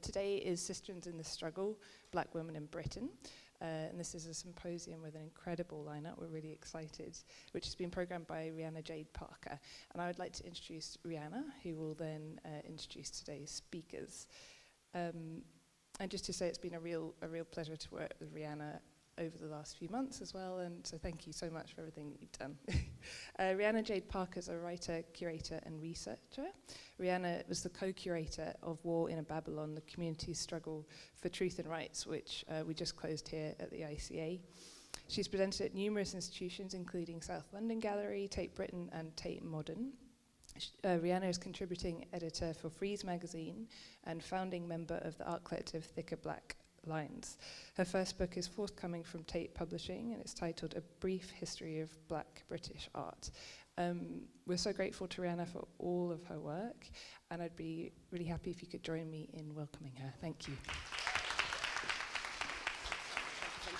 Today is Sistrens in the Struggle, Black Women in Britain. And this is a symposium with an incredible lineup. We're really excited, which has been programmed by Rihanna Jade Parker. And I would like to introduce Rihanna, who will then introduce today's speakers. And just to say, it's been a real pleasure to work with Rihanna over the last few months as well, and so thank you so much for everything that you've done. Rihanna Jade Parker is a writer, curator, and researcher. Rihanna was the co-curator of War in a Babylon, the community's struggle for truth and rights, which we just closed here at the ICA. She's presented at numerous institutions, including South London Gallery, Tate Britain, and Tate Modern. Rihanna is contributing editor for Frieze magazine and founding member of the art collective Thicker Black Lines. Her first book is forthcoming from Tate Publishing, and it's titled A Brief History of Black British Art. We're so grateful to Rihanna for all of her work, and I'd be really happy if you could join me in welcoming her. Thank you. Thank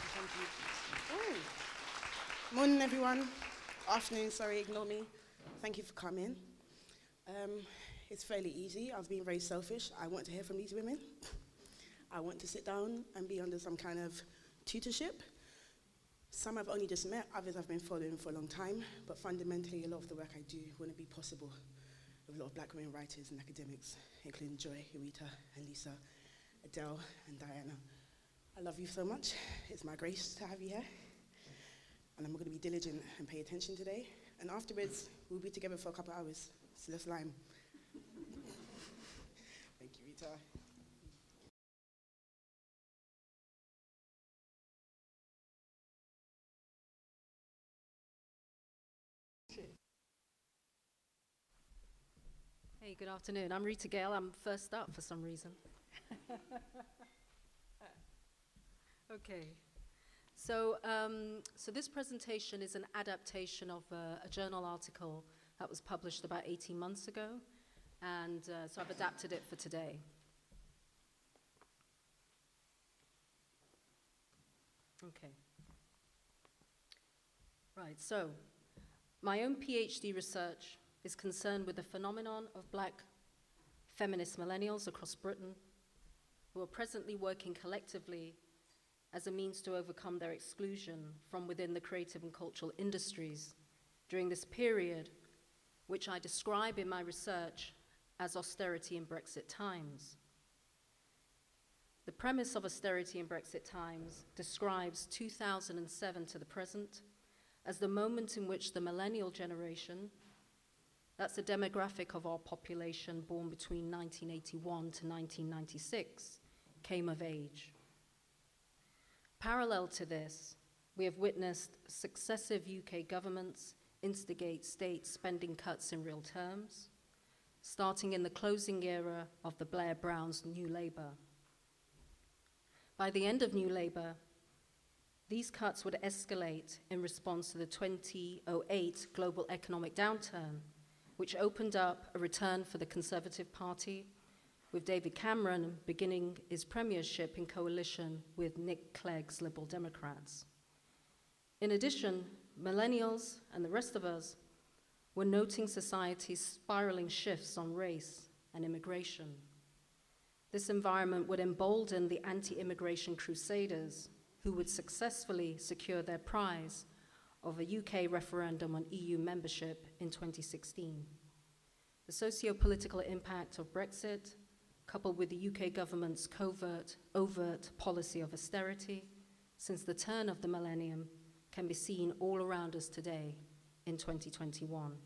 you. Morning, everyone. Afternoon, sorry, ignore me. Thank you for coming. It's fairly easy. I was being very selfish. I want to hear from these women. I want to sit down and be under some kind of tutorship. Some I've only just met, others I've been following for a long time, but fundamentally a lot of the work I do wouldn't be possible with a lot of black women writers and academics, including Joy, Rita, and Lisa, Adele, and Diana. I love you so much. It's my grace to have you here. And I'm going to be diligent and pay attention today. And afterwards, we'll be together for a couple of hours. So let's lime. Thank you, Rita. Hey, good afternoon. I'm Rita Gayle. I'm first up for some reason. Okay. So this presentation is an adaptation of a journal article that was published about 18 months ago. And so I've adapted it for today. Okay. Right, so my own PhD research is concerned with the phenomenon of black feminist millennials across Britain who are presently working collectively as a means to overcome their exclusion from within the creative and cultural industries during this period, which I describe in my research as austerity in Brexit times. The premise of austerity in Brexit times describes 2007 to the present as the moment in which the millennial generation, that's the demographic of our population born between 1981 to 1996, came of age. Parallel to this, we have witnessed successive UK governments instigate state spending cuts in real terms, starting in the closing era of the Blair Brown's New Labour. By the end of New Labour, these cuts would escalate in response to the 2008 global economic downturn, which opened up a return for the Conservative Party, with David Cameron beginning his premiership in coalition with Nick Clegg's Liberal Democrats. In addition, millennials and the rest of us were noting society's spiraling shifts on race and immigration. This environment would embolden the anti-immigration crusaders who would successfully secure their prize of a UK referendum on EU membership in 2016. The socio-political impact of Brexit, coupled with the UK government's overt policy of austerity since the turn of the millennium, can be seen all around us today in 2021.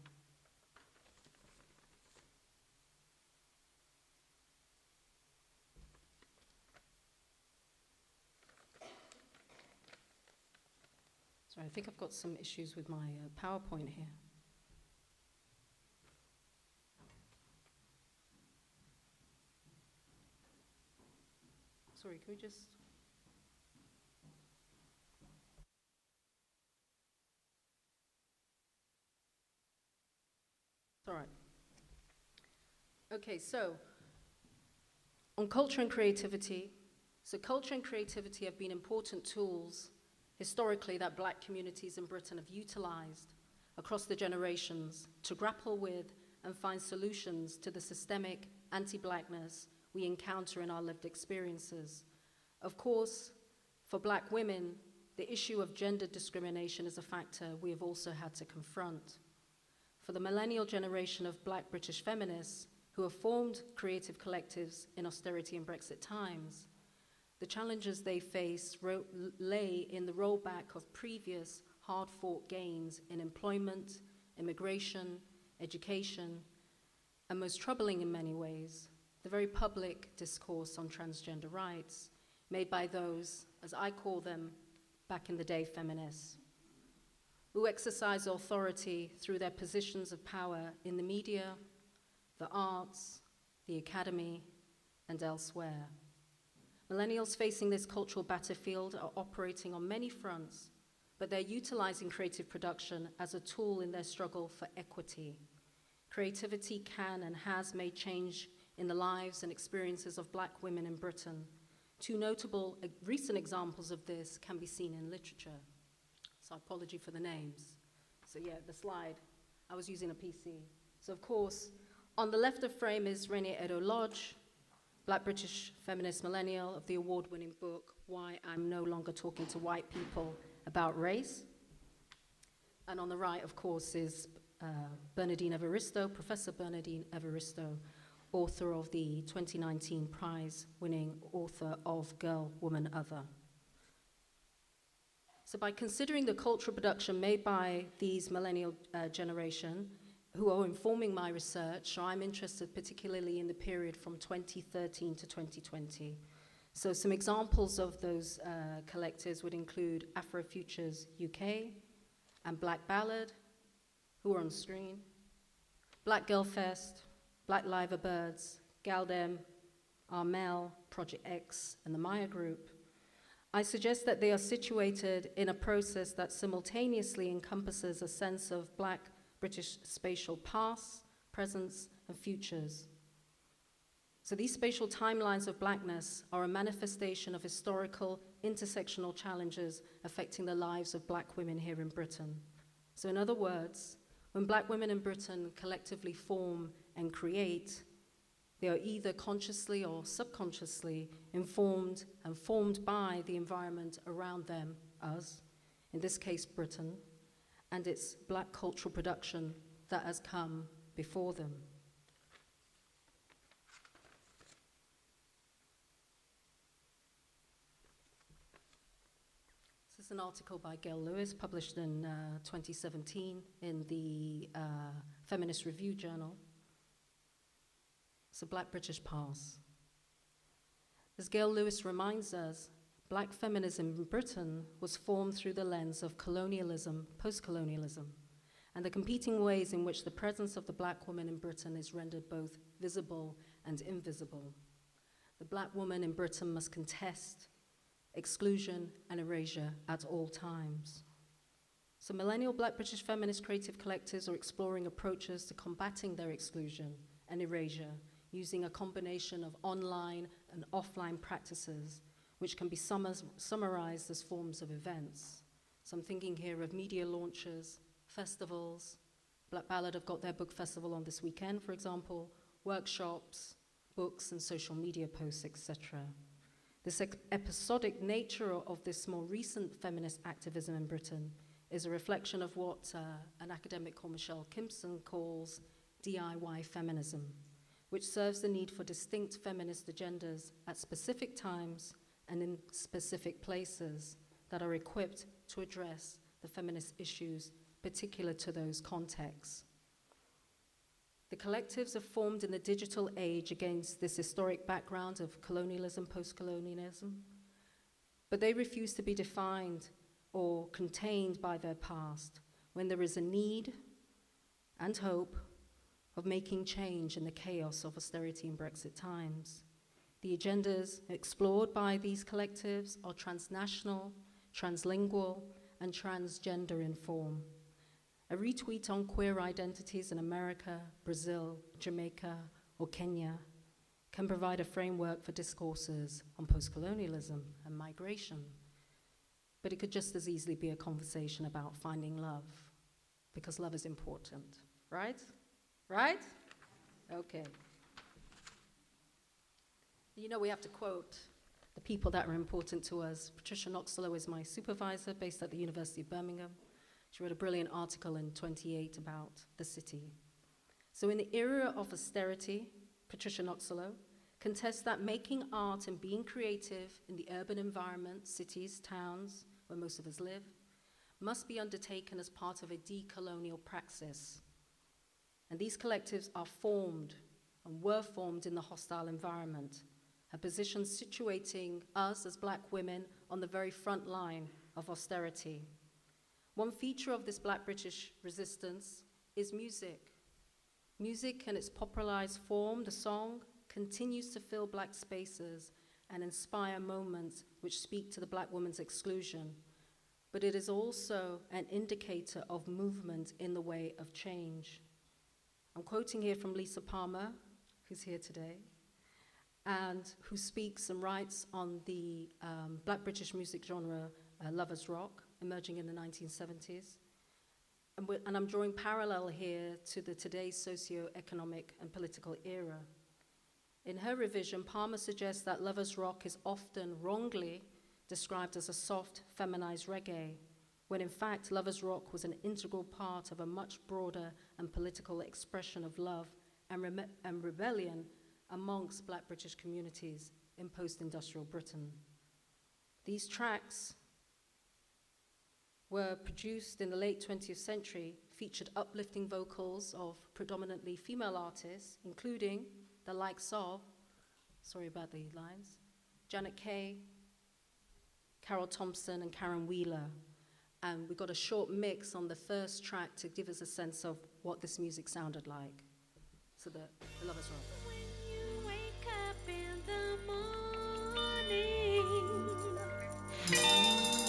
Sorry, I think I've got some issues with my PowerPoint here. Sorry, can we just... It's all right. Okay, so on culture and creativity. So culture and creativity have been important tools historically that black communities in Britain have utilized across the generations to grapple with and find solutions to the systemic anti-blackness we encounter in our lived experiences. Of course, for Black women, the issue of gender discrimination is a factor we have also had to confront. For the millennial generation of Black British feminists who have formed creative collectives in austerity and Brexit times, the challenges they face lay in the rollback of previous hard-fought gains in employment, immigration, education, and most troubling in many ways, the very public discourse on transgender rights made by those, as I call them, back in the day feminists, who exercise authority through their positions of power in the media, the arts, the academy, and elsewhere. Millennials facing this cultural battlefield are operating on many fronts, but they're utilizing creative production as a tool in their struggle for equity. Creativity can and has made change in the lives and experiences of Black women in Britain. Two notable recent examples of this can be seen in literature. So apology for the names. So yeah, the slide, I was using a PC. So of course, on the left of frame is Renée Edo-Lodge, Black British feminist millennial of the award-winning book, Why I'm No Longer Talking to White People About Race. And on the right, of course, is Bernardine Evaristo, Professor Bernardine Evaristo, author of the 2019 prize-winning author of Girl, Woman, Other. So by considering the cultural production made by these millennial generation, who are informing my research, so I'm interested particularly in the period from 2013 to 2020. So some examples of those collectives would include Afrofutures UK and Black Ballad, who are on screen, Black Girl Fest, Black Liver Birds, Galdem, Armel, Project X, and the Maya Group. I suggest that they are situated in a process that simultaneously encompasses a sense of Black British spatial past, presence, and futures. So these spatial timelines of Blackness are a manifestation of historical intersectional challenges affecting the lives of Black women here in Britain. So in other words, when Black women in Britain collectively form and create, they are either consciously or subconsciously informed and formed by the environment around them, us, in this case Britain, and its Black cultural production that has come before them. This is an article by Gayle Lewis, published in 2017 in the Feminist Review Journal. It's a Black British past. As Gayle Lewis reminds us, Black feminism in Britain was formed through the lens of colonialism, post-colonialism, and the competing ways in which the presence of the Black woman in Britain is rendered both visible and invisible. The Black woman in Britain must contest exclusion and erasure at all times. So millennial Black British feminist creative collectives are exploring approaches to combating their exclusion and erasure using a combination of online and offline practices, which can be summarized as forms of events. So I'm thinking here of media launches, festivals. Black Ballad have got their book festival on this weekend, for example, workshops, books, and social media posts, etc. This episodic nature of this more recent feminist activism in Britain is a reflection of what an academic called Michelle Kimpson calls DIY feminism, which serves the need for distinct feminist agendas at specific times and in specific places that are equipped to address the feminist issues particular to those contexts. The collectives are formed in the digital age against this historic background of colonialism, post-colonialism, but they refuse to be defined or contained by their past when there is a need and hope of making change in the chaos of austerity and Brexit times. The agendas explored by these collectives are transnational, translingual, and transgender in form. A retweet on queer identities in America, Brazil, Jamaica, or Kenya can provide a framework for discourses on post-colonialism and migration. But it could just as easily be a conversation about finding love, because love is important, right? Right? Okay. You know, we have to quote the people that are important to us. Patricia Knoxlow is my supervisor based at the University of Birmingham. She wrote a brilliant article in 28 about the city. So in the era of austerity, Patricia Knoxlow contests that making art and being creative in the urban environment, cities, towns, where most of us live, must be undertaken as part of a decolonial praxis. And these collectives are formed and were formed in the hostile environment, a position situating us as Black women on the very front line of austerity. One feature of this Black British resistance is music. Music in its popularized form, the song, continues to fill Black spaces and inspire moments which speak to the Black woman's exclusion. But it is also an indicator of movement in the way of change. I'm quoting here from Lisa Palmer, who's here today, and who speaks and writes on the Black British music genre lovers rock, emerging in the 1970s. And I'm drawing parallel here to the today's socio-economic and political era. In her revision, Palmer suggests that lovers rock is often wrongly described as a soft, feminized reggae, when in fact lovers rock was an integral part of a much broader and political expression of love and rebellion amongst Black British communities in post-industrial Britain. These tracks were produced in the late 20th century, featured uplifting vocals of predominantly female artists, including the likes of, sorry about the lines, Janet Kay, Carol Thompson, and Karen Wheeler. And we got a short mix on the first track to give us a sense of what this music sounded like. So the Lovers Rock. When you wake up in the morning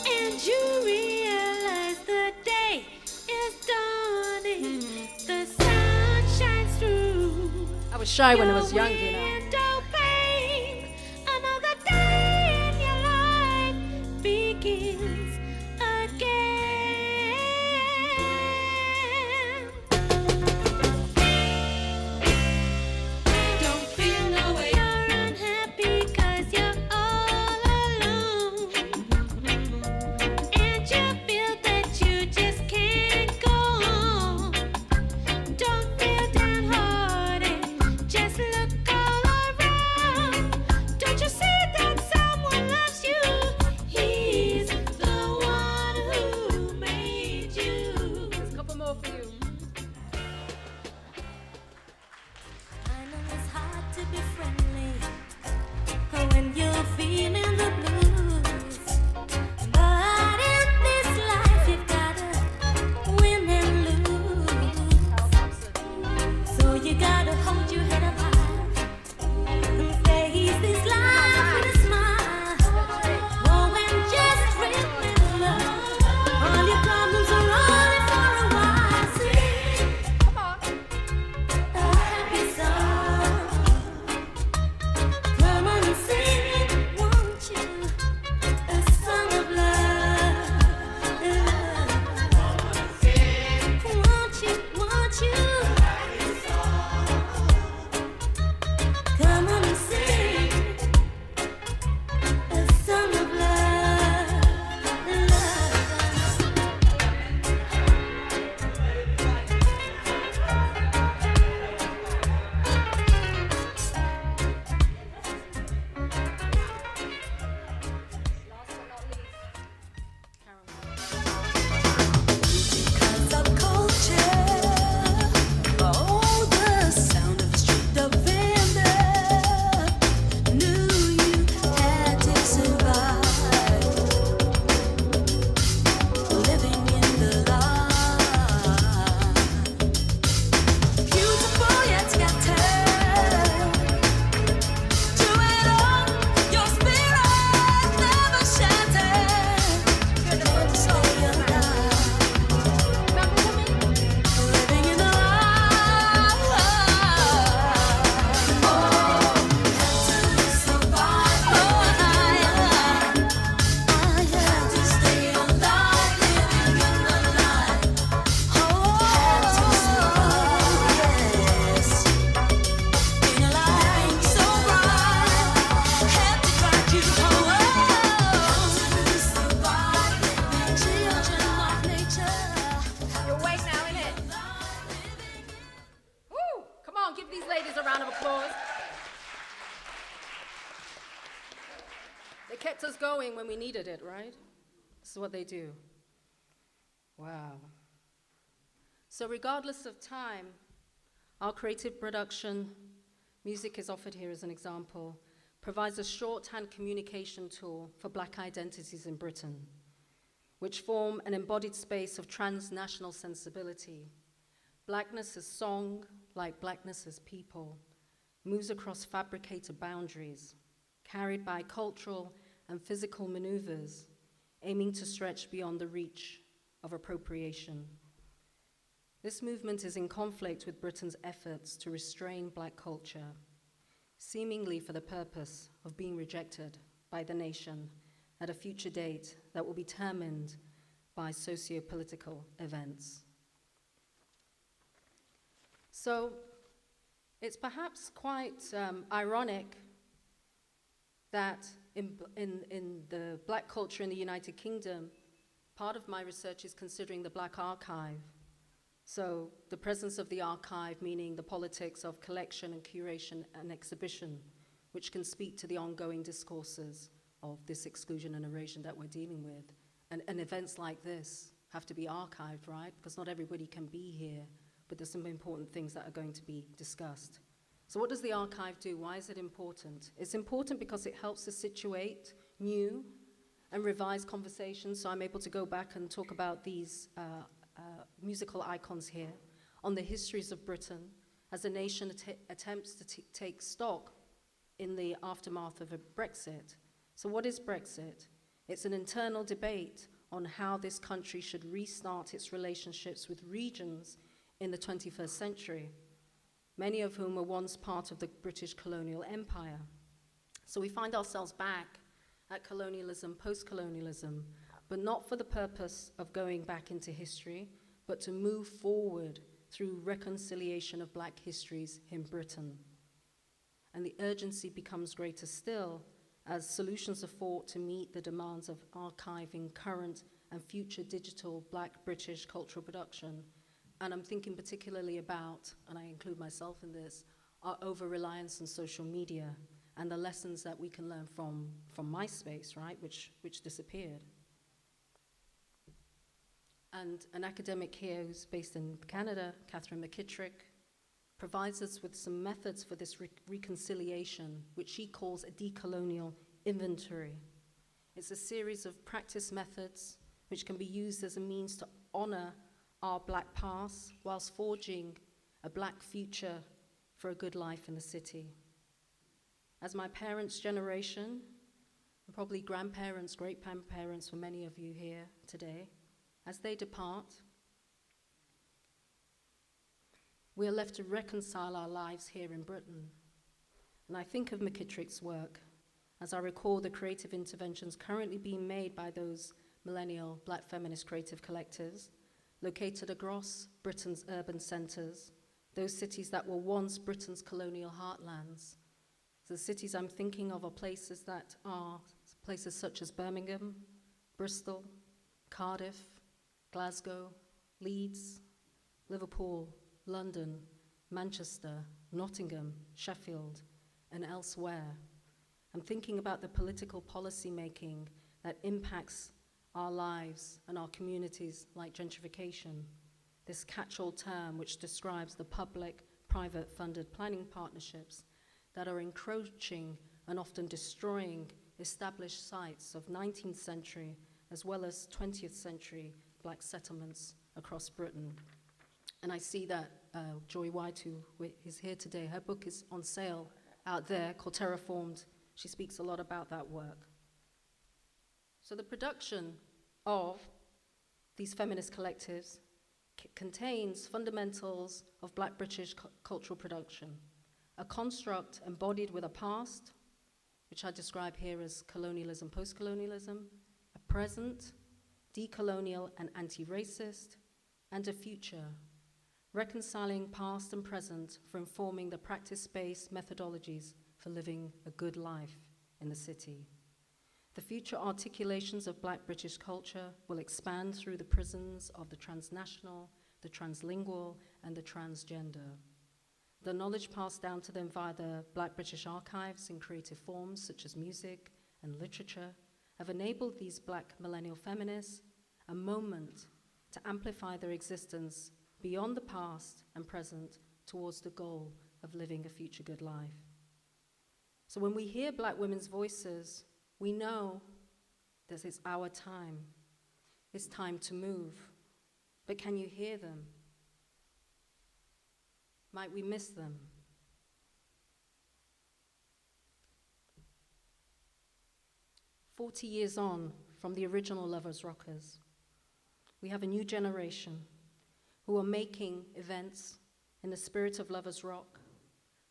and you realize the day is dawning, the sun shines through. I was shy when I was young, you know. Window pane, another day in your life begins again. Don't feel no way. You're unhappy 'cause you're all alone, and you feel that you just can't go on. Don't feel downhearted, just look all kept us going when we needed it, right? This is what they do. Wow. So regardless of time, our creative production, music is offered here as an example, provides a shorthand communication tool for Black identities in Britain, which form an embodied space of transnational sensibility. Blackness as song, like blackness as people, moves across fabricated boundaries, carried by cultural and physical maneuvers, aiming to stretch beyond the reach of appropriation. This movement is in conflict with Britain's efforts to restrain Black culture, seemingly for the purpose of being rejected by the nation at a future date that will be determined by socio-political events. So it's perhaps quite ironic that in the Black culture in the United Kingdom, part of my research is considering the Black archive. So the presence of the archive, meaning the politics of collection and curation and exhibition, which can speak to the ongoing discourses of this exclusion and erasure that we're dealing with. And events like this have to be archived, right? Because not everybody can be here, but there's some important things that are going to be discussed. So what does the archive do? Why is it important? It's important because it helps to situate new and revise conversations, so I'm able to go back and talk about these musical icons here on the histories of Britain as a nation attempts to take stock in the aftermath of a Brexit. So what is Brexit? It's an internal debate on how this country should restart its relationships with regions in the 21st century, many of whom were once part of the British colonial empire. So we find ourselves back at colonialism, post-colonialism, but not for the purpose of going back into history, but to move forward through reconciliation of Black histories in Britain. And the urgency becomes greater still as solutions are fought to meet the demands of archiving current and future digital Black British cultural production. And I'm thinking particularly about, and I include myself in this, our over-reliance on social media and the lessons that we can learn from MySpace, right, which disappeared. And an academic here who's based in Canada, Catherine McKittrick, provides us with some methods for this reconciliation, which she calls a decolonial inventory. It's a series of practice methods which can be used as a means to honor our Black past whilst forging a Black future for a good life in the city. As my parents' generation, and probably grandparents, great-grandparents for many of you here today, as they depart, we are left to reconcile our lives here in Britain. And I think of McKittrick's work as I recall the creative interventions currently being made by those millennial Black feminist creative collectives located across Britain's urban centres, those cities that were once Britain's colonial heartlands. The cities I'm thinking of are places such as Birmingham, Bristol, Cardiff, Glasgow, Leeds, Liverpool, London, Manchester, Nottingham, Sheffield, and elsewhere. I'm thinking about the political policy making that impacts our lives and our communities, like gentrification, this catch-all term which describes the public-private funded planning partnerships that are encroaching and often destroying established sites of 19th century as well as 20th century Black settlements across Britain. And I see that Joy White, who is here today, her book is on sale out there called Terraformed. She speaks a lot about that work. So the production of these feminist collectives contains fundamentals of Black British cultural production, a construct embodied with a past, which I describe here as colonialism, post-colonialism, a present, decolonial and anti-racist, and a future, reconciling past and present for informing the practice-based methodologies for living a good life in the city. The future articulations of Black British culture will expand through the prisms of the transnational, the translingual, and the transgender. The knowledge passed down to them via the Black British archives in creative forms such as music and literature have enabled these Black millennial feminists a moment to amplify their existence beyond the past and present towards the goal of living a future good life. So when we hear Black women's voices, we know that it's our time. It's time to move. But can you hear them? Might we miss them? "40 years on from the original Lovers Rockers, we have a new generation who are making events in the spirit of Lovers Rock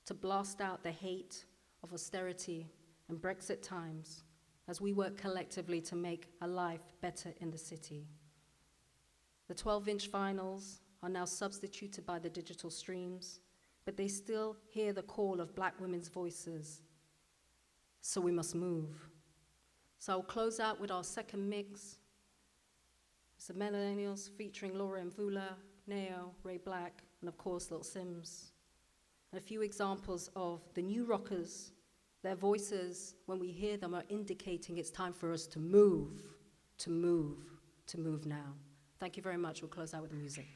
to blast out the hate of austerity and Brexit times as we work collectively to make a life better in the city. The 12-inch vinyls are now substituted by the digital streams, but they still hear the call of Black women's voices. So we must move. So I'll close out with our second mix. It's the Millennials featuring Laura Mvula, Neo, Ray Black, and of course Lil Sims. And a few examples of the new rockers. Their voices, when we hear them, are indicating it's time for us to move, to move, to move now. Thank you very much. We'll close out with the music.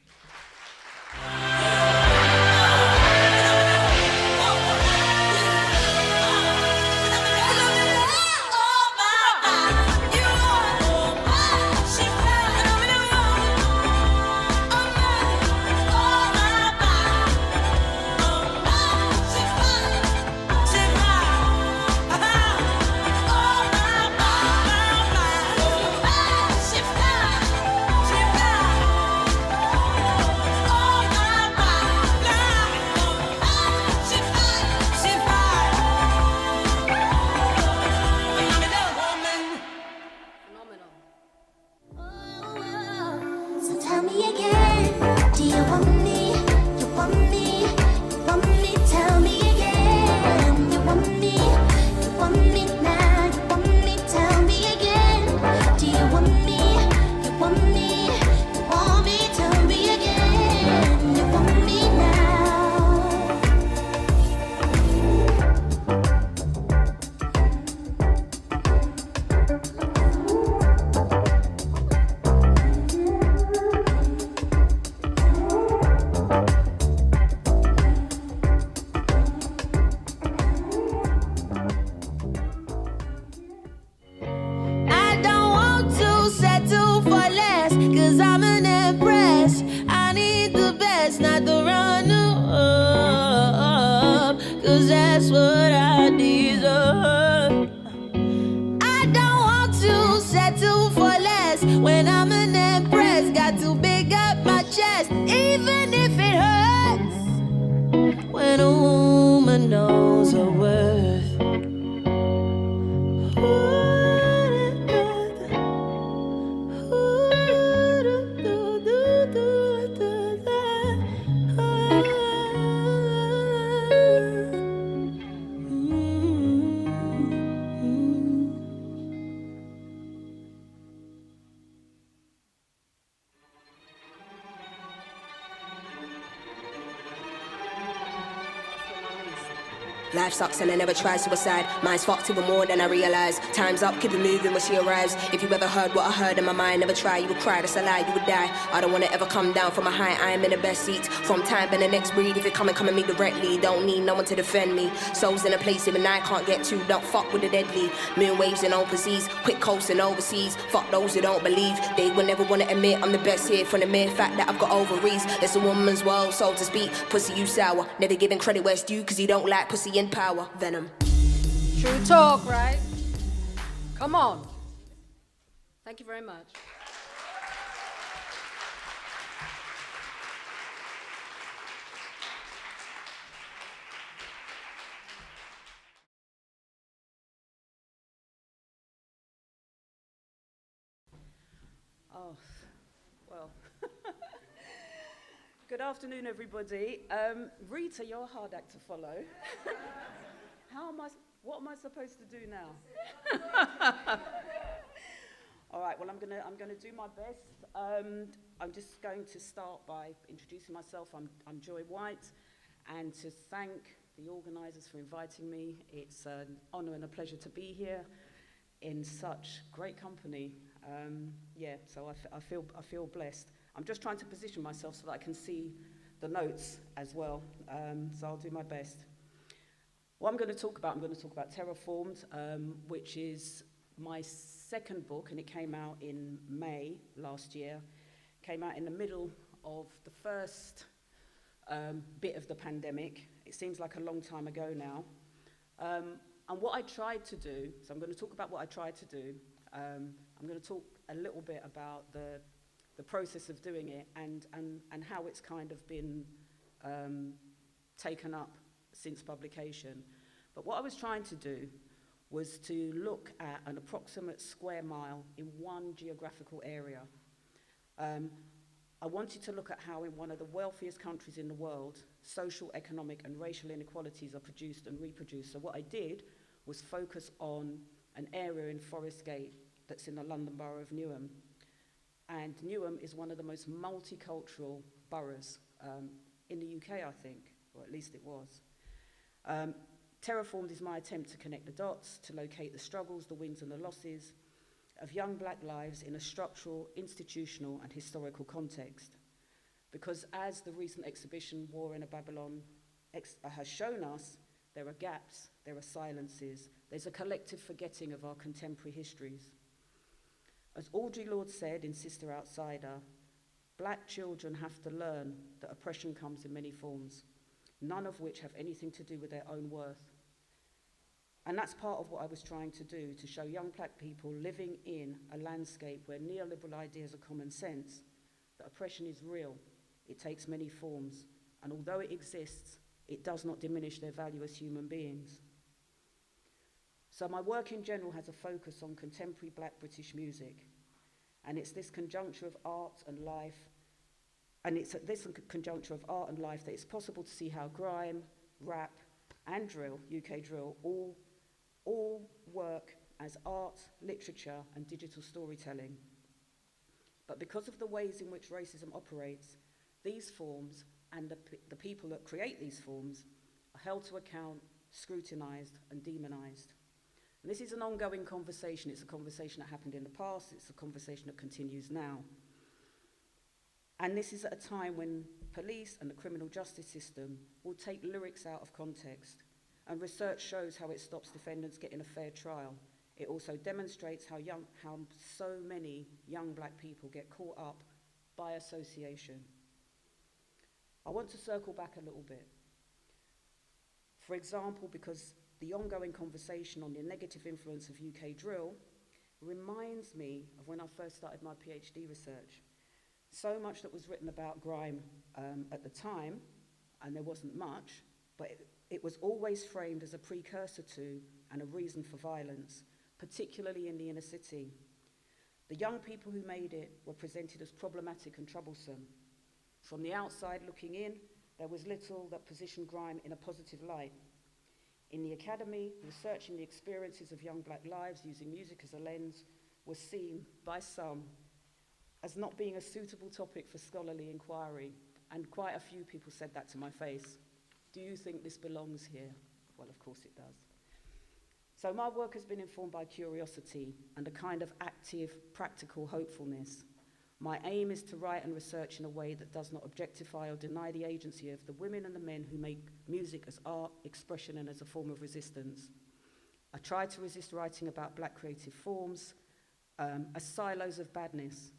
Life sucks and I never try suicide. Mine's fucked even more than I realise. Time's up, keep it moving when she arrives. If you ever heard what I heard in my mind, never try, you would cry, that's a lie, you would die. I don't wanna ever come down from a high, I am in the best seat. From time and the next breed, if you come at me directly. Don't need no one to defend me. Souls in a place even I can't get to, don't fuck with the deadly. Moon waves in open seas, quick coasting overseas. Fuck those who don't believe, they will never wanna admit I'm the best here. From the mere fact that I've got ovaries. It's a woman's world, so to speak. Pussy you sour, never giving credit where it's due, cause you don't like pussy in power. Venom. True talk, right? Come on. Thank you very much. Oh, well. Good afternoon, everybody. Rita, you're a hard act to follow. What am I supposed to do now? All right, well, I'm gonna do my best. I'm just going to start by introducing myself. I'm Joy White, and to thank the organisers for inviting me. It's an honour and a pleasure to be here. in such great company. So I feel blessed. I'm just trying to position myself so that I can see the notes as well, so I'll do my best. What I'm going to talk about Terraformed, which is my second book, and it came out in May last year. Came out in the middle of the first bit of the pandemic. It seems like a long time ago now. And what I tried to do, so I'm going to talk about what I tried to do. I'm going to talk a little bit about the process of doing it and how it's kind of been taken up since publication. But what I was trying to do was to look at an approximate square mile in one geographical area. I wanted to look at how in one of the wealthiest countries in the world, social, economic, and racial inequalities are produced and reproduced. So what I did was focus on an area in Forest Gate that's in the London Borough of Newham. And Newham is one of the most multicultural boroughs in the UK, I think, or at least it was. Terraformed is my attempt to connect the dots, to locate the struggles, the wins and the losses of young black lives in a structural, institutional and historical context. Because as the recent exhibition, War in a Babylon, has shown us, there are gaps, there are silences, there's a collective forgetting of our contemporary histories. As Audre Lorde said in Sister Outsider, black children have to learn that oppression comes in many forms, none of which have anything to do with their own worth. And that's part of what I was trying to do, to show young black people living in a landscape where neoliberal ideas are common sense, that oppression is real, it takes many forms, and although it exists, it does not diminish their value as human beings. So my work in general has a focus on contemporary black British music, and it's this conjuncture of art and life, and it's at this conjuncture of art and life that it's possible to see how grime, rap, and drill, UK drill, all work as art, literature, and digital storytelling. But because of the ways in which racism operates, these forms and the people that create these forms are held to account, scrutinized, and demonized. And this is an ongoing conversation. It's a conversation that happened in the past. It's a conversation that continues now. And this is at a time when police and the criminal justice system will take lyrics out of context. And research shows how it stops defendants getting a fair trial. It also demonstrates how so many young black people get caught up by association. I want to circle back a little bit. For example, because the ongoing conversation on the negative influence of UK drill reminds me of when I first started my PhD research. So much that was written about grime at the time, and there wasn't much, but it was always framed as a precursor to and a reason for violence, particularly in the inner city. The young people who made it were presented as problematic and troublesome. From the outside looking in, there was little that positioned grime in a positive light. In the academy, researching the experiences of young black lives using music as a lens was seen by some as not being a suitable topic for scholarly inquiry, and quite a few people said that to my face. Do you think this belongs here? Well, of course it does. So my work has been informed by curiosity and a kind of active, practical hopefulness. My aim is to write and research in a way that does not objectify or deny the agency of the women and the men who make music as art, expression, and as a form of resistance. I try to resist writing about black creative forms as silos of badness.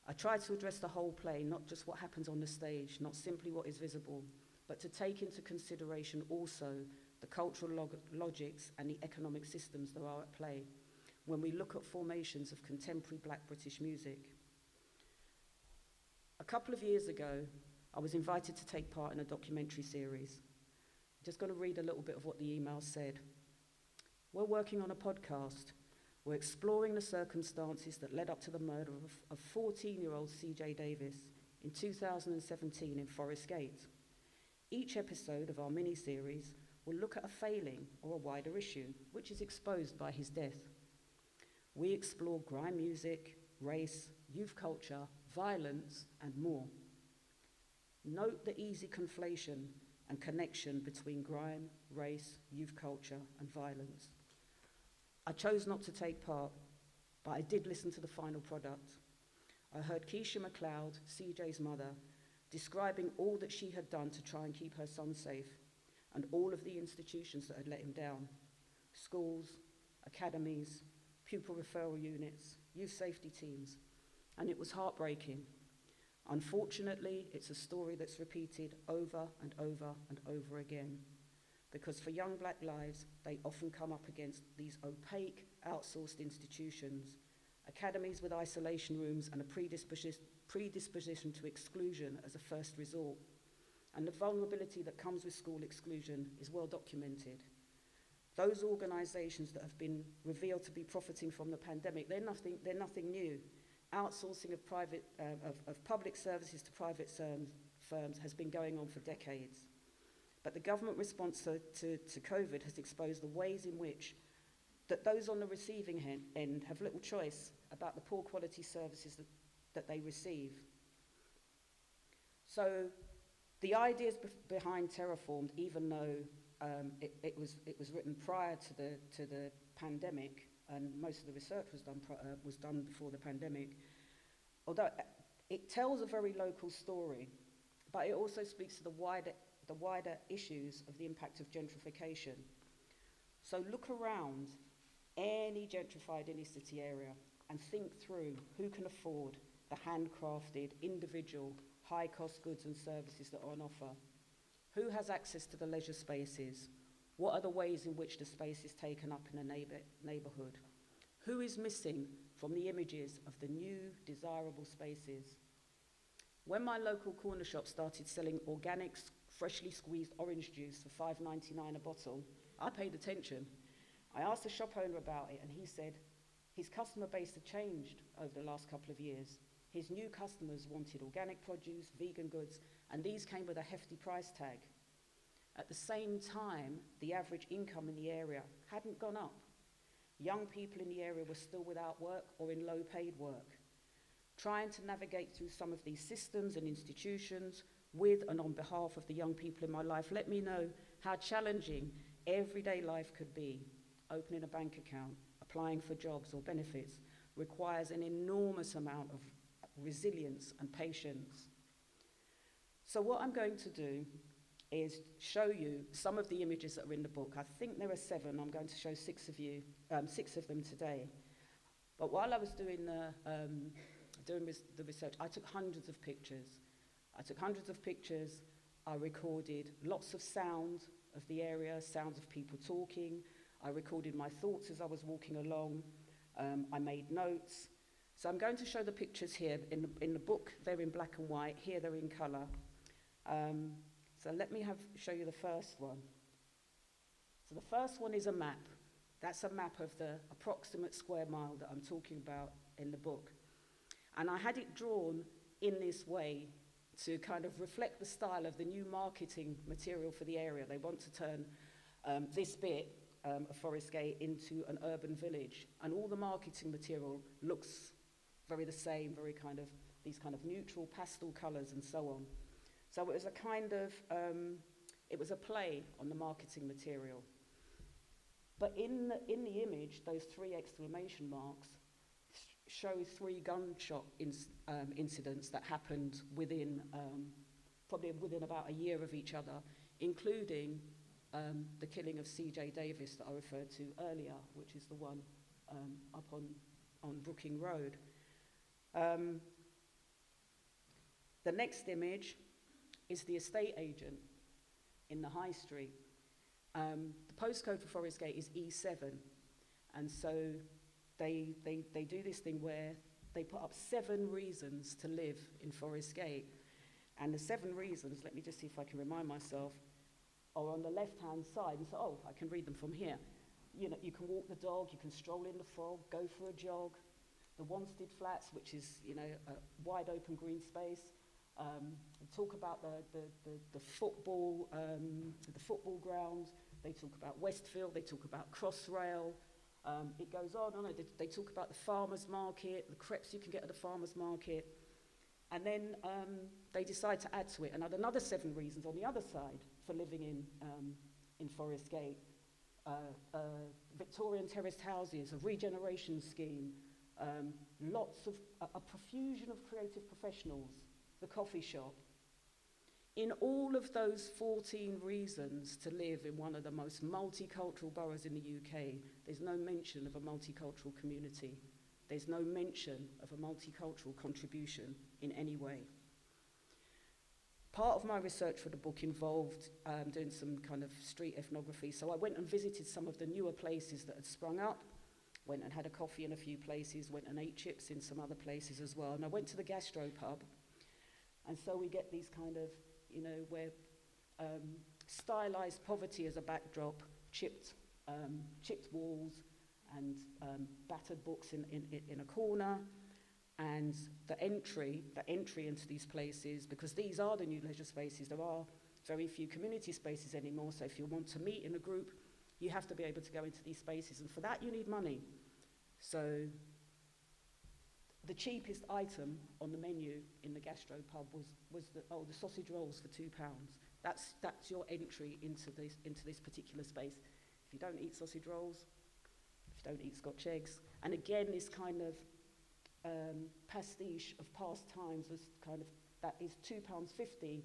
I try to address the whole play, not just what happens on the stage, not simply what is visible, but to take into consideration also the cultural logics and the economic systems that are at play when we look at formations of contemporary black British music. A couple of years ago, I was invited to take part in a documentary series. I'm just going to read a little bit of what the email said. We're working on a podcast. We're exploring the circumstances that led up to the murder of 14-year-old CJ Davis in 2017 in Forest Gate. Each episode of our mini-series will look at a failing or a wider issue, which is exposed by his death. We explore grime music, race, youth culture, violence, and more. Note the easy conflation and connection between grime, race, youth culture, and violence. I chose not to take part, but I did listen to the final product. I heard Keisha McLeod, CJ's mother, describing all that she had done to try and keep her son safe, and all of the institutions that had let him down: schools, academies, pupil referral units, youth safety teams, and it was heartbreaking. Unfortunately, it's a story that's repeated over and over and over again, because for young black lives, they often come up against these opaque, outsourced institutions, academies with isolation rooms and a predisposition to exclusion as a first resort. And the vulnerability that comes with school exclusion is well documented. Those organizations that have been revealed to be profiting from the pandemic, they're nothing new. Outsourcing of public services to private firms has been going on for decades. But the government response to COVID has exposed the ways in which that those on the receiving end have little choice about the poor quality services that they receive. So the ideas behind Terraformed, even though it was written prior to the pandemic, and most of the research was done before the pandemic, although it tells a very local story, but it also speaks to the wider issues of the impact of gentrification. So look around any gentrified inner city area and think through who can afford the handcrafted, individual, high-cost goods and services that are on offer. Who has access to the leisure spaces? What are the ways in which the space is taken up in a neighborhood? Who is missing from the images of the new, desirable spaces? When my local corner shop started selling organic, freshly squeezed orange juice for $5.99 a bottle, I paid attention. I asked the shop owner about it, and he said his customer base had changed over the last couple of years. His new customers wanted organic produce, vegan goods, and these came with a hefty price tag. At the same time, the average income in the area hadn't gone up. Young people in the area were still without work or in low-paid work. Trying to navigate through some of these systems and institutions with and on behalf of the young people in my life let me know how challenging everyday life could be. Opening a bank account, applying for jobs or benefits requires an enormous amount of resilience and patience. So what I'm going to do is show you some of the images that are in the book. I think there are 7. I'm going to show 6 of them today. But while I was doing the research, I took hundreds of pictures. I recorded lots of sound of the area, sounds of people talking. I recorded my thoughts as I was walking along. I made notes. So I'm going to show the pictures here. In the book, they're in black and white. Here, they're in color. So let me show you the first one. So the first one is a map. That's a map of the approximate square mile that I'm talking about in the book. And I had it drawn in this way to kind of reflect the style of the new marketing material for the area. They want to turn this bit of Forest Gate into an urban village. And all the marketing material looks very the same, very kind of, these kind of neutral pastel colors and so on. So it was a kind of, it was a play on the marketing material. But in the image, those 3 exclamation marks show 3 gunshot incidents that happened within, probably within about a year of each other, including the killing of CJ Davis that I referred to earlier, which is the one up on Brooking Road. The next image is the estate agent in the high street. The postcode for Forest Gate is E7, and so they do this thing where they put up 7 reasons to live in Forest Gate, and the 7 reasons, let me just see if I can remind myself, are on the left-hand side, and so, oh, I can read them from here. You know, you can walk the dog, you can stroll in the fog, go for a jog. The Wanstead Flats, which is, you know, a wide open green space. Talk about the football grounds. They talk about Westfield. They talk about Crossrail. It goes on. They talk about the farmers market, the crepes you can get at the farmers market, and then they decide to add to it another 7 reasons on the other side for living in Forest Gate. Victorian terraced houses, a regeneration scheme, lots of, a profusion of creative professionals, the coffee shop. In all of those 14 reasons to live in one of the most multicultural boroughs in the UK, there's no mention of a multicultural community. There's no mention of a multicultural contribution in any way. Part of my research for the book involved doing some kind of street ethnography. So I went and visited some of the newer places that had sprung up, went and had a coffee in a few places, went and ate chips in some other places as well. And I went to the gastropub. And so we get these kind of, you know, where stylized poverty as a backdrop, chipped walls and battered books in a corner. And the entry into these places, because these are the new leisure spaces, there are very few community spaces anymore, so if you want to meet in a group, you have to be able to go into these spaces, and for that you need money. So the cheapest item on the menu in the gastropub was the sausage rolls for £2. That's your entry into this particular space. If you don't eat sausage rolls, if you don't eat Scotch eggs, and again this kind of pastiche of past times was kind of, that is £2.50,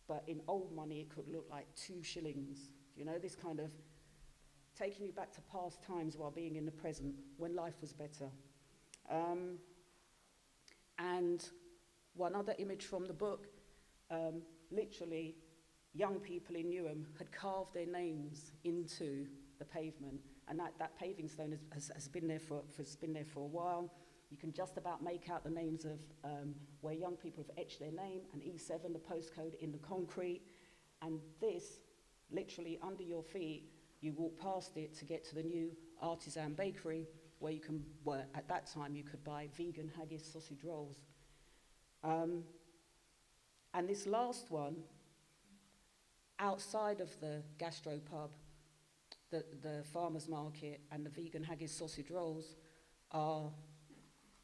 but in old money it could look like 2 shillings. You know, this kind of taking you back to past times while being in the present, when life was better. And one other image from the book, literally young people in Newham had carved their names into the pavement, and that paving stone has been there for a while. You can just about make out the names of where young people have etched their name, and E7, the postcode, in the concrete. And this, literally under your feet, you walk past it to get to the new artisan bakery, where you can, well, at that time, you could buy vegan haggis sausage rolls. And this last one, outside of the gastropub, the farmer's market and the vegan haggis sausage rolls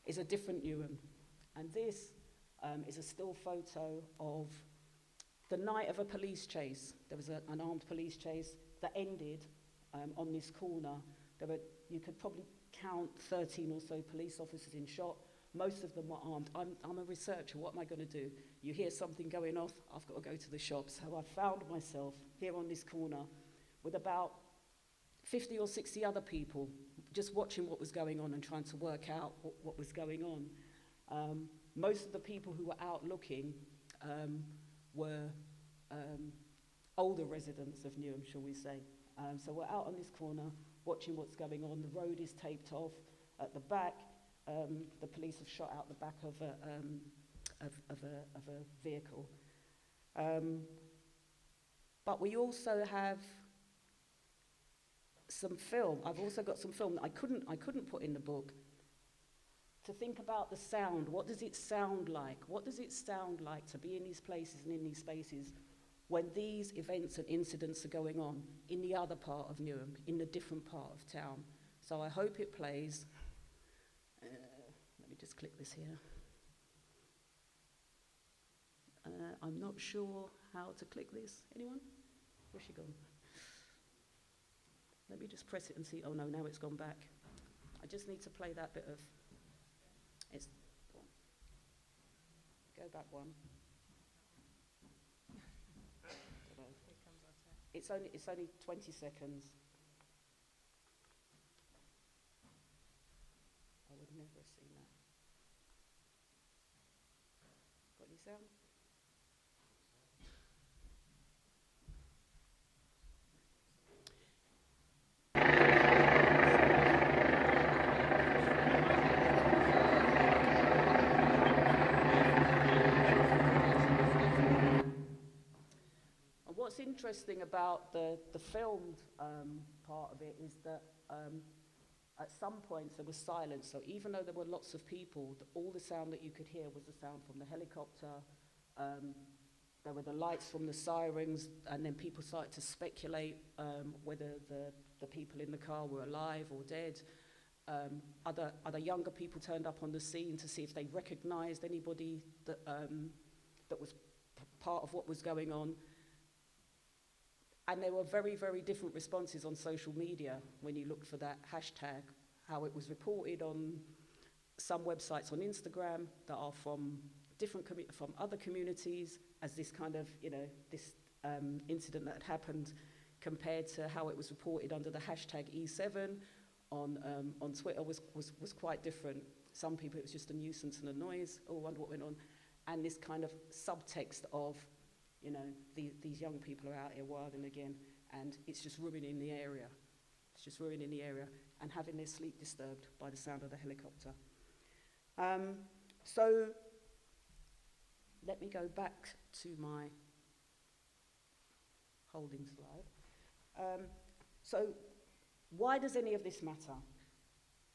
is a different Newham. And this is a still photo of the night of a police chase. There was an armed police chase that ended on this corner. You could probably count 13 or so police officers in shot. Most of them were armed. I'm a researcher, what am I going to do? You hear something going off, I've got to go to the shop. So I found myself here on this corner with about 50 or 60 other people, just watching what was going on and trying to work out what was going on. Most of the people who were out looking were older residents of Newham, shall we say. So we're out on this corner, watching what's going on. The road is taped off. At the back, the police have shot out the back of a vehicle. But we also have some film. I've also got some film that I couldn't put in the book, to think about the sound. What does it sound like? What does it sound like to be in these places and in these spaces when these events and incidents are going on in the other part of Newham, in the different part of town? So I hope it plays. Let me just click this here. I'm not sure how to click this. Anyone? Where's she gone? Let me just press it and see. Oh no, now it's gone back. I just need to play that bit of. It's. Go back one. It's only 20 seconds. I would never have seen that. Got any sound? What's interesting about the filmed part of it is that at some points there was silence. So even though there were lots of people, all the sound that you could hear was the sound from the helicopter. There were the lights from the sirens, and then people started to speculate whether the people in the car were alive or dead. Other younger people turned up on the scene to see if they recognized anybody that was part of what was going on. And there were very, very different responses on social media when you looked for that hashtag, how it was reported on some websites on Instagram that are from from other communities as this kind of, this incident that had happened, compared to how it was reported under the hashtag E7 on Twitter was quite different. Some people, it was just a nuisance and a noise, oh, I wonder what went on. And this kind of subtext of, these young people are out here wilding again, and it's just ruining the area. It's just ruining the area, and having their sleep disturbed by the sound of the helicopter. So let me go back to my holding slide. So why does any of this matter?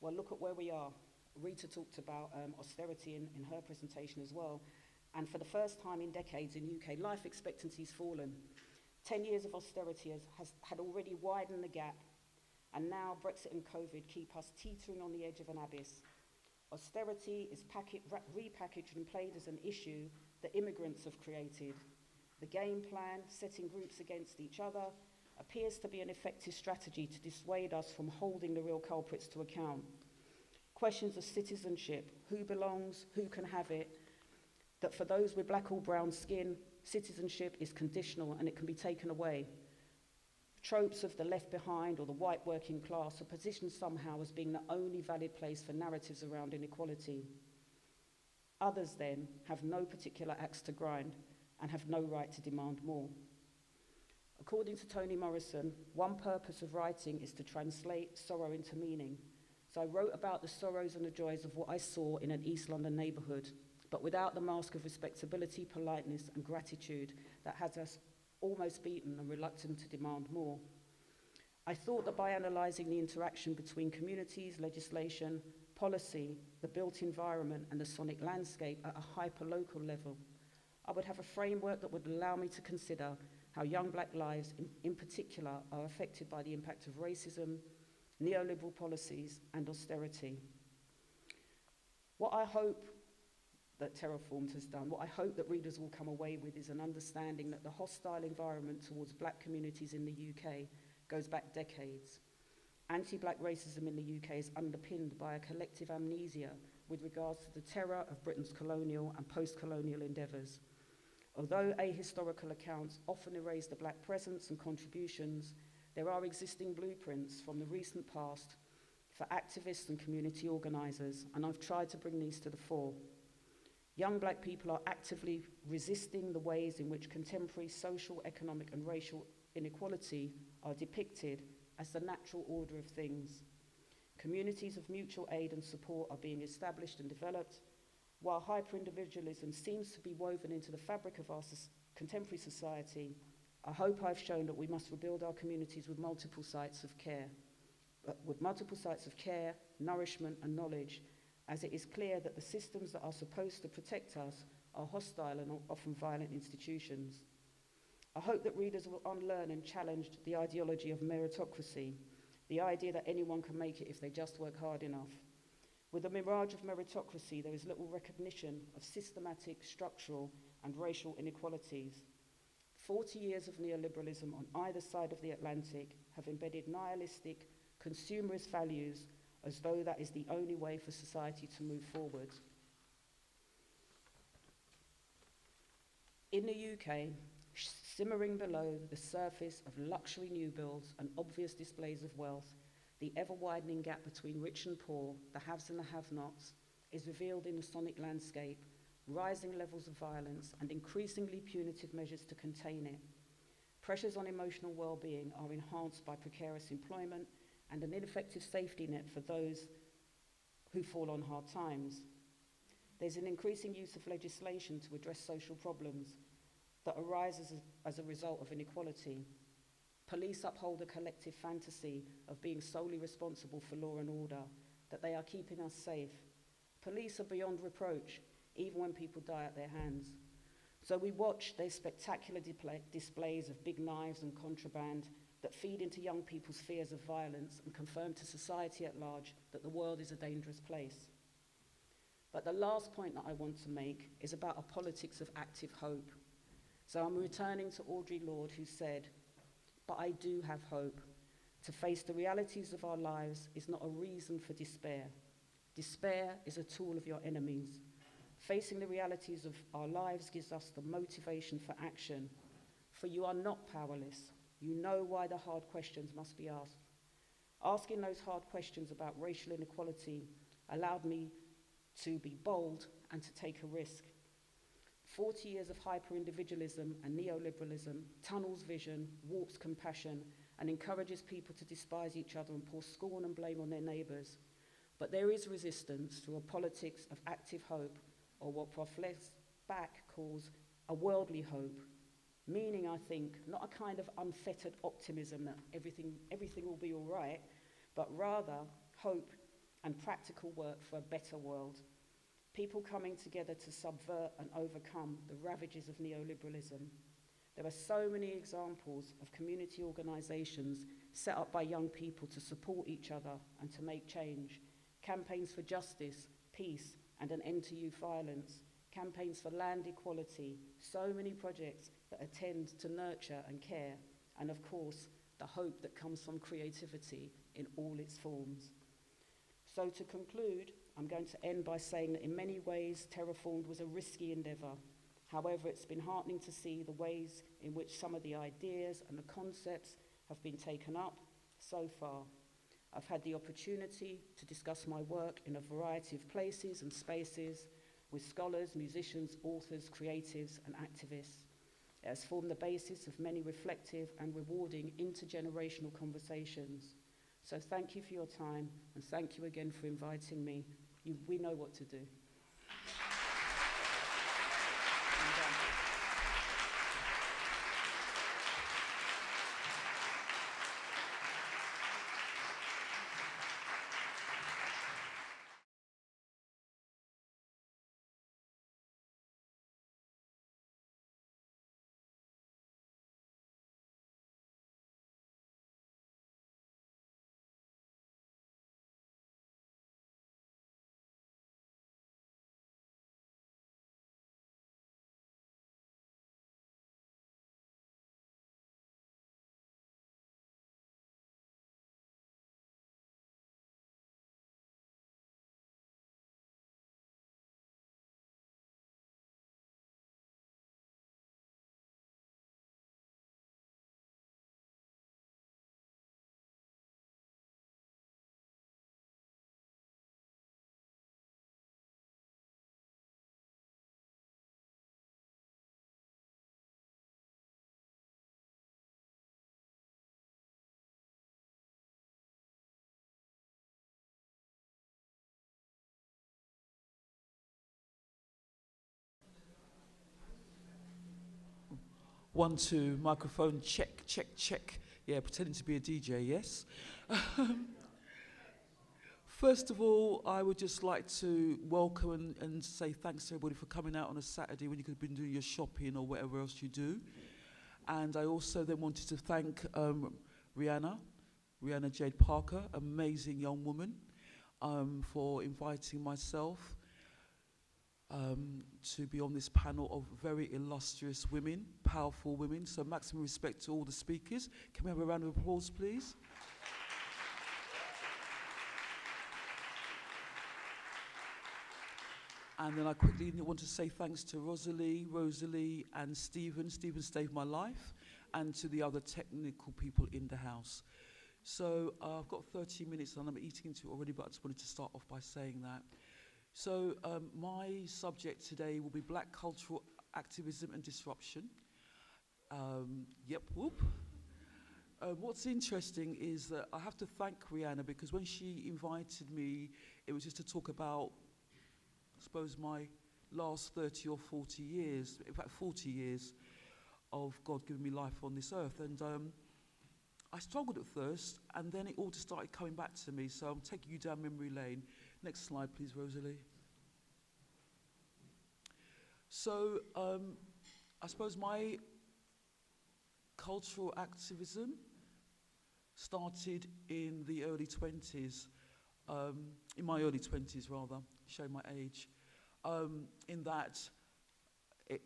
Well, look at where we are. Rita talked about austerity in her presentation as well. And for the first time in decades in UK, life expectancy's fallen. 10 years of austerity had already widened the gap. And now Brexit and COVID keep us teetering on the edge of an abyss. Austerity is repackaged and played as an issue that immigrants have created. The game plan, setting groups against each other, appears to be an effective strategy to dissuade us from holding the real culprits to account. Questions of citizenship, who belongs, who can have it, that for those with black or brown skin, citizenship is conditional and it can be taken away. Tropes of the left behind or the white working class are positioned somehow as being the only valid place for narratives around inequality. Others then have no particular axe to grind and have no right to demand more. According to Toni Morrison, one purpose of writing is to translate sorrow into meaning. So I wrote about the sorrows and the joys of what I saw in an East London neighbourhood, but without the mask of respectability, politeness and gratitude that has us almost beaten and reluctant to demand more. I thought that by analysing the interaction between communities, legislation, policy, the built environment and the sonic landscape at a hyper-local level, I would have a framework that would allow me to consider how young black lives in particular are affected by the impact of racism, neoliberal policies and austerity. What I hope that Terraformed has done, what I hope that readers will come away with is an understanding that the hostile environment towards black communities in the UK goes back decades. Anti-black racism in the UK is underpinned by a collective amnesia with regards to the terror of Britain's colonial and post-colonial endeavours. Although ahistorical accounts often erase the black presence and contributions, there are existing blueprints from the recent past for activists and community organisers, and I've tried to bring these to the fore. Young black people are actively resisting the ways in which contemporary social, economic and racial inequality are depicted as the natural order of things. Communities of mutual aid and support are being established and developed, while hyper-individualism seems to be woven into the fabric of our contemporary society. I hope I've shown that we must rebuild our communities with multiple sites of care, nourishment and knowledge, as it is clear that the systems that are supposed to protect us are hostile and often violent institutions. I hope that readers will unlearn and challenge the ideology of meritocracy, the idea that anyone can make it if they just work hard enough. With the mirage of meritocracy, there is little recognition of systematic, structural and racial inequalities. 40 years of neoliberalism on either side of the Atlantic have embedded nihilistic, consumerist values as though that is the only way for society to move forward. In the UK, simmering below the surface of luxury new builds and obvious displays of wealth, the ever-widening gap between rich and poor, the haves and the have-nots, is revealed in the sonic landscape, rising levels of violence and increasingly punitive measures to contain it. Pressures on emotional well-being are enhanced by precarious employment and an ineffective safety net for those who fall on hard times. There's an increasing use of legislation to address social problems that arise as a result of inequality. Police uphold a collective fantasy of being solely responsible for law and order, that they are keeping us safe. Police are beyond reproach, even when people die at their hands. So we watch their spectacular displays of big knives and contraband that feed into young people's fears of violence and confirm to society at large that the world is a dangerous place. But the last point that I want to make is about a politics of active hope. So I'm returning to Audre Lorde, who said, but I do have hope. To face the realities of our lives is not a reason for despair. Despair is a tool of your enemies. Facing the realities of our lives gives us the motivation for action. For you are not powerless. You know why the hard questions must be asked. Asking those hard questions about racial inequality allowed me to be bold and to take a risk. 40 years of hyper-individualism and neoliberalism tunnels vision, warps compassion, and encourages people to despise each other and pour scorn and blame on their neighbours. But there is resistance through a politics of active hope, or what Prof. Les Back calls a worldly hope, meaning, I think, not a kind of unfettered optimism that everything will be all right, but rather hope and practical work for a better world. People coming together to subvert and overcome the ravages of neoliberalism. There are so many examples of community organisations set up by young people to support each other and to make change. Campaigns for justice, peace, and an end to youth violence. Campaigns for land equality. So many projects that attend to nurture and care. And of course, the hope that comes from creativity in all its forms. So to conclude, I'm going to end by saying that in many ways, Terraformed was a risky endeavour. However, it's been heartening to see the ways in which some of the ideas and the concepts have been taken up so far. I've had the opportunity to discuss my work in a variety of places and spaces with scholars, musicians, authors, creatives, and activists. It has formed the basis of many reflective and rewarding intergenerational conversations. So thank you for your time, and thank you again for inviting me. We know what to do. One, two, microphone, check, check, check. Yeah, pretending to be a DJ, yes? First of all, I would just like to welcome and say thanks to everybody for coming out on a Saturday when you could have been doing your shopping or whatever else you do. And I also then wanted to thank Rihanna Jade Parker, amazing young woman, for inviting myself to be on this panel of very illustrious women, powerful women. So maximum respect to all the speakers. Can we have a round of applause, please? And then I quickly want to say thanks to Rosalie, and Stephen. Stephen saved my life, and to the other technical people in the house. So I've got 30 minutes and I'm eating into it already, but I just wanted to start off by saying that. So my subject today will be Black cultural activism and disruption. Yep, whoop. What's interesting is that I have to thank Rihanna, because when she invited me, it was just to talk about, I suppose, my last 30 or 40 years, in fact 40 years of God giving me life on this earth. And I struggled at first, and then it all just started coming back to me. So I'm taking you down memory lane. Next slide, please, Rosalie. So I suppose my cultural activism started in the early 20s, in my early 20s rather, showing my age, in that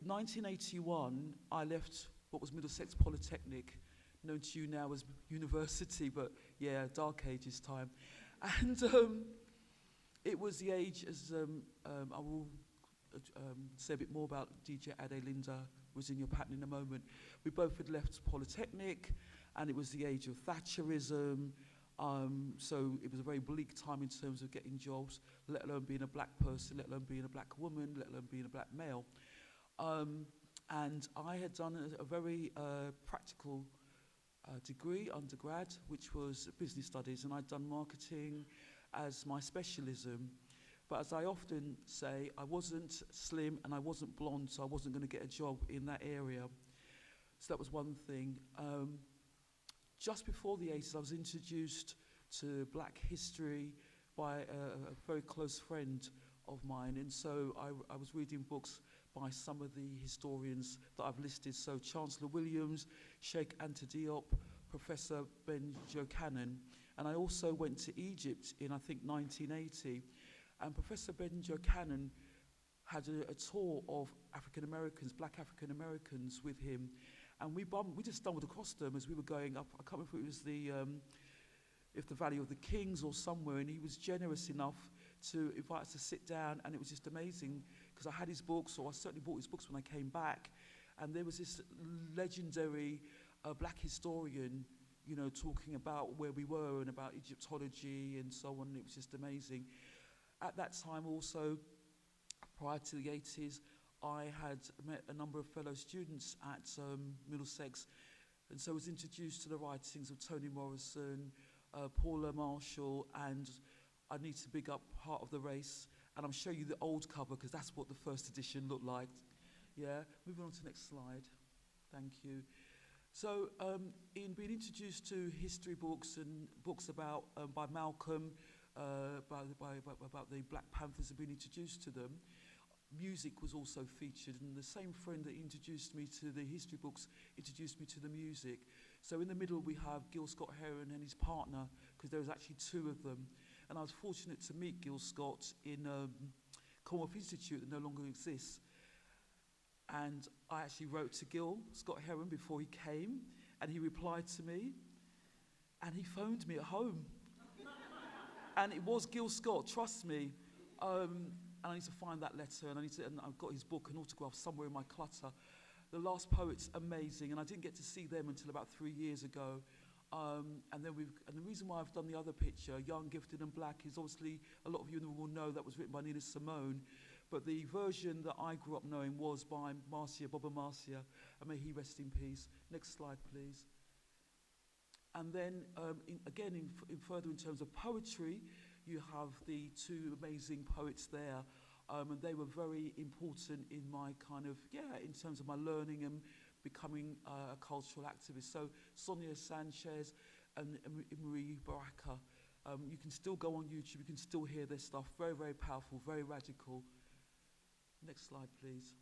1981 I left what was Middlesex Polytechnic. known to you now as university, but yeah, dark ages time. And it was the age, as I will say a bit more about DJ Adele Linda was in your pattern in a moment. We both had left Polytechnic, and it was the age of Thatcherism. So it was a very bleak time in terms of getting jobs, let alone being a black person, let alone being a black woman, let alone being a black male. And I had done a very practical degree, undergrad, which was business studies, and I'd done marketing as my specialism. But as I often say, I wasn't slim and I wasn't blonde, so I wasn't going to get a job in that area. So that was one thing. Just before the 80s, I was introduced to black history by a very close friend of mine. And so I was reading books by some of the historians that I've listed. So Chancellor Williams, Sheikh Anta Diop, Professor Ben Jokannan. And I also went to Egypt in, I think, 1980. And Professor Ben Jokannan had a tour of African Americans, black African Americans with him. And we just stumbled across them as we were going up. I can't remember if it was the Valley of the Kings or somewhere, and he was generous enough to invite us to sit down, and it was just amazing because I had his books, or I certainly bought his books when I came back, and there was this legendary black historian, you know, talking about where we were and about Egyptology and so on, and it was just amazing. At that time also, prior to the 80s, I had met a number of fellow students at Middlesex, and so I was introduced to the writings of Toni Morrison, Paula Marshall, and I need to big up Heart of the Race, and I'm showing you the old cover because that's what the first edition looked like. Yeah, moving on to the next slide. Thank you. So in being introduced to history books and books about by Malcolm, about the Black Panthers, and being introduced to them, music was also featured, and the same friend that introduced me to the history books introduced me to the music. So in the middle we have Gil Scott-Heron and his partner, because there was actually two of them, and I was fortunate to meet Gil Scott in Commonwealth Institute that no longer exists. And I actually wrote to Gil Scott-Heron before he came, and he replied to me, and he phoned me at home. And it was Gil Scott, trust me. And I need to find that letter, and I've got his book and autograph somewhere in my clutter. The Last Poet's amazing, and I didn't get to see them until about 3 years ago. And the reason why I've done the other picture, Young, Gifted and Black, is obviously, a lot of you will know that was written by Nina Simone, but the version that I grew up knowing was by Boba Marcia, and may he rest in peace. Next slide, please. And then, further in terms of poetry, you have the two amazing poets there, and they were very important in my in terms of my learning and becoming a cultural activist. So Sonia Sanchez and Marie Baraka, you can still go on YouTube, you can still hear their stuff, very, very powerful, very radical. Next slide, please.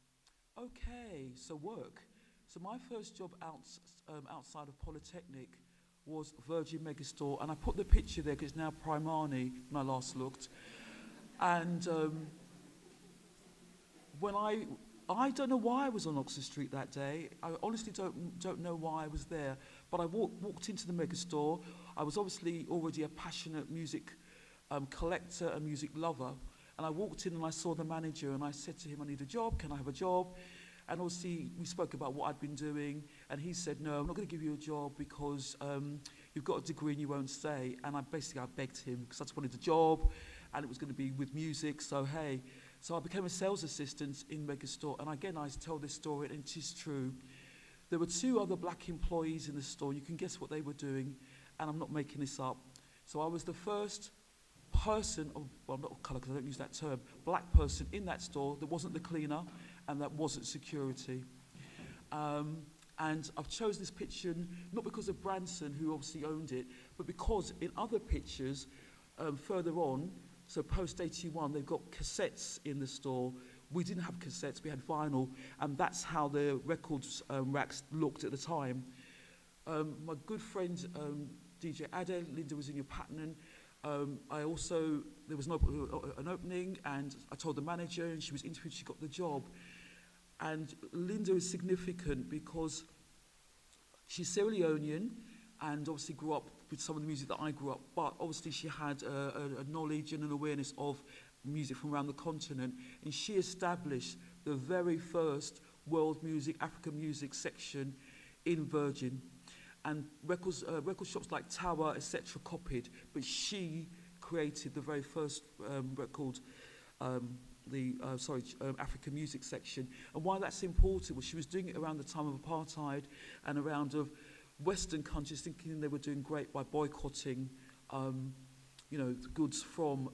Okay, so work. So my first job outside of Polytechnic was Virgin Megastore, and I put the picture there because it's now Primani when I last looked. And when I don't know why I was on Oxford Street that day. I honestly don't know why I was there, but I walked into the Megastore. I was obviously already a passionate music collector and music lover, and I walked in and I saw the manager, and I said to him, I need a job, can I have a job? And obviously, we spoke about what I'd been doing, and he said, no, I'm not going to give you a job because you've got a degree and you won't stay. And I begged him because I just wanted a job, and it was going to be with music, so hey. So I became a sales assistant in Megastore, and again, I tell this story, and it is true. There were two other black employees in the store. You can guess what they were doing, and I'm not making this up. So I was the first person, well, not colour because I don't use that term, black person in that store that wasn't the cleaner, and that wasn't security. And I've chosen this picture not because of Branson, who obviously owned it, but because in other pictures further on, so post-81, they've got cassettes in the store. We didn't have cassettes, we had vinyl, and that's how the records racks looked at the time. My good friend, DJ Adele, Linda was in your pattern. There was an opening, and I told the manager, and she was interviewed, she got the job. And Linda is significant because She's Sierra Leonean and obviously grew up with some of the music that I grew up, but obviously she had a knowledge and an awareness of music from around the continent, and she established the very first world music, African music section in Virgin. And record shops like Tower, etc. copied, but she created the very first record, African music section. And why that's important was she was doing it around the time of apartheid and around of Western countries thinking they were doing great by boycotting, the goods from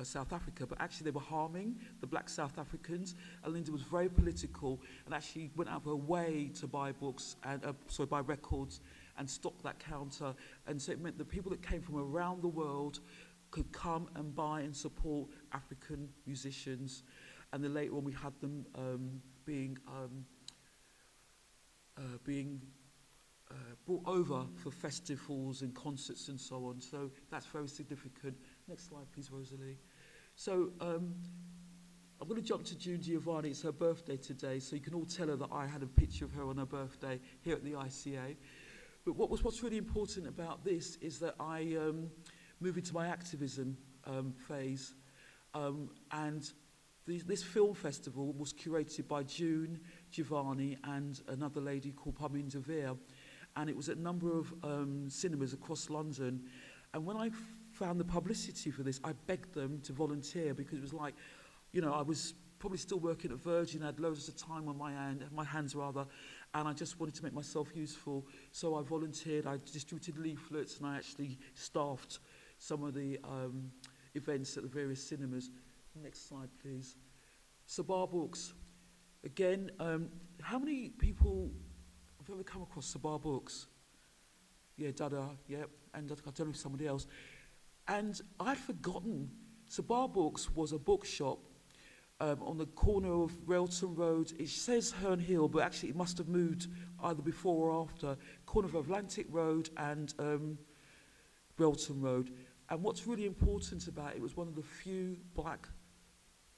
South Africa, but actually they were harming the black South Africans. And Linda was very political and actually went out of her way to buy books and buy records and stock that counter. And so it meant that people that came from around the world could come and buy and support African musicians. And then later on we had them being brought over for festivals and concerts and so on. So that's very significant. Next slide, please, Rosalie. So I'm going to jump to June Giovanni. It's her birthday today, so you can all tell her that I had a picture of her on her birthday here at the ICA. But what's really important about this is that I move into my activism phase. And this film festival was curated by June Giovanni and another lady called Parmine de Vere. And it was at a number of cinemas across London. And when I found the publicity for this, I begged them to volunteer because it was like, I was probably still working at Virgin, I had loads of time on my hands rather, and I just wanted to make myself useful. So I volunteered, I distributed leaflets, and I actually staffed some of the events at the various cinemas. Next slide, please. So Bar Books. Again, how many people have ever come across Sabar Books? Yeah, Dada, yeah, and I don't know if somebody else. And I'd forgotten, Sabar Books was a bookshop on the corner of Railton Road. It says Herne Hill, but actually it must have moved either before or after. Corner of Atlantic Road and Railton Road. And what's really important about it, it was one of the few black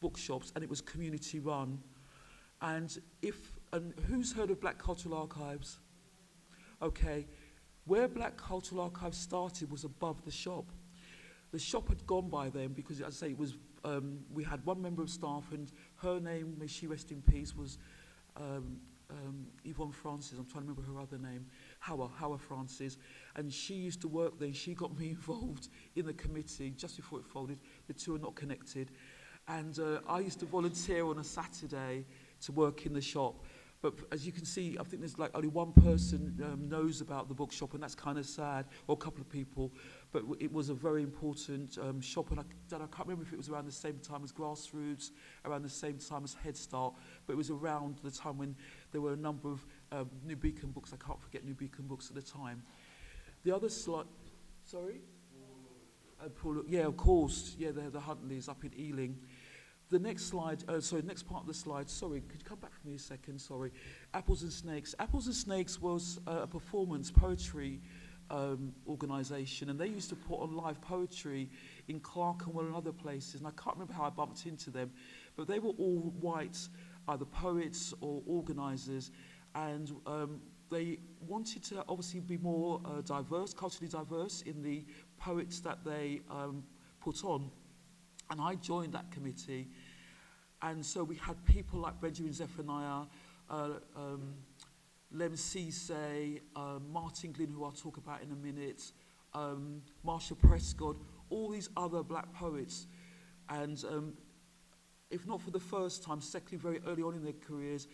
bookshops, and it was community run. And who's heard of Black Cultural Archives? Okay, where Black Cultural Archives started was above the shop. The shop had gone by then because, as I say, it was we had one member of staff, and her name, may she rest in peace, was Yvonne Francis. I'm trying to remember her other name, Howard Francis, and she used to work there. She got me involved in the committee just before it folded. The two are not connected, and I used to volunteer on a Saturday to work in the shop. But as you can see, I think there's like only one person knows about the bookshop, and that's kind of sad, or a couple of people. But it was a very important shop, and I can't remember if it was around the same time as Grassroots, around the same time as Head Start, but it was around the time when there were a number of New Beacon books. I can't forget New Beacon books at the time. The other slide, sorry? Paul, yeah, of course, yeah, the Huntleys up in Ealing. The next slide, next part of the slide, sorry, could you come back for me a second, sorry. Apples and Snakes. Apples and Snakes was a performance poetry organisation, and they used to put on live poetry in Clerkenwell and other places, and I can't remember how I bumped into them, but they were all white, either poets or organisers, and they wanted to obviously be more diverse, culturally diverse in the poets that they put on. And I joined that committee, and so we had people like Benjamin Zephaniah, Lem Cisse, Martin Glynn, who I'll talk about in a minute, Marsha Prescott, all these other black poets. And if not for the first time, secondly, very early on in their careers,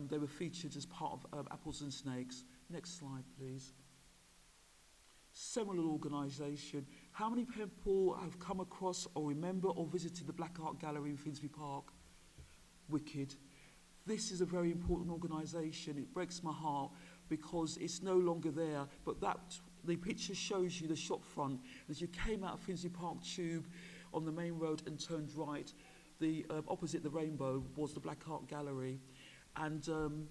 they were featured as part of Apples and Snakes. Next slide, please. Seminal organisation. How many people have come across or remember or visited the Black Art Gallery in Finsbury Park? Wicked. This is a very important organisation. It breaks my heart because it's no longer there, but the picture shows you the shop front. As you came out of Finsbury Park Tube on the main road and turned right, the opposite the Rainbow was the Black Art Gallery. And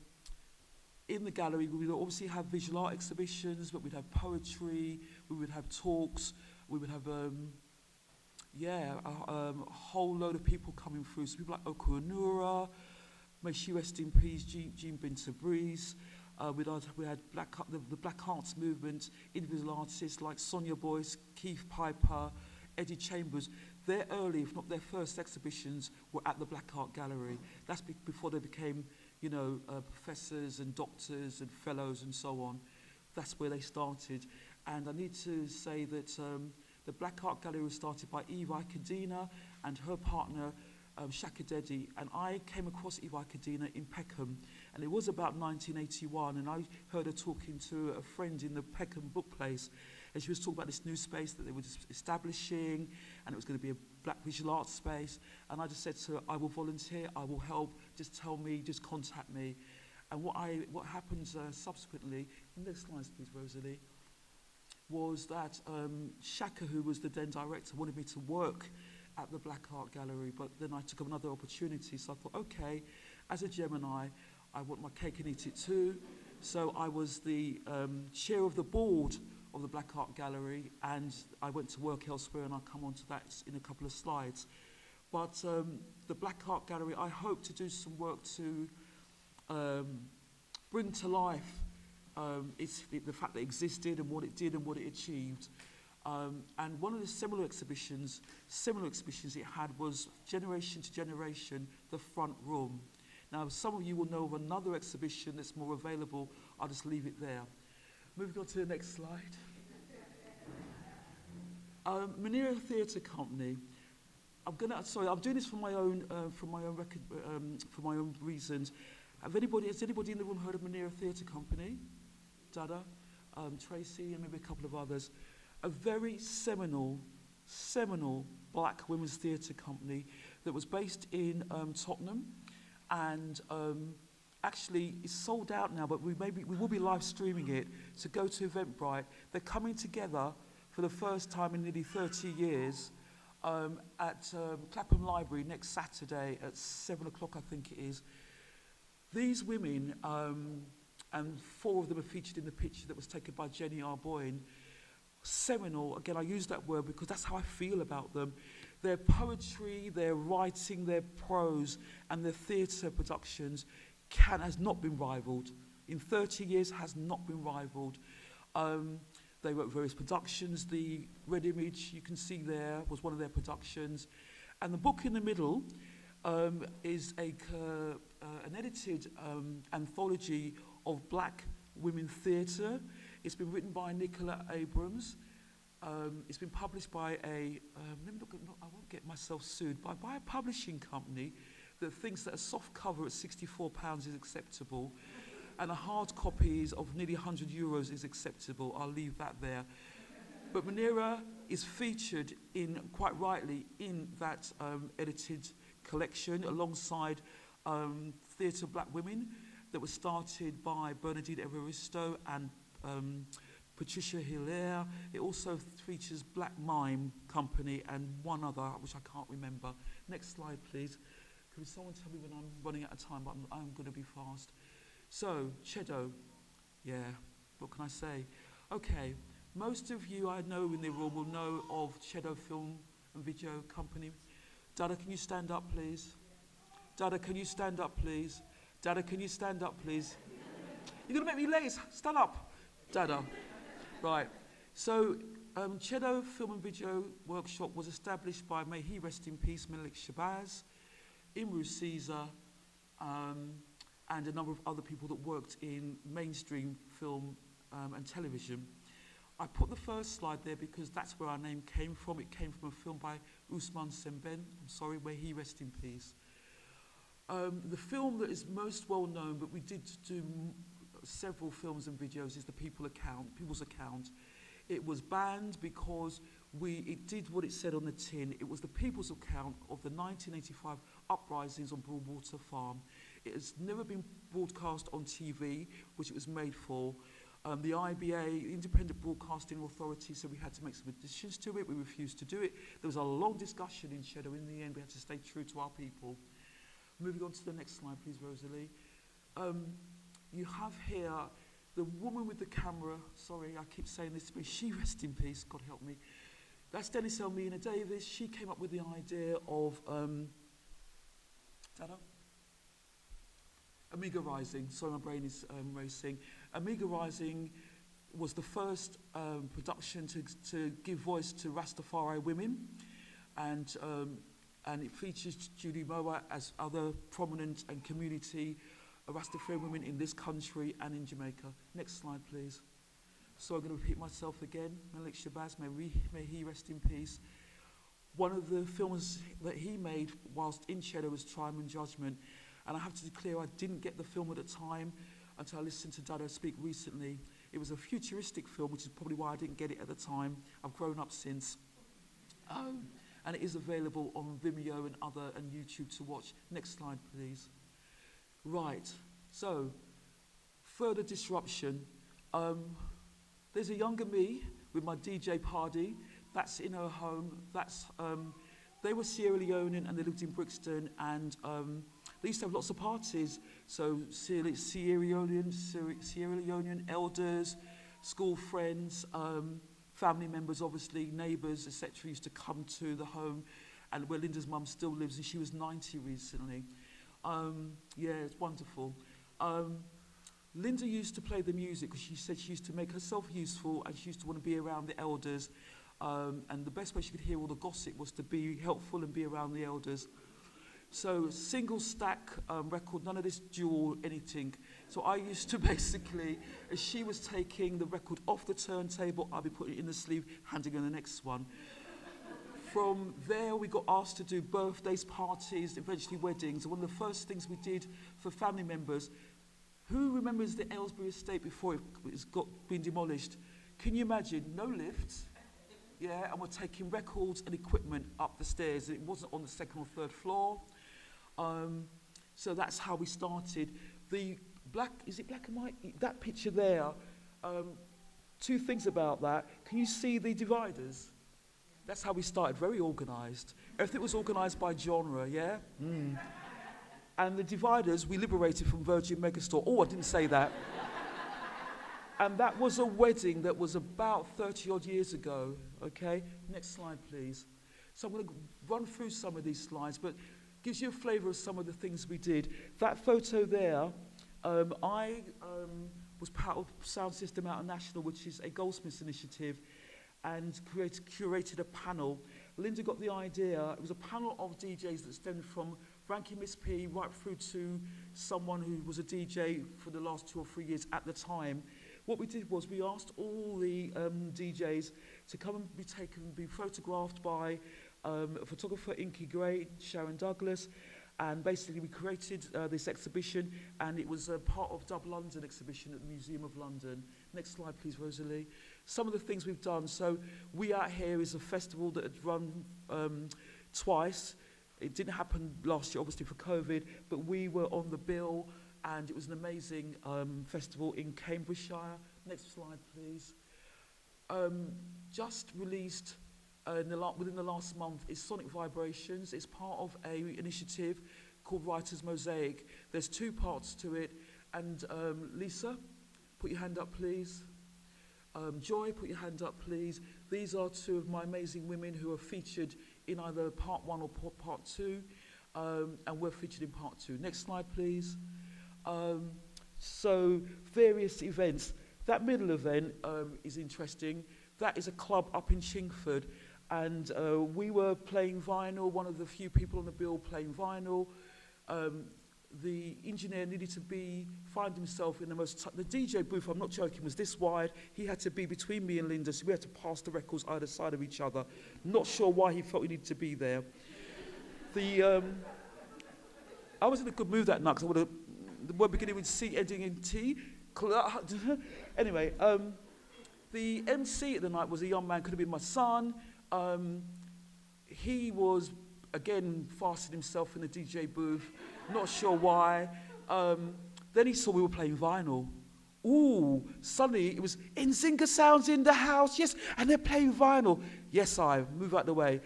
in the gallery, we would obviously have visual art exhibitions, but we'd have poetry, we would have talks, we would have, a whole load of people coming through. So people like Okuanura, may she rest in peace, Jean Binta Breeze, We had the Black Arts movement, individual artists like Sonia Boyce, Keith Piper, Eddie Chambers. Their early, if not their first exhibitions, were at the Black Art Gallery. That's before they became, professors and doctors and fellows and so on. That's where they started. And I need to say that the Black Art Gallery was started by Eve Ikadina and her partner, Shaka Dedi, and I came across Eve Ikadina in Peckham, and it was about 1981, and I heard her talking to a friend in the Peckham book place, and she was talking about this new space that they were just establishing, and it was going to be a black visual arts space, and I just said to her, I will volunteer, I will help, just tell me, just contact me. And what happened subsequently, next slide please, Rosalie, was that Shaka, who was the then director, wanted me to work at the Black Art Gallery, but then I took up another opportunity, so I thought, okay, as a Gemini, I want my cake and eat it too. So I was the chair of the board of the Black Art Gallery, and I went to work elsewhere, and I'll come on to that in a couple of slides. But the Black Art Gallery, I hope to do some work to bring to life the fact that it existed and what it did and what it achieved. And one of the similar exhibitions it had was Generation to Generation, the Front Room. Now, some of you will know of another exhibition that's more available. I'll just leave it there. Moving on to the next slide. Manera Theatre Company. I'm doing this for my own reasons. Has anybody in the room heard of Manera Theatre Company? Dada, Tracy, and maybe a couple of others. A very seminal black women's theatre company that was based in Tottenham, and actually it's sold out now, but we will be live streaming it, so go to Eventbrite. They're coming together for the first time in nearly 30 years at Clapham Library next Saturday at 7 o'clock, I think it is. These women, and 4 of them are featured in the picture that was taken by Jenny Arboyne. Seminal, again, I use that word because that's how I feel about them. Their poetry, their writing, their prose, and their theatre productions has not been rivaled. In 30 years, has not been rivaled. They wrote various productions. The Red Image, you can see there, was one of their productions. And the book in the middle is an edited anthology of black women theatre. It's been written by Nicola Abrams. It's been published by I won't get myself sued, by a publishing company that thinks that a soft cover at £64 is acceptable, and a hard copy of nearly €100 is acceptable. I'll leave that there. But Manera is featured quite rightly in that edited collection alongside Theatre Black Women that was started by Bernadine Evaristo and Patricia Hilaire. It also features Black Mime Company and one other, which I can't remember. Next slide, please. Could someone tell me when I'm running out of time? But I'm going to be fast. So, Chedo. Yeah, what can I say? Okay, most of you I know in the room will know of Chedo Film and Video Company. Dada, can you stand up, please? Dada, can you stand up, please? Dada, can you stand up, please? You're going to make me late. Stand up. Dada. Right. So, Chedo Film and Video Workshop was established by, may he rest in peace, Melik Shabazz, Imru Caesar, and a number of other people that worked in mainstream film and television. I put the first slide there because that's where our name came from. It came from a film by Ousmane Sembène. I'm sorry, may he rest in peace. The film that is most well known, but we did do several films and videos, is the People's Account. It was banned because it did what it said on the tin. It was the people's account of the 1985 uprisings on Broadwater Farm. It has never been broadcast on TV, which it was made for. The IBA, Independent Broadcasting Authority, said we had to make some additions to it. We refused to do it. There was a long discussion in Chedo. In the end, we had to stay true to our people. Moving on to the next slide, please, Rosalie. You have here the woman with the camera. Sorry, I keep saying this, but she rest in peace, God help me. That's Dennis Elmina Davis. She came up with the idea of Amiga Rising. Sorry, my brain is racing. Amiga Rising was the first production to give voice to Rastafari women, and it features Judy Moa as other prominent and community Rastafari women in this country and in Jamaica. Next slide, please. So I'm going to repeat myself again. Malik Shabazz, may he rest in peace. One of the films that he made whilst in Cheddar was Triumph and Judgment, and I have to declare I didn't get the film at the time until I listened to Dada speak recently. It was a futuristic film, which is probably why I didn't get it at the time. I've grown up since. And it is available on Vimeo and YouTube to watch. Next slide, please. Right, so further disruption. There's a younger me with my DJ party. That's in her home. That's they were Sierra Leonean and they lived in Brixton, and they used to have lots of parties. So Sierra Leonean elders, school friends, family members, obviously, neighbours, etc. used to come to the home, and where Linda's mum still lives, and she was 90 recently. Yeah, it's wonderful. Linda used to play the music because she said she used to make herself useful and she used to want to be around the elders. And the best way she could hear all the gossip was to be helpful and be around the elders. So single stack record, none of this dual anything. So I used to basically, as she was taking the record off the turntable, I'd be putting it in the sleeve, handing her the next one. From there, we got asked to do birthdays, parties, eventually weddings. And one of the first things we did for family members, who remembers the Aylesbury estate before it's been demolished? Can you imagine? No lifts, yeah, and we're taking records and equipment up the stairs. It wasn't on the second or third floor. So that's how we started. The black, is it black and white? That picture there, two things about that. Can you see the dividers? That's how we started, very organised. Everything was organised by genre, yeah? Mm. And the dividers we liberated from Virgin Megastore. Oh, I didn't say that. And that was a wedding that was about 30 odd years ago, okay? Next slide, please. So I'm going to run through some of these slides, but gives you a flavour of some of the things we did. That photo there, I was part of Sound System Out National, which is a Goldsmiths initiative, and curated a panel. Linda got the idea. It was a panel of DJs that stemmed from Frankie Miss P right through to someone who was a DJ for the last 2 or 3 years at the time. What we did was we asked all the DJs to come and be photographed by a photographer, Inky Gray, Sharon Douglas, and basically we created this exhibition, and it was a part of Dub London exhibition at the Museum of London. Next slide, please, Rosalie. Some of the things we've done. So We Out Here is a festival that had run twice. It didn't happen last year, obviously, for COVID, but we were on the bill, and it was an amazing festival in Cambridgeshire. Next slide, please. Just released within the last month is Sonic Vibrations. It's part of an initiative called Writers Mosaic. There's 2 parts to it, and Lisa, put your hand up, please. Joy, put your hand up, please. These are 2 of my amazing women who are featured in either part 1 or part 2, and we're featured in part 2. Next slide, please. So various events. That middle event is interesting. That is a club up in Chingford, and we were playing vinyl, one of the few people on the bill playing vinyl. The engineer needed to find himself in the DJ booth, I'm not joking, was this wide. He had to be between me and Linda, so we had to pass the records either side of each other. Not sure why he felt he needed to be there. I was in a good mood that night, because the word beginning with C, ending in T. Anyway, the MC at the night was a young man, could have been my son. He was, again, fastened himself in the DJ booth. Not sure why. Then he saw we were playing vinyl. Ooh, suddenly it was Nzinga Sounds in the house, yes, and they're playing vinyl. Yes, I move out the way.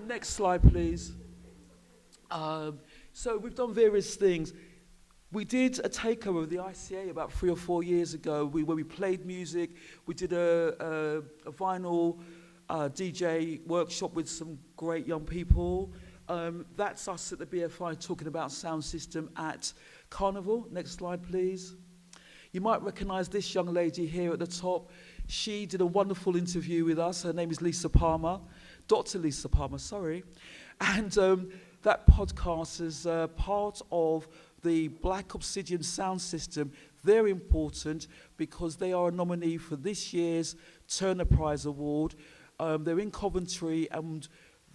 Next slide, please. So we've done various things. We did a takeover of the ICA about 3 or 4 years ago, where we played music. We did a vinyl DJ workshop with some great young people. That's us at the BFI talking about sound system at Carnival. Next slide, please. You might recognise this young lady here at the top. She did a wonderful interview with us. Her name is Lisa Palmer, Dr. Lisa Palmer, sorry. And that podcast is part of the Black Obsidian Sound System. They're important because they are a nominee for this year's Turner Prize Award. They're in Coventry, and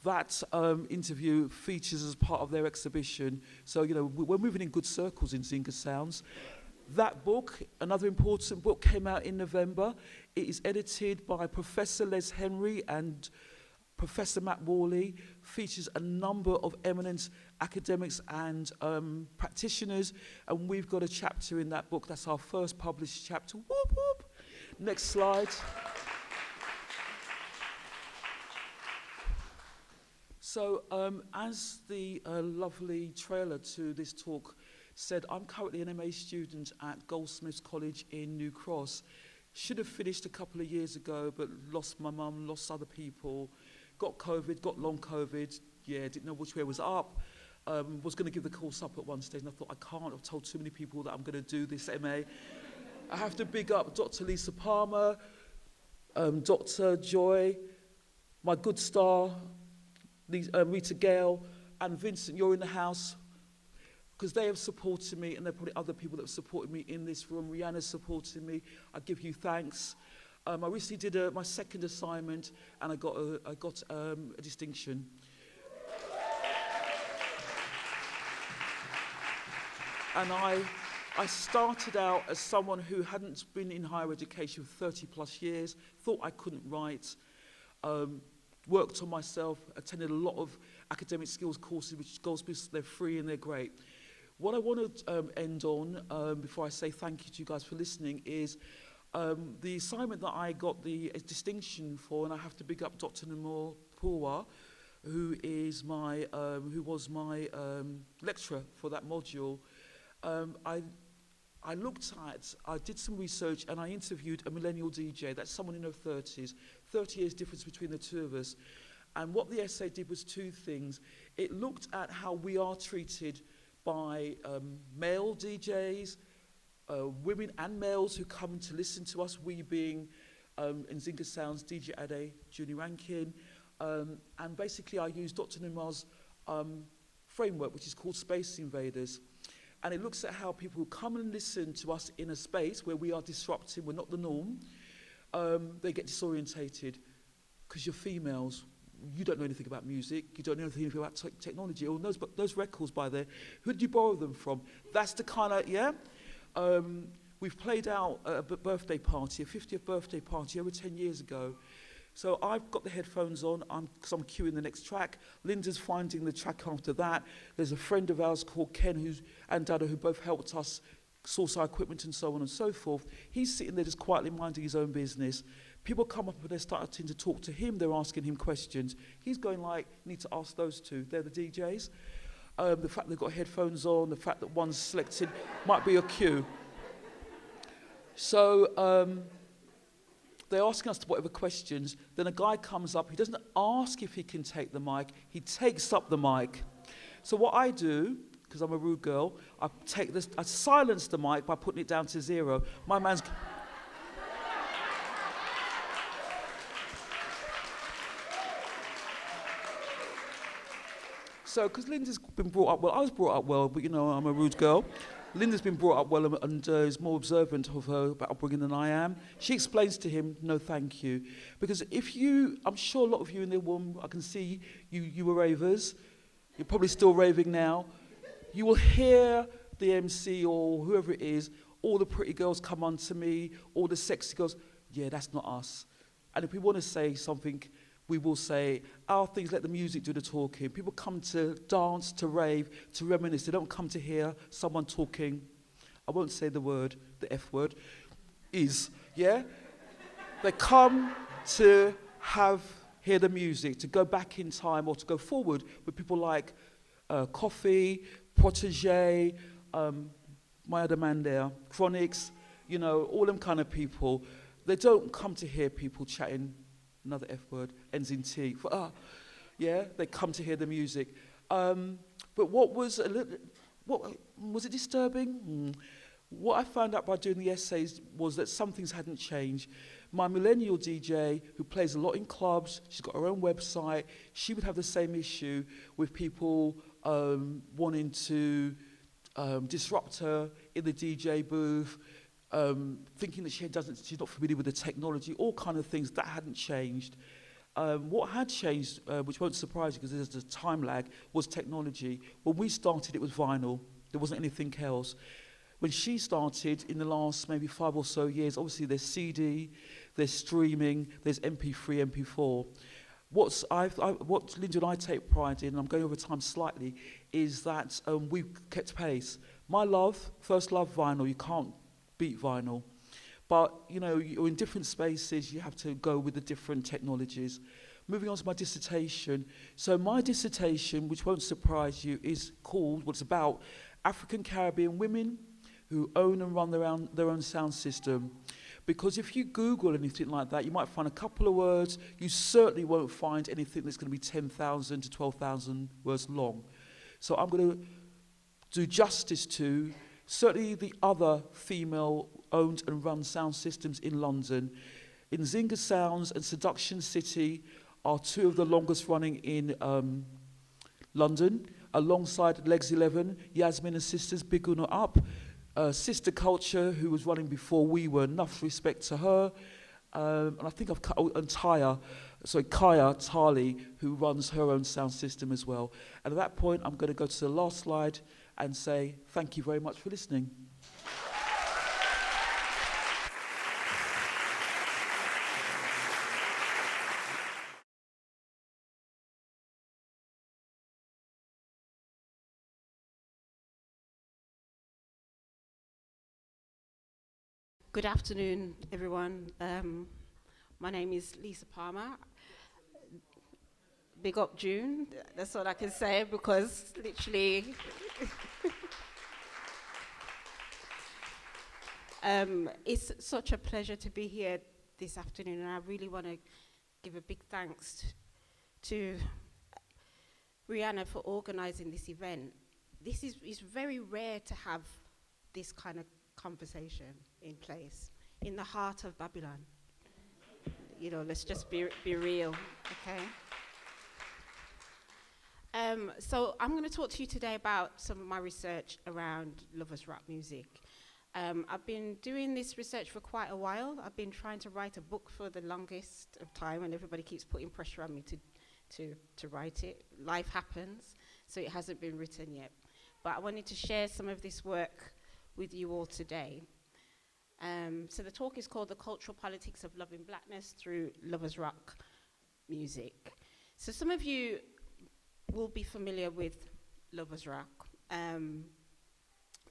that interview features as part of their exhibition. So, you know, we're moving in good circles in Zinga Sounds. That book, another important book, came out in November. It is edited by Professor Les Henry and Professor Matt Worley, features a number of eminent academics and practitioners, and we've got a chapter in that book. That's our first published chapter. Whoop, whoop. Next slide. So, as the lovely trailer to this talk said, I'm currently an MA student at Goldsmiths College in New Cross. Should have finished a couple of years ago, but lost my mum, lost other people, got COVID, got long COVID, didn't know which way was up. Was going to give the course up at one stage, and I thought, I can't, I've told too many people that I'm going to do this MA. I have to big up Dr. Lisa Palmer, Dr. Joy, my good star, Rita, Gayle, and Vincent, you're in the house, because they have supported me, and there are probably other people that have supported me in this room. Rihanna's supported me. I give you thanks. I recently did my second assignment, and I got a distinction. And I started out as someone who hadn't been in higher education for 30 plus years, thought I couldn't write, worked on myself, attended a lot of academic skills courses, which Goldsmiths, they're free and they're great. What I want to end on, before I say thank you to you guys for listening, is the assignment that I got the distinction for, and I have to big up Dr. Namor Purwa, who was my lecturer for that module. I did some research, and I interviewed a millennial DJ. That's someone in her 30s, 30 years difference between the two of us. And what the essay did was two things. It looked at how we are treated by male DJs, women and males who come to listen to us, we being, in Zinga Sounds, DJ Ade, Junie Rankin. And basically I used Dr. Numar's framework, which is called Space Invaders. And it looks at how people who come and listen to us in a space where we are disrupting, we're not the norm, they get disorientated because you're females. You don't know anything about music, you don't know anything about technology, or those records by there, who did you borrow them from? That's the kind of, we've played out a birthday party, a 50th birthday party over 10 years ago. So I've got the headphones on, because I'm queuing the next track. Linda's finding the track after that. There's a friend of ours called Ken and Dada who both helped us source our equipment and so on and so forth. He's sitting there just quietly minding his own business. People come up and they're starting to talk to him, they're asking him questions. He's going like, need to ask those two, they're the DJs. The fact they've got headphones on, the fact that one's selected might be a cue. So they're asking us whatever questions, then a guy comes up, he doesn't ask if he can take the mic, he takes up the mic. So what I do, because I'm a rude girl, I silence the mic by putting it down to 0. My man's... So, because Linda's been brought up well, I was brought up well, but you know, I'm a rude girl. Linda's been brought up well and is more observant of her upbringing than I am. She explains to him, no thank you. Because I'm sure a lot of you in the room, I can see you were ravers, you're probably still raving now. You will hear the MC or whoever it is, all the pretty girls come on to me, all the sexy girls, yeah, that's not us. And if we want to say something, we will say, our things, let the music do the talking. People come to dance, to rave, to reminisce. They don't come to hear someone talking. I won't say the word, the F word, yeah? They come to hear the music, to go back in time or to go forward with people like Coffee, Protege, my other man there, Chronics, you know, all them kind of people. They don't come to hear people chatting, another F word, ends in T. Yeah, they come to hear the music. But what was was it disturbing? What I found out by doing the essays was that some things hadn't changed. My millennial DJ, who plays a lot in clubs, she's got her own website, she would have the same issue with people wanting to disrupt her in the DJ booth, thinking that she's not familiar with the technology, all kind of things. That hadn't changed. What had changed, which won't surprise you because there's a time lag, was technology. When we started, it was vinyl. There wasn't anything else. When she started, in the last maybe 5 or so years, obviously there's CD, there's streaming, there's MP3, MP4. What Linda and I take pride in, and I'm going over time slightly, is that we've kept pace. My love, first love, vinyl. You can't beat vinyl. But, you know, you're in different spaces, you have to go with the different technologies. Moving on to my dissertation. So my dissertation, which won't surprise you, is called, what's about African Caribbean women who own and run their own sound system. Because if you Google anything like that, you might find a couple of words. You certainly won't find anything that's going to be 10,000 to 12,000 words long. So I'm going to do justice to certainly the other female-owned and run sound systems in London. Nzinga Sounds and Seduction City are two of the longest running in London, alongside Legs 11, Yasmin and Sisters, big una up. Sister Culture, who was running before we were, enough respect to her. And I think Kaya Tali, who runs her own sound system as well. And at that point, I'm going to go to the last slide and say thank you very much for listening. Good afternoon, everyone. My name is Lisa Palmer. Big up June, that's all I can say, because literally it's such a pleasure to be here this afternoon, and I really want to give a big thanks to Rihanna for organizing this event. This is very rare to have this kind of conversation in place in the heart of Babylon. You know, let's just be real, okay? So I'm going to talk to you today about some of my research around lovers rock music. I've been doing this research for quite a while. I've been trying to write a book for the longest of time, and everybody keeps putting pressure on me to write it. Life happens, so it hasn't been written yet. But I wanted to share some of this work with you all today. So the talk is called The Cultural Politics of Loving Blackness Through Lovers Rock Music. So some of you will be familiar with lovers rock.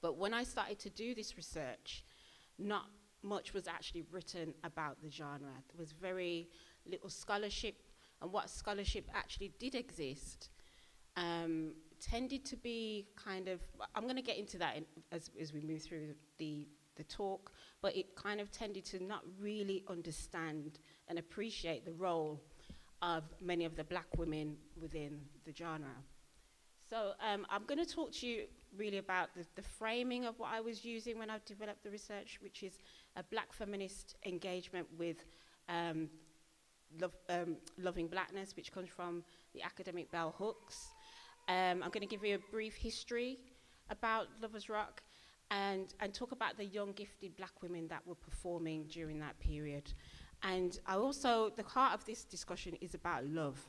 But when I started to do this research, not much was actually written about the genre. There was very little scholarship, and what scholarship actually did exist tended to be kind of, I'm going to get into that as we move through the talk, but it kind of tended to not really understand and appreciate the role of many of the black women within the genre. So I'm going to talk to you really about the framing of what I was using when I developed the research, which is a black feminist engagement with loving blackness, which comes from the academic bell hooks. I'm going to give you a brief history about lovers rock and talk about the young gifted black women that were performing during that period. And I also, the heart of this discussion is about love.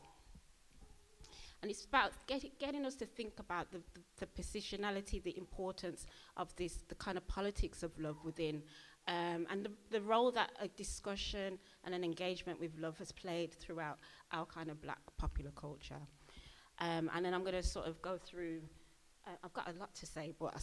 And it's about getting us to think about the positionality, the importance of this, the kind of politics of love within, and the role that a discussion and an engagement with love has played throughout our kind of black popular culture. And then I'm going to sort of go through, I've got a lot to say, but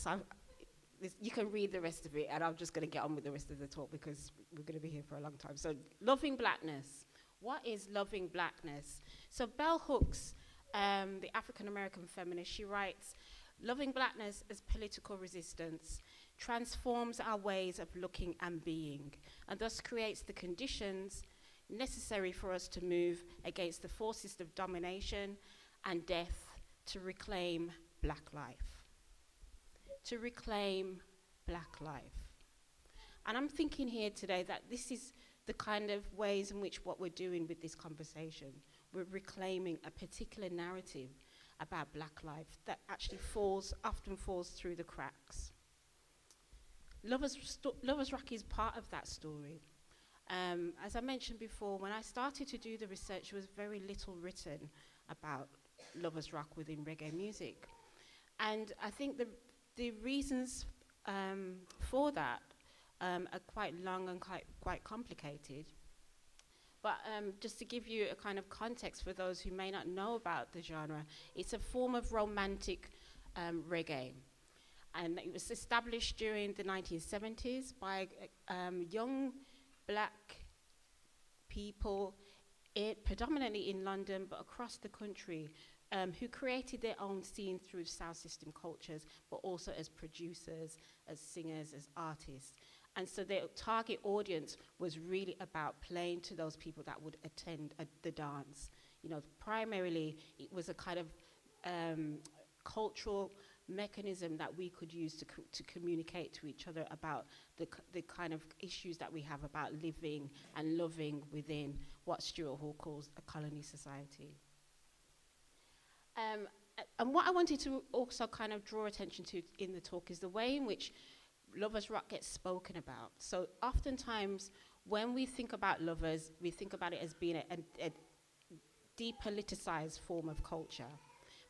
you can read the rest of it, and I'm just going to get on with the rest of the talk because we're going to be here for a long time. So loving blackness. What is loving blackness? So bell hooks, the African-American feminist, she writes, loving blackness as political resistance transforms our ways of looking and being, and thus creates the conditions necessary for us to move against the forces of domination and death to reclaim black life. To reclaim black life. And I'm thinking here today that this is the kind of ways in which what we're doing with this conversation. We're reclaiming a particular narrative about black life that actually often falls through the cracks. Lovers Rock is part of that story. As I mentioned before, when I started to do the research, there was very little written about Lovers Rock within reggae music. And I think the reasons for that are quite long and quite complicated. But just to give you a kind of context for those who may not know about the genre, it's a form of romantic reggae. And it was established during the 1970s by young black people, predominantly in London, but across the country, who created their own scene through sound system cultures, but also as producers, as singers, as artists. And so their target audience was really about playing to those people that would attend the dance. You know, primarily it was a kind of cultural mechanism that we could use to communicate to each other about the kind of issues that we have about living and loving within what Stuart Hall calls a colony society. And what I wanted to also kind of draw attention to in the talk is the way in which Lovers Rock gets spoken about. So oftentimes when we think about lovers, we think about it as being a depoliticized form of culture.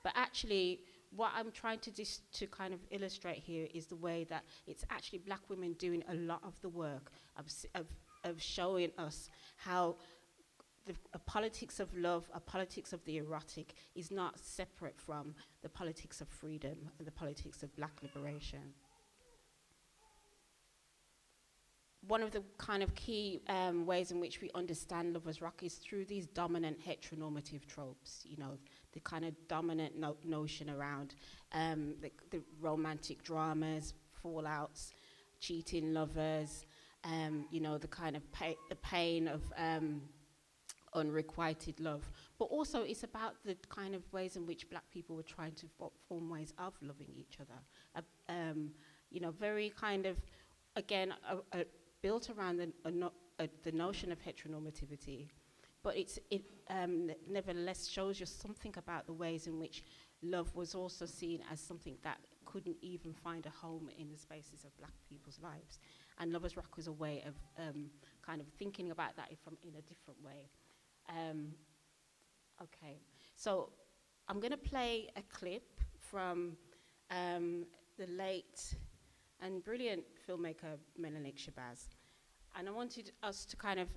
But actually, what I'm trying to kind of illustrate here is the way that it's actually black women doing a lot of the work of showing us how a politics of love, a politics of the erotic is not separate from the politics of freedom and the politics of black liberation. One of the kind of key ways in which we understand Lovers Rock is through these dominant heteronormative tropes, you know, the kind of dominant notion around the romantic dramas, fallouts, cheating lovers, you know, the kind of the pain of unrequited love. But also it's about the kind of ways in which black people were trying to form ways of loving each other. You know, very kind of, again, built around the notion of heteronormativity, but it nevertheless shows you something about the ways in which love was also seen as something that couldn't even find a home in the spaces of black people's lives. And Lovers Rock was a way of kind of thinking about that in a different way. Okay, so I'm going to play a clip from the late and brilliant filmmaker Menelik Shabazz. And I wanted us to kind of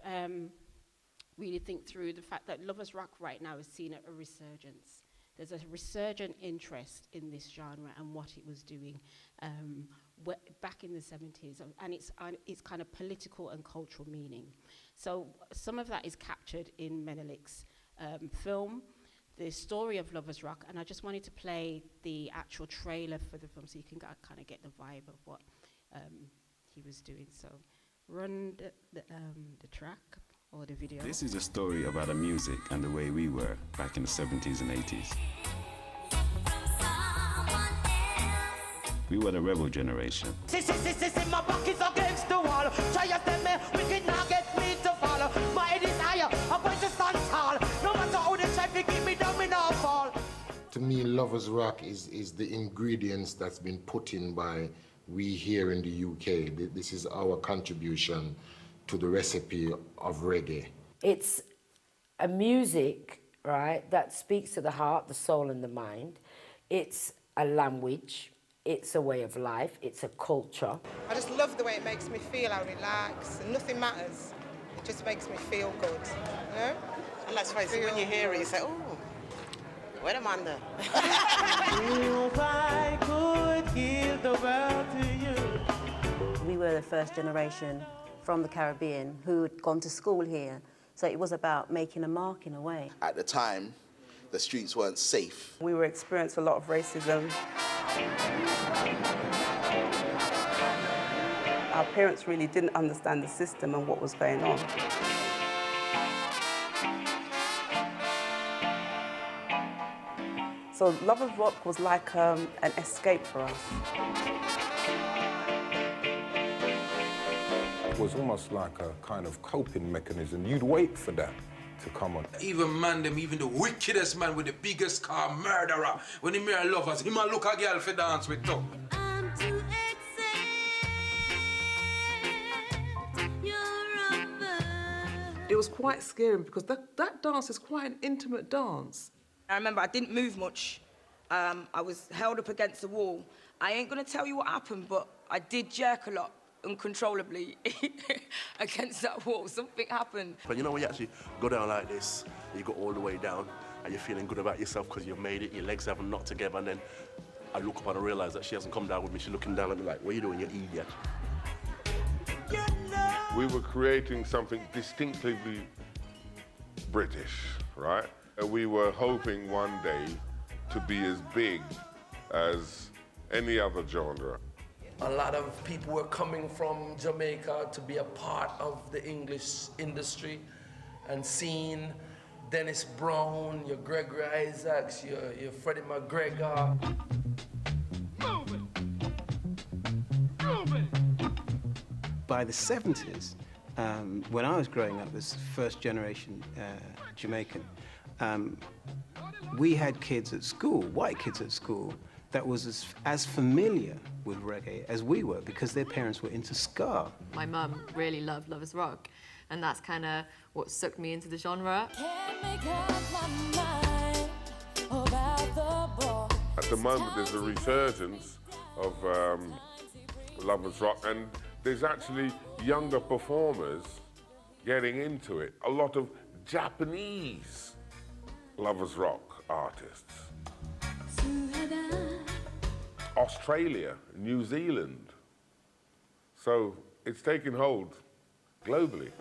really think through the fact that Lovers Rock right now is seen a resurgence. There's a resurgent interest in this genre and what it was doing back in the 70s, and its kind of political and cultural meaning. So some of that is captured in Menelik's film, the story of Lovers Rock, and I just wanted to play the actual trailer for the film so you can kind of get the vibe of what he was doing. So run the track or the video. This is a story about the music and the way we were back in the 70s and 80s. We were the rebel generation. My back is against the wall. Try to tell me, we cannot get me to follow. My head is higher, I'm going to stand tall. No matter how they try to keep me down, me not fall. To me, Lovers Rock is the ingredients that's been put in by we here in the UK. This is our contribution to the recipe of reggae. It's a music, right, that speaks to the heart, the soul and the mind. It's a language. It's a way of life. It's a culture. I just love the way it makes me feel. I relax and nothing matters. It just makes me feel good, you know? And let's face it, when you hear it, you say, oh, wait a minute. If I could give the world to you. We were the first generation from the Caribbean who had gone to school here. So it was about making a mark in a way. At the time, the streets weren't safe. We were experiencing a lot of racism. Our parents really didn't understand the system and what was going on. So Lovers Rock was like an escape for us. It was almost like a kind of coping mechanism. You'd wait for that to come on. Even man, them, even the wickedest man with the biggest car, murderer, when he marry lovers, he might look a girl for dance with too. It was quite scary because that dance is quite an intimate dance. I remember I didn't move much. I was held up against the wall. I ain't gonna tell you what happened, but I did jerk a lot uncontrollably against that wall. Something happened. But you know when you actually go down like this, you go all the way down and you're feeling good about yourself because you've made it, your legs haven't knocked together, and then I look up and I realise that she hasn't come down with me. She's looking down at me like, what are you doing, you idiot? We were creating something distinctively British, right? And we were hoping one day to be as big as any other genre. A lot of people were coming from Jamaica to be a part of the English industry and seeing Dennis Brown, your Gregory Isaacs, your Freddie McGregor. By the 70s, when I was growing up as first generation Jamaican, we had kids at school, white kids at school, that was as familiar with reggae as we were because their parents were into ska. My mum really loved Lovers Rock, and that's kind of what sucked me into the genre. At the moment, there's a resurgence of Lovers Rock, and there's actually younger performers getting into it. A lot of Japanese Lovers Rock artists. Australia, New Zealand. So it's taken hold globally.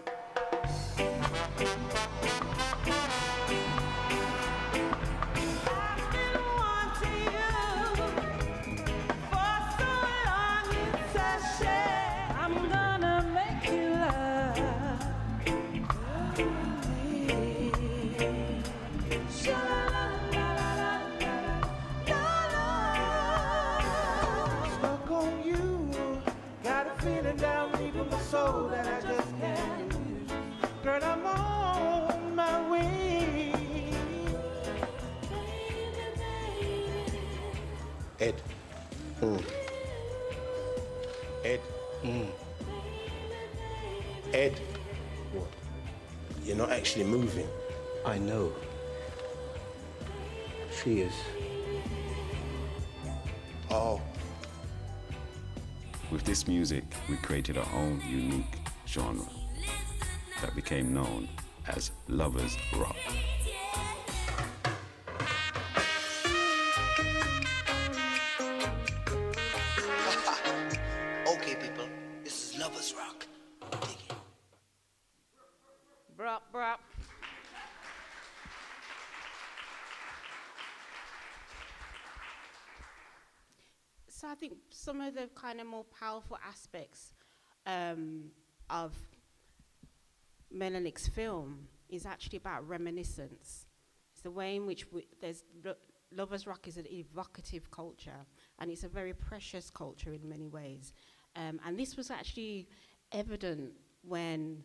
That I just can't lose. Girl, I'm on my way. Ed. Ed. Ed. What? You're not actually moving. I know. She is. Oh. With this music, we created our own unique genre that became known as Lovers Rock. Okay, people, this is Lovers Rock. Dig it. Brop, brop. So I think some of the kind of more powerful aspects of Melanic's film is actually about reminiscence. It's the way in which Lovers Rock is an evocative culture, and it's a very precious culture in many ways. And this was actually evident when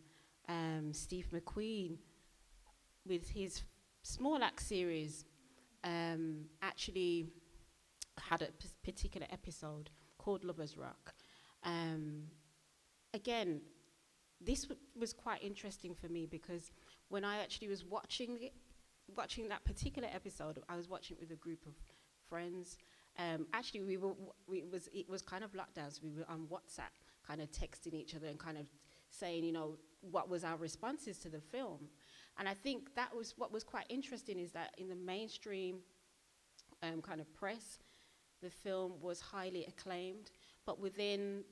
Steve McQueen, with his Small Act series, actually had a particular episode called Lovers Rock. Again, this was quite interesting for me because when I actually was watching that particular episode, I was watching it with a group of friends. Actually, it was kind of lockdown, so we were on WhatsApp, kind of texting each other and kind of saying, you know, what was our responses to the film. And I think that was what was quite interesting, is that in the mainstream kind of press, the film was highly acclaimed, but within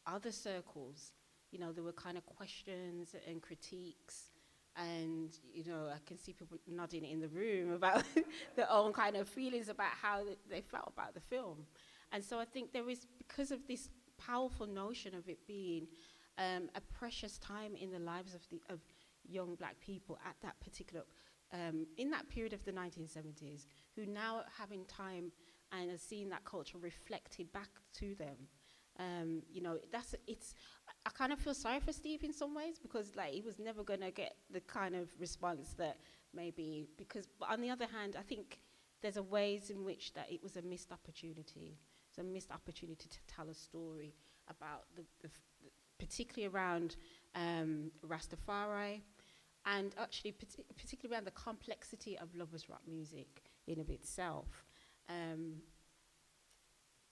other circles, you know, there were kind of questions and critiques, and, you know, I can see people nodding in the room about their own kind of feelings about how they felt about the film. And so I think there is, because of this powerful notion of it being a precious time in the lives of young black people at that particular in that period of the 1970s, who now are having time and are seeing that culture reflected back to them. You know, I kind of feel sorry for Steve in some ways, because like he was never gonna get the kind of response that maybe, but on the other hand, I think there's a ways in which that it was a missed opportunity. It's a missed opportunity to tell a story about particularly around Rastafari, and actually particularly around the complexity of lovers rock music in of itself.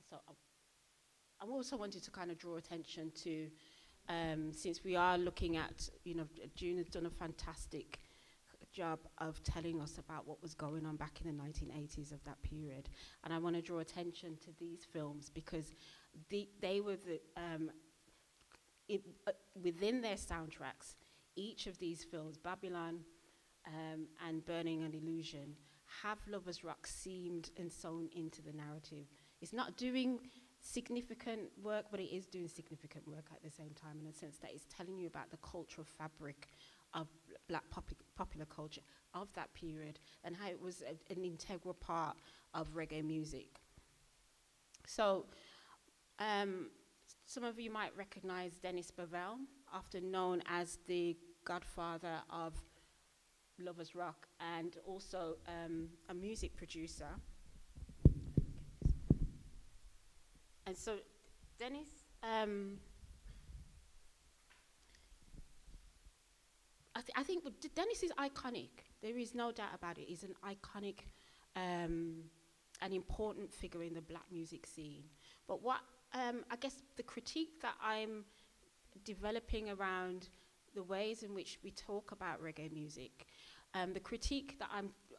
So I also wanted to kind of draw attention to, since we are looking at, you know, June has done a fantastic job of telling us about what was going on back in the 1980s of that period. And I want to draw attention to these films because they were within their soundtracks, each of these films, Babylon and Burning an Illusion, have lovers rock seamed and sewn into the narrative. It's not doing significant work, but it is doing significant work at the same time, in a sense that it's telling you about the cultural fabric of black popular culture of that period and how it was an integral part of reggae music. So some of you might recognize Dennis Bovell, often known as the godfather of lovers rock and also a music producer. And so Dennis, I think Dennis is iconic. There is no doubt about it. He's an iconic, an important figure in the black music scene. But what I guess the critique that I'm developing around the ways in which we talk about reggae music, the critique that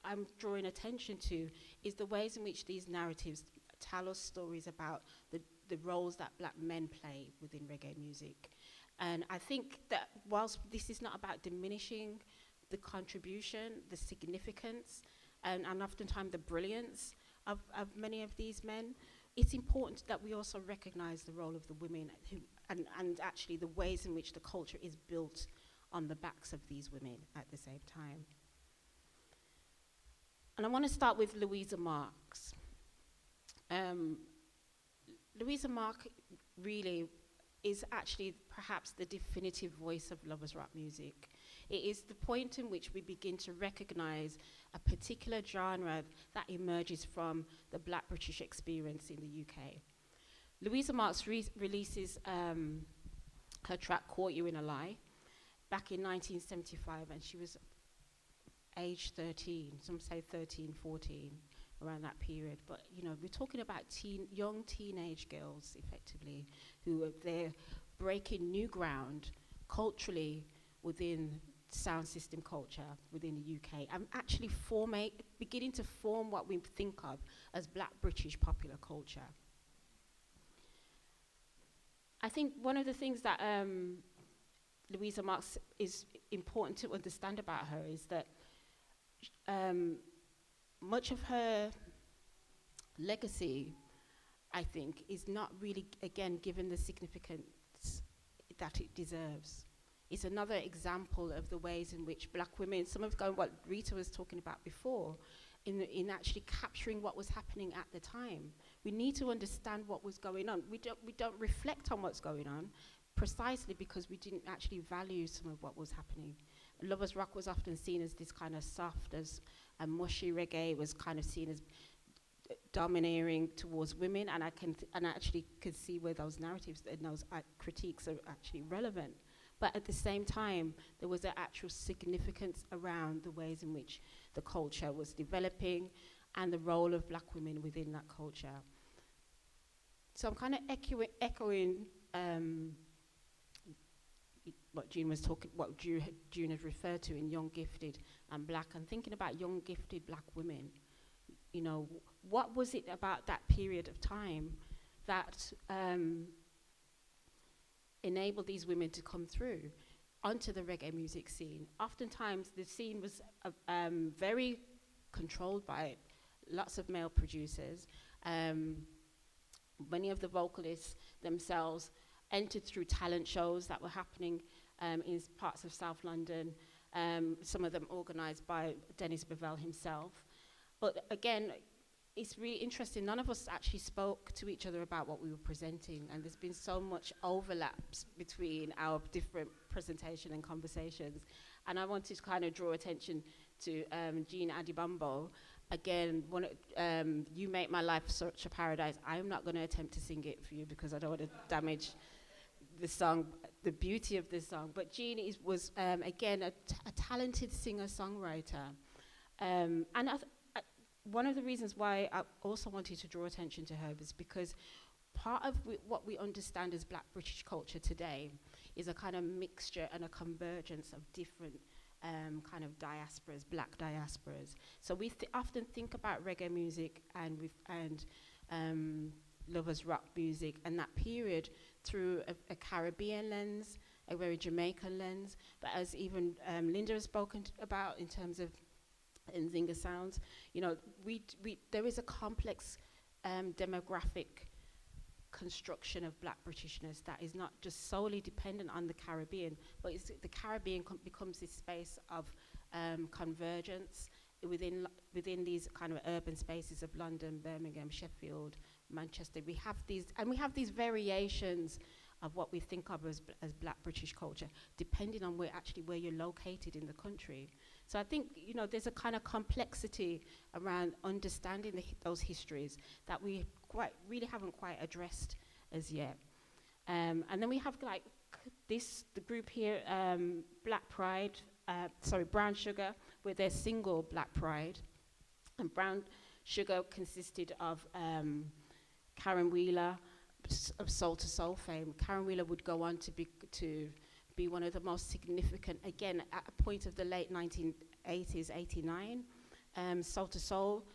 I'm drawing attention to is the ways in which these narratives tell us stories about the roles that black men play within reggae music. And I think that whilst this is not about diminishing the contribution, the significance, and oftentimes the brilliance of many of these men, it's important that we also recognize the role of the women and actually the ways in which the culture is built on the backs of these women at the same time. And I want to start with Louisa Marks. Louisa Marks really is actually perhaps the definitive voice of lovers rock music. It is the point in which we begin to recognize a particular genre that emerges from the black British experience in the UK. Louisa Marks releases her track Caught You in a Lie back in 1975, and she was age 13, some say 13, 14, around that period. But you know, we're talking about young teenage girls, effectively, who are there breaking new ground culturally within sound system culture within the UK, and actually beginning to form what we think of as black British popular culture. I think one of the things that Louisa Marks is important to understand about her is that much of her legacy, I think, is not really, again, given the significance that it deserves. It's another example of the ways in which black women, some of what Rita was talking about before, in actually capturing what was happening at the time. We need to understand what was going on. We don't reflect on what's going on precisely because we didn't actually value some of what was happening. Lovers rock was often seen as this kind of soft, as a mushy reggae was kind of seen as domineering towards women, and I actually could see where those narratives and those critiques are actually relevant. But at the same time, there was an actual significance around the ways in which the culture was developing and the role of black women within that culture. So I'm kind of echoing what June was talking, what June had referred to in young, gifted, and black, and thinking about young, gifted black women. You know, what was it about that period of time that enabled these women to come through onto the reggae music scene? Oftentimes, the scene was very controlled by lots of male producers. Many of the vocalists themselves entered through talent shows that were happening in parts of South London. some of them organised by Dennis Bovell himself. But again, it's really interesting. None of us actually spoke to each other about what we were presenting, and there's been so much overlaps between our different presentation and conversations. And I wanted to kind of draw attention to Jean Adibambo. Again, You Make My Life Such a Paradise. I'm not going to attempt to sing it for you because I don't want to damage the song, the beauty of this song. But Jean was, again, a talented singer-songwriter. And one of the reasons why I also wanted to draw attention to her was because part of what we understand as Black British culture today is a kind of mixture and a convergence of different kind of diasporas, Black diasporas. So we often think about reggae music and lovers rock music and that period through a Caribbean lens, a very Jamaican lens, but as even Linda has spoken about in terms of Nzinga sounds, you know, there is a complex demographic construction of Black Britishness that is not just solely dependent on the Caribbean, but the Caribbean becomes this space of convergence within these kind of urban spaces of London, Birmingham, Sheffield, Manchester. We have these variations of what we think of as Black British culture, depending on where you're located in the country. So I think, you know, there's a kind of complexity around understanding those histories that we really haven't quite addressed as yet. And then we have like the group here, Brown Sugar, with their single Black Pride. And Brown Sugar consisted of Karen Wheeler, of Soul to Soul fame. Karen Wheeler would go on to be one of the most significant, again, at a point of the late 1980s, 89. Soul to Soul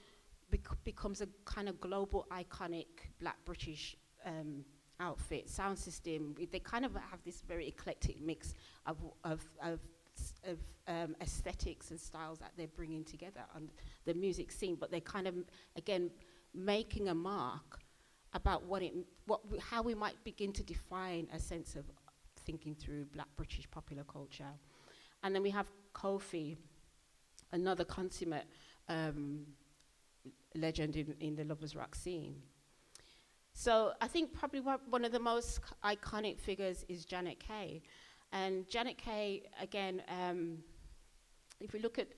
becomes a kind of global iconic Black British outfit, sound system. They kind of have this very eclectic mix of aesthetics and styles that they're bringing together on the music scene, but they're kind of, again, making a mark about how we might begin to define a sense of thinking through Black British popular culture. And then we have Kofi, another consummate legend in the Lovers Rock scene. So I think probably one of the most iconic figures is Janet Kay. And Janet Kay, again, if we look at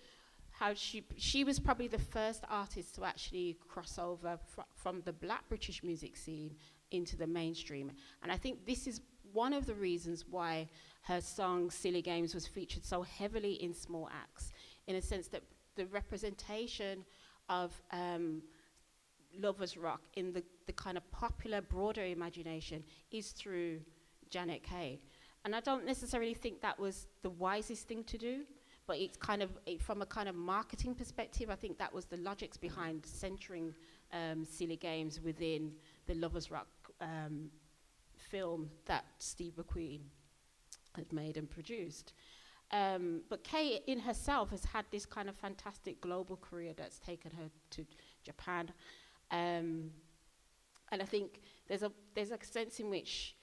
how she was probably the first artist to actually cross over from the Black British music scene into the mainstream. And I think this is one of the reasons why her song Silly Games was featured so heavily in Small Acts, in a sense that the representation of Lovers Rock in the kind of popular, broader imagination is through Janet Kay. And I don't necessarily think that was the wisest thing to do, but it's kind of, from a kind of marketing perspective, I think that was the logics behind centering Silly Games within the Lovers Rock film that Steve McQueen had made and produced. But Kay in herself has had this kind of fantastic global career that's taken her to Japan. And I think there's a sense in which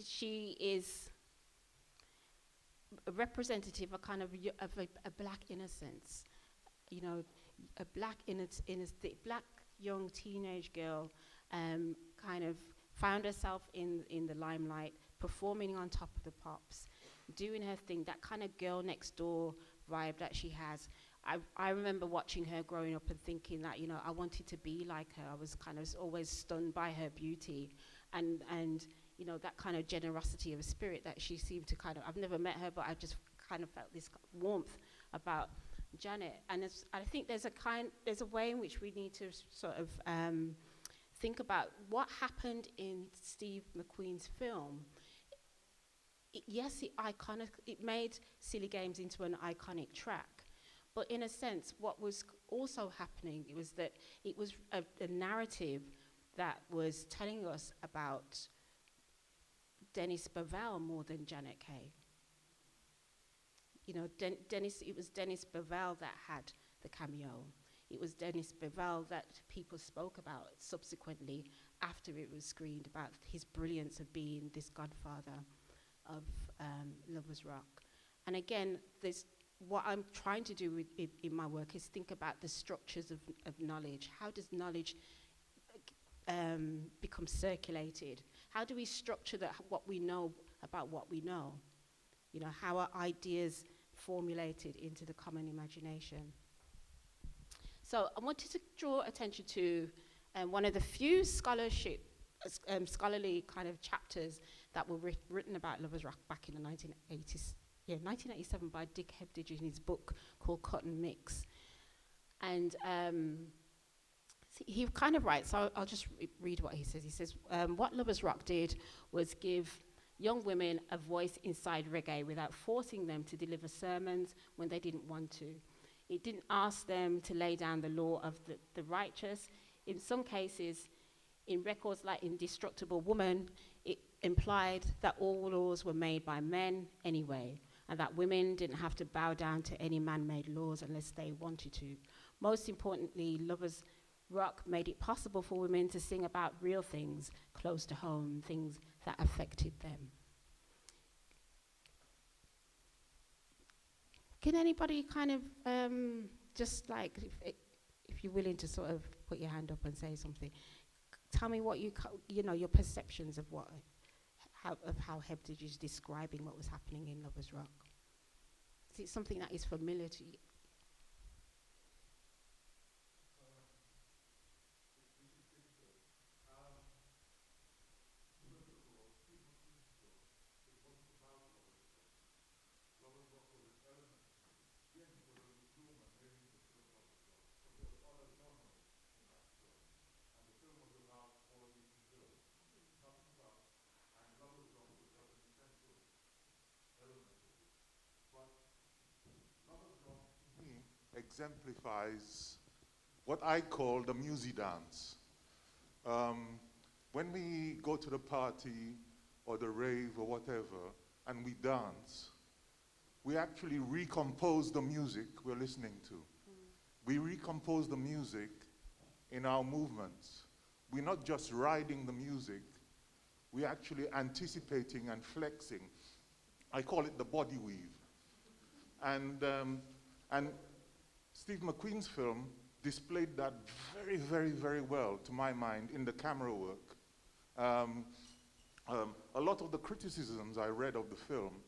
she is a representative, a kind of a Black innocence, you know, a Black Black young teenage girl, kind of found herself in the limelight, performing on Top of the Pops, doing her thing, that kind of girl next door vibe that she has. I remember watching her growing up and thinking that, you know, I wanted to be like her. I was kind of always stunned by her beauty and you know, that kind of generosity of spirit that she seemed to kind of, I've never met her, but I just kind of felt this warmth about Janet. And I think there's a way in which we need to sort of think about what happened in Steve McQueen's film. Yes, it made Silly Games into an iconic track. But in a sense, what was also happening was that it was a narrative that was telling us about Dennis Bovell more than Janet Kay. You know, it was Dennis Bovell that had the cameo. It was Dennis Bovell that people spoke about subsequently after it was screened, about his brilliance of being this godfather of Lovers Rock. And again, what I'm trying to do in my work is think about the structures of knowledge. How does knowledge become circulated? How do we structure what we know about what we know? You know, how are ideas formulated into the common imagination? So I wanted to draw attention to one of the few scholarly kind of chapters that were written about Lovers Rock back in the 1980s. Yeah, 1987 by Dick Hebdige in his book called Cotton Mix. And he kind of writes, so I'll just read what he says. He says, what Lovers Rock did was give young women a voice inside reggae without forcing them to deliver sermons when they didn't want to. It didn't ask them to lay down the law of the righteous. In some cases, in records like Indestructible Woman, it implied that all laws were made by men anyway, and that women didn't have to bow down to any man-made laws unless they wanted to. Most importantly, Lovers Rock made it possible for women to sing about real things close to home, things that affected them. Can anybody kind of just like, if you're willing to sort of put your hand up and say something, tell me what you know, your perceptions of how Hebdige is describing what was happening in Lovers Rock. Is it something that is familiar to you? Exemplifies what I call the music dance. When we go to the party or the rave or whatever and we dance, we actually recompose the music we're listening to. We recompose the music in our movements. We're not just riding the music, we're actually anticipating and flexing. I call it the body weave. And Steve McQueen's film displayed that very, very, very well, to my mind, in the camera work. A lot of the criticisms I read of the film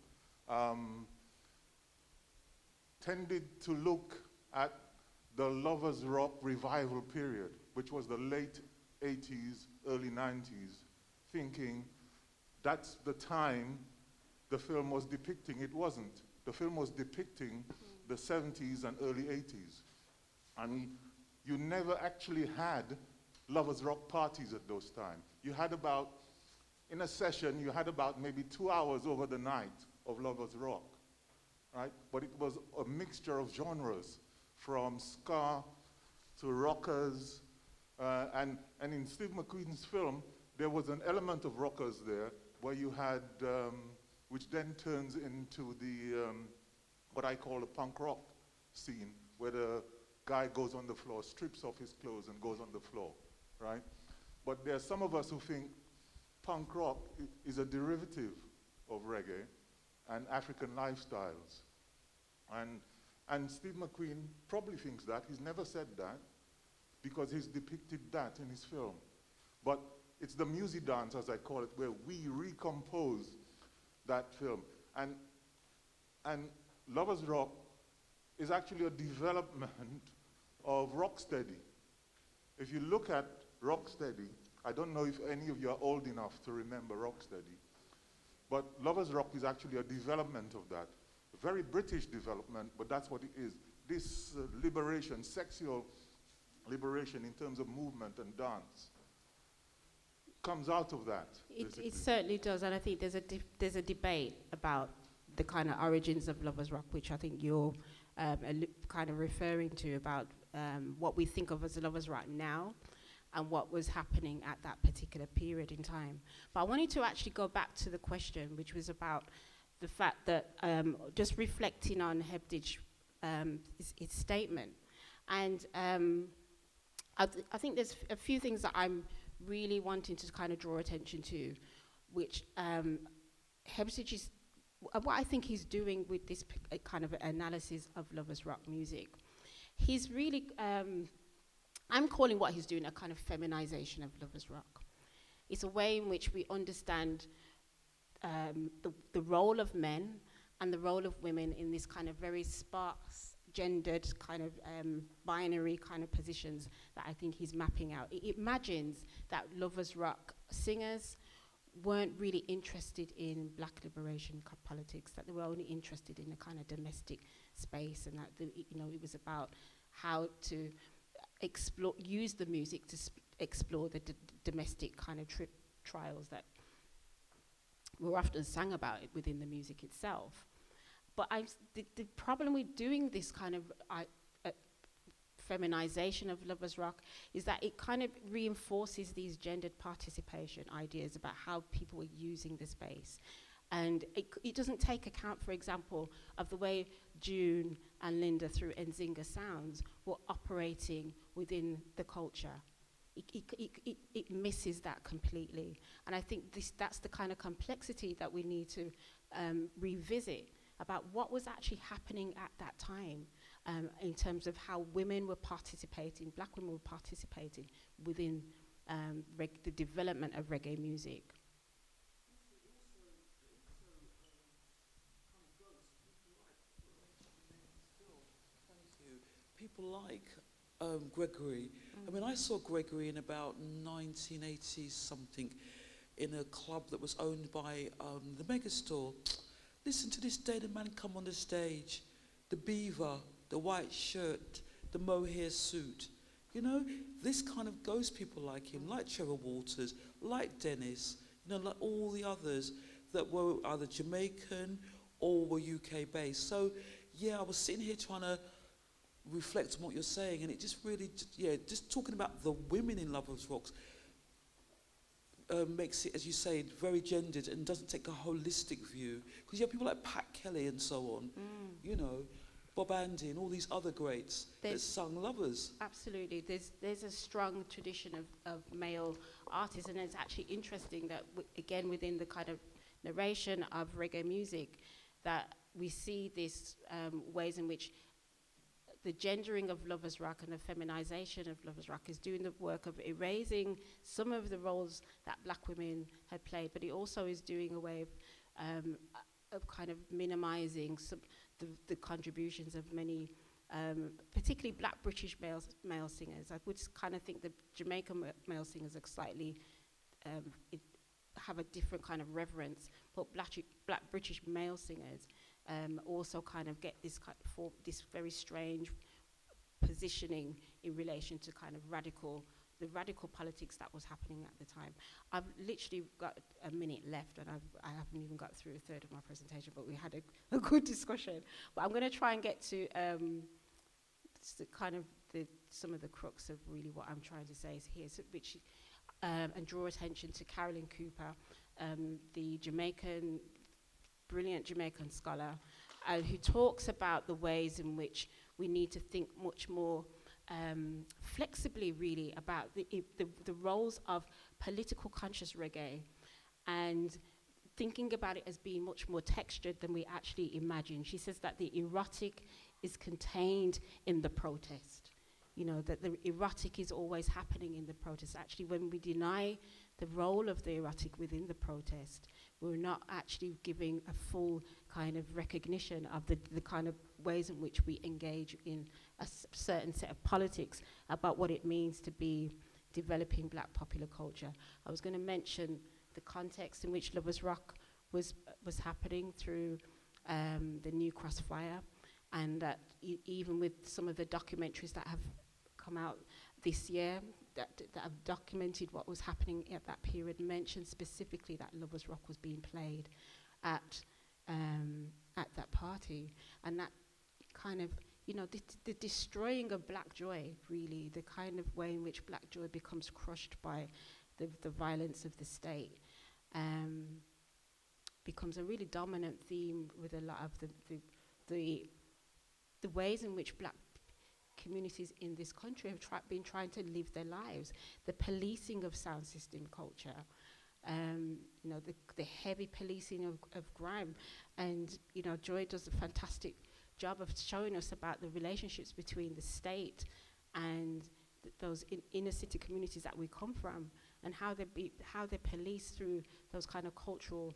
tended to look at the Lovers Rock revival period, which was the late 80s, early 90s, thinking that's the time the film was depicting. It wasn't. The film was depicting the 70s and early 80s. And you never actually had Lovers Rock parties at those times. You had about, in a session, you had about maybe 2 hours over the night of Lovers Rock, right? But it was a mixture of genres, from ska to rockers, and in Steve McQueen's film, there was an element of rockers there where you had, which then turns into the, what I call a punk rock scene, where the guy goes on the floor, strips off his clothes and goes on the floor, right? But there are some of us who think punk rock is a derivative of reggae and African lifestyles. And Steve McQueen probably thinks that. He's never said that because he's depicted that in his film. But it's the music dance, as I call it, where we recompose that film. And Lovers Rock is actually a development of Rocksteady. If you look at Rocksteady, I don't know if any of you are old enough to remember Rocksteady, but Lovers Rock is actually a development of that. A very British development, but that's what it is. This liberation, sexual liberation in terms of movement and dance, comes out of that. It certainly does, and I think there's a debate about the kind of origins of Lovers Rock, which I think you're kind of referring to, about what we think of as Lovers Rock now and what was happening at that particular period in time. But I wanted to actually go back to the question, which was about the fact that just reflecting on Hebdige, his statement. And I think there's a few things that I'm really wanting to kind of draw attention to, which Hebdige what I think he's doing with this kind of analysis of lovers rock music, he's really, I'm calling what he's doing a kind of feminization of lovers rock. It's a way in which we understand the role of men and the role of women in this kind of very sparse, gendered kind of binary kind of positions that I think he's mapping out. It imagines that lovers rock singers weren't really interested in black liberation politics, that they were only interested in a kind of domestic space, and that it was about how to use the music to explore the domestic kind of trials that were often sung about within the music itself. But the problem with doing this kind of feminization of lovers rock is that it kind of reinforces these gendered participation ideas about how people are using the space. And it doesn't take account, for example, of the way June and Linda through Nzinga Sounds were operating within the culture. It misses that completely. And I think that's the kind of complexity that we need to revisit about what was actually happening at that time in terms of how women were participating, black women were participating within the development of reggae music. People like Gregory. I mean, I saw Gregory in about 1980 something in a club that was owned by the Megastore. Listen to this day, the man come on the stage, the beaver, the white shirt, the mohair suit. You know, this kind of goes people like him, like Trevor Waters, like Dennis, you know, like all the others that were either Jamaican or were UK based. So yeah, I was sitting here trying to reflect on what you're saying, and it just really, just talking about the women in Lovers Rocks makes it, as you say, very gendered and doesn't take a holistic view. Because you have people like Pat Kelly and so on, you know, Bob Andy and all these other greats that sung lovers. Absolutely. There's a strong tradition of male artists, and it's actually interesting that, again, within the kind of narration of reggae music, that we see these ways in which the gendering of lovers rock and the feminization of lovers rock is doing the work of erasing some of the roles that black women had played, but it also is doing a way of kind of minimizing the contributions of many, particularly black British male singers. I would kind of think the Jamaican male singers are slightly, have a different kind of reverence, but black British male singers also kind of get this kind of this very strange positioning in relation to kind of the radical politics that was happening at the time. I've literally got a minute left, and I haven't even got through a third of my presentation, but we had a good discussion. But I'm going to try and get to some of the crux of really what I'm trying to say is here, which and draw attention to Carolyn Cooper, the brilliant Jamaican scholar, who talks about the ways in which we need to think much more flexibly, really, about the roles of political conscious reggae, and thinking about it as being much more textured than we actually imagine. She says that the erotic is contained in the protest. You know, that the erotic is always happening in the protest. Actually, when we deny the role of the erotic within the protest, we're not actually giving a full kind of recognition of the kind of ways in which we engage in a certain set of politics about what it means to be developing black popular culture. I was going to mention the context in which Lovers Rock was happening through the New Crossfire, and that even with some of the documentaries that have come out this year that have documented what was happening at that period, mentioned specifically that Lovers Rock was being played at that party, and that kind of, you know, the destroying of black joy, really, the kind of way in which black joy becomes crushed by the violence of the state, becomes a really dominant theme with a lot of the ways in which black communities in this country have been trying to live their lives. The policing of sound system culture, you know, the heavy policing of grime. And, you know, Joy does a fantastic job of showing us about the relationships between the state and those inner city communities that we come from, and how they police through those kind of cultural,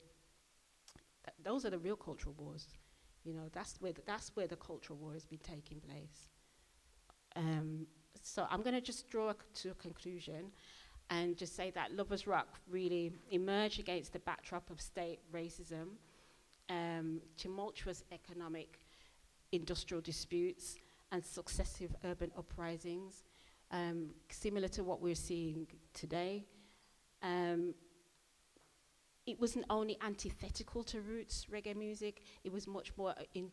those are the real cultural wars. You know, that's where the cultural war has been taking place. So I'm going to just draw to a conclusion and just say that Lovers Rock really emerged against the backdrop of state racism, tumultuous economic industrial disputes, and successive urban uprisings, similar to what we're seeing today. It wasn't only antithetical to roots reggae music, it was much more an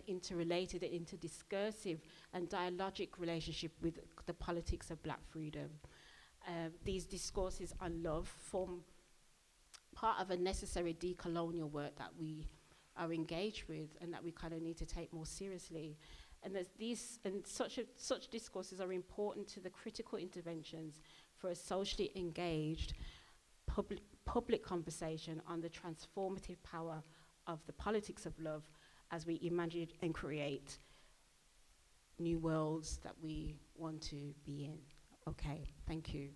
interrelated and interdiscursive and dialogic relationship with the politics of black freedom. These discourses on love form part of a necessary decolonial work that we are engaged with and that we kind of need to take more seriously. And such discourses are important to the critical interventions for a socially engaged public conversation on the transformative power of the politics of love as we imagine and create new worlds that we want to be in. Okay, thank you.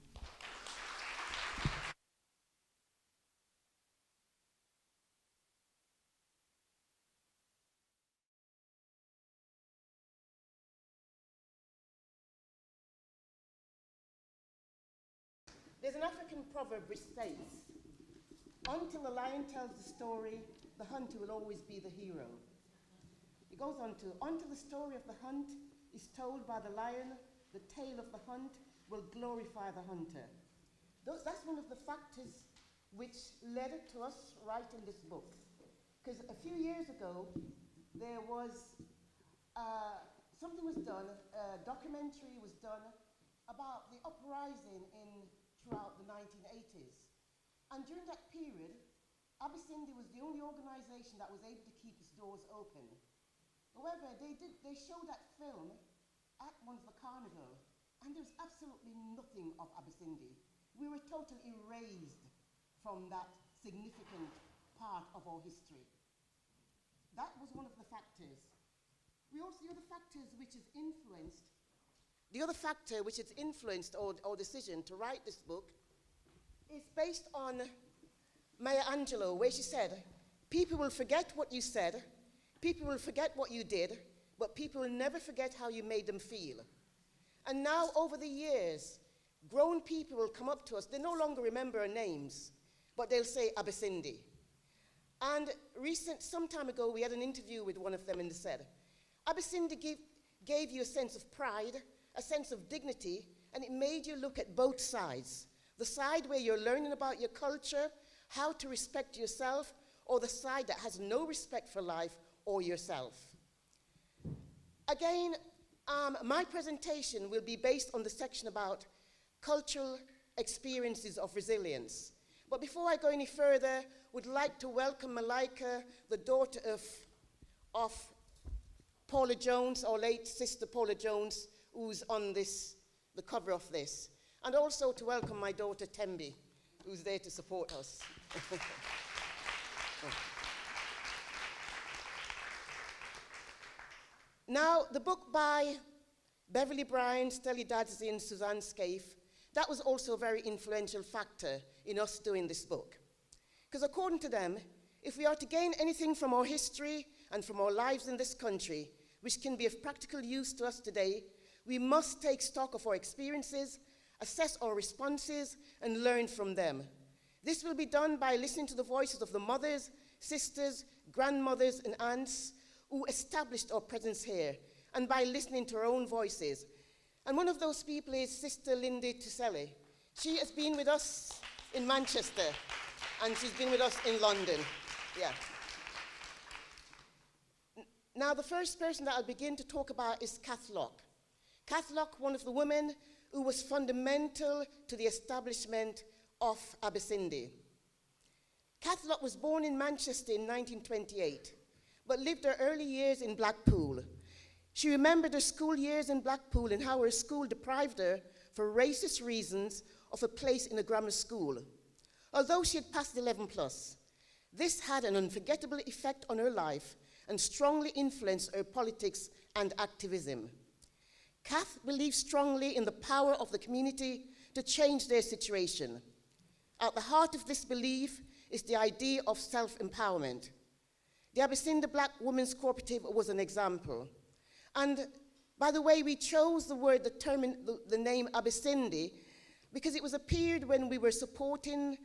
There's an African proverb which states, until the lion tells the story, the hunter will always be the hero. It goes on to, until the story of the hunt is told by the lion, the tale of the hunt will glorify the hunter. That's one of the factors which led to us writing this book. Because a few years ago, there was, something was done, a documentary was done about the uprising throughout the 1980s. And during that period, Abyssindi was the only organization that was able to keep its doors open. However, they showed that film at one of the carnival, and there was absolutely nothing of Abyssindi. We were totally erased from that significant part of our history. That was one of the factors. The other factor which has influenced our decision to write this book is based on Maya Angelou, where she said, people will forget what you said, people will forget what you did, but people will never forget how you made them feel. And now, over the years, grown people will come up to us, they no longer remember our names, but they'll say Abyssindi. And some time ago, we had an interview with one of them, and they said, Abyssindi gave you a sense of pride, a sense of dignity, and it made you look at both sides. The side where you're learning about your culture, how to respect yourself, or the side that has no respect for life or yourself. Again, my presentation will be based on the section about cultural experiences of resilience. But before I go any further, would like to welcome Malika, the daughter of Paula Jones, our late sister Paula Jones, who's on the cover of this. And also to welcome my daughter Tembi, who's there to support us. Now, the book by Beverly Bryan, Stelly Dadsey, and Suzanne Scaife, that was also a very influential factor in us doing this book. Because according to them, if we are to gain anything from our history and from our lives in this country, which can be of practical use to us today, we must take stock of our experiences, assess our responses, and learn from them. This will be done by listening to the voices of the mothers, sisters, grandmothers, and aunts who established our presence here, and by listening to our own voices. And one of those people is Sister Lindy Tuselli. She has been with us in Manchester, and she's been with us in London. Yeah. Now, the first person that I'll begin to talk about is Kath Locke. Kath Locke, one of the women who was fundamental to the establishment of Abyssindi. Kath Locke was born in Manchester in 1928, but lived her early years in Blackpool. She remembered her school years in Blackpool and how her school deprived her, for racist reasons, of a place in a grammar school. Although she had passed 11 plus, this had an unforgettable effect on her life and strongly influenced her politics and activism. Kath believed strongly in the power of the community to change their situation. At the heart of this belief is the idea of self-empowerment. The Abyssinia Black Women's Cooperative was an example. And by the way, we chose the name Abyssinia because it was a period when we were supporting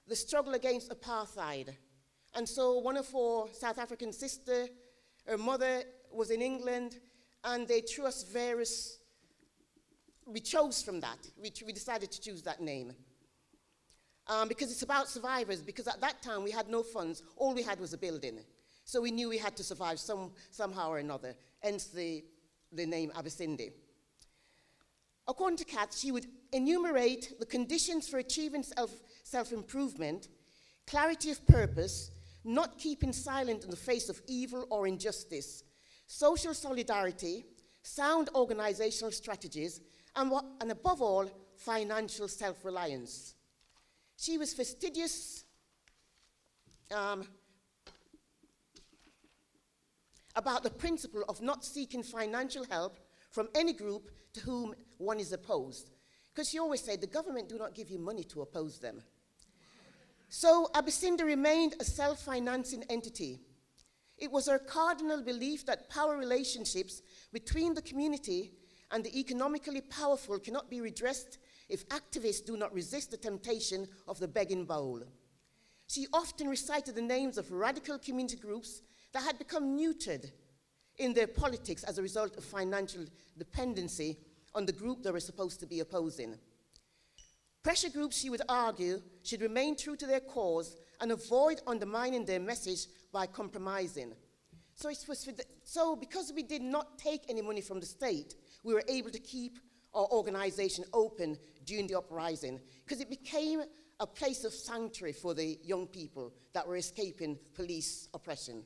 the struggle against apartheid. And so one of our South African sisters, her mother was in England, and they threw us we chose from that. We decided to choose that name. Because it's about survivors, because at that time we had no funds, all we had was a building. So we knew we had to survive somehow or another, hence the name Abyssinia. According to Kath, she would enumerate the conditions for achieving self-improvement, clarity of purpose, not keeping silent in the face of evil or injustice, social solidarity, sound organizational strategies, and above all, financial self-reliance. She was fastidious about the principle of not seeking financial help from any group to whom one is opposed. Because she always said, the government do not give you money to oppose them. So Abyssinia remained a self-financing entity. It was her cardinal belief that power relationships between the community and the economically powerful cannot be redressed if activists do not resist the temptation of the begging bowl. She often recited the names of radical community groups that had become neutered in their politics as a result of financial dependency on the group they were supposed to be opposing. Pressure groups, she would argue, should remain true to their cause and avoid undermining their message by compromising. So because we did not take any money from the state, we were able to keep our organization open during the uprising, because it became a place of sanctuary for the young people that were escaping police oppression.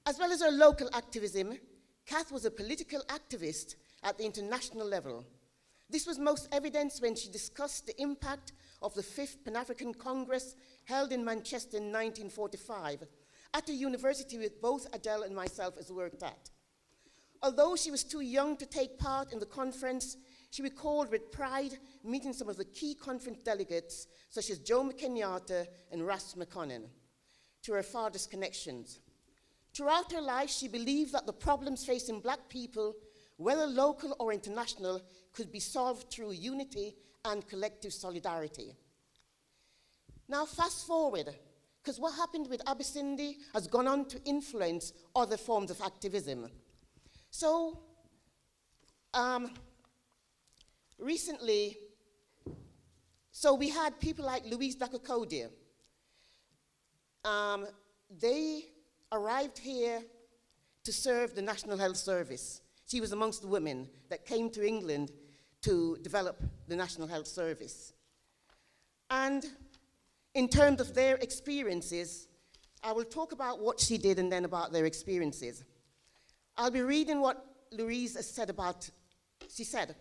As well as her local activism, Kath was a political activist at the international level. This was most evident when she discussed the impact of the 5th Pan-African Congress held in Manchester in 1945 at a university with both Adele and myself as worked at. Although she was too young to take part in the conference, she recalled with pride meeting some of the key conference delegates, such as Jomo Kenyatta and Ras McConnell, to her father's connections. Throughout her life, she believed that the problems facing Black people, whether local or international, could be solved through unity and collective solidarity. Now fast forward, because what happened with Abyssinia has gone on to influence other forms of activism. So, recently, we had people like Louise Dakokodia. They arrived here to serve the National Health Service. She was amongst the women that came to England to develop the National Health Service. And in terms of their experiences, I will talk about what she did and then about their experiences. I'll be reading what Louise has said about, she said,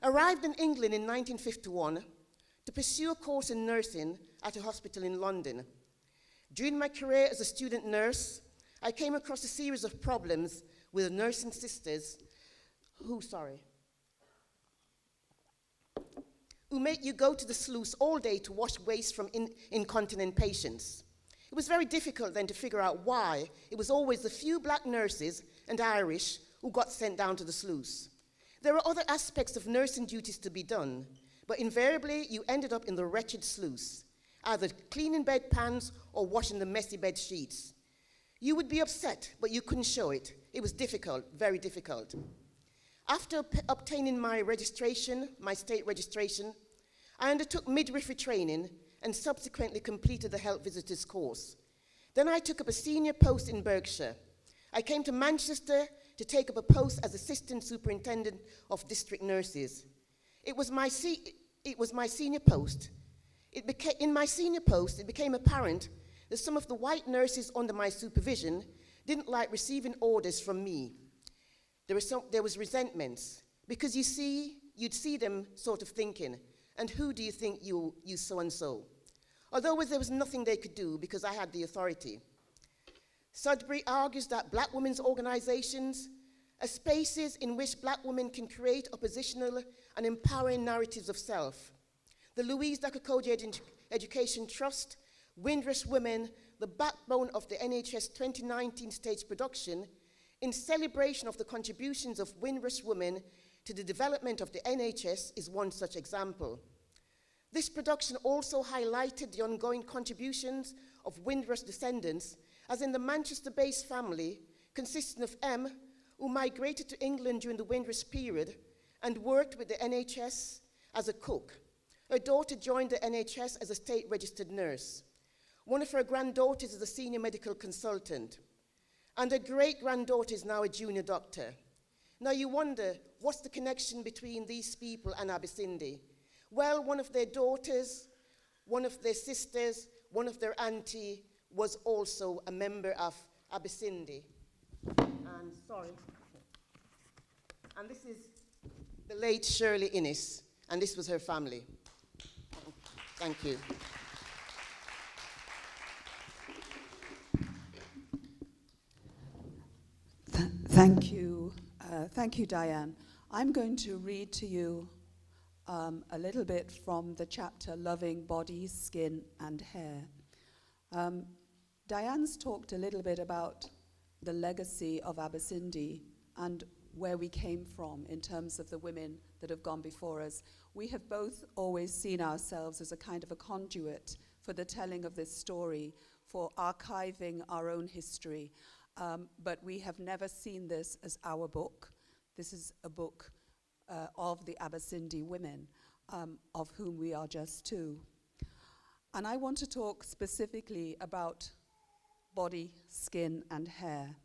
arrived in England in 1951 to pursue a course in nursing at a hospital in London. During my career as a student nurse, I came across a series of problems with nursing sisters who make you go to the sluice all day to wash waste from incontinent patients. It was very difficult then to figure out why it was always the few Black nurses and Irish who got sent down to the sluice. There were other aspects of nursing duties to be done, but invariably you ended up in the wretched sluice, either cleaning bedpans or washing the messy bed sheets. You would be upset, but you couldn't show it. It was difficult, very difficult. After obtaining my registration, my state registration, I undertook midwifery training and subsequently completed the health visitors course. Then I took up a senior post in Berkshire. I came to Manchester to take up a post as assistant superintendent of district nurses. It was my senior post. In my senior post, it became apparent that some of the white nurses under my supervision didn't like receiving orders from me. There was resentments, because you'd see them sort of thinking, and who do you think you so-and-so? although there was nothing they could do because I had the authority. Sudbury argues that black women's organizations are spaces in which black women can create oppositional and empowering narratives of self. The Louise Dakakoji Education Trust, Windrush Women, the backbone of the NHS 2019 stage production, in celebration of the contributions of Windrush women to the development of the NHS, is one such example. This production also highlighted the ongoing contributions of Windrush descendants, as in the Manchester-based family, consisting of M, who migrated to England during the Windrush period and worked with the NHS as a cook. Her daughter joined the NHS as a state-registered nurse. One of her granddaughters is a senior medical consultant, and her great-granddaughter is now a junior doctor. Now you wonder, what's the connection between these people and Abyssindi? Well, one of their daughters, one of their sisters, one of their auntie was also a member of Abyssindi. And sorry. And this is the late Shirley Innes, and this was her family. Thank you. Thank you. Thank you, Diane. I'm going to read to you a little bit from the chapter Loving Body, Skin and Hair. Diane's talked a little bit about the legacy of Abyssindi and where we came from in terms of the women that have gone before us. We have both always seen ourselves as a kind of a conduit for the telling of this story, for archiving our own history. But we have never seen this as our book. This is a book of the Abyssindi women, of whom we are just two. And I want to talk specifically about body, skin, and hair.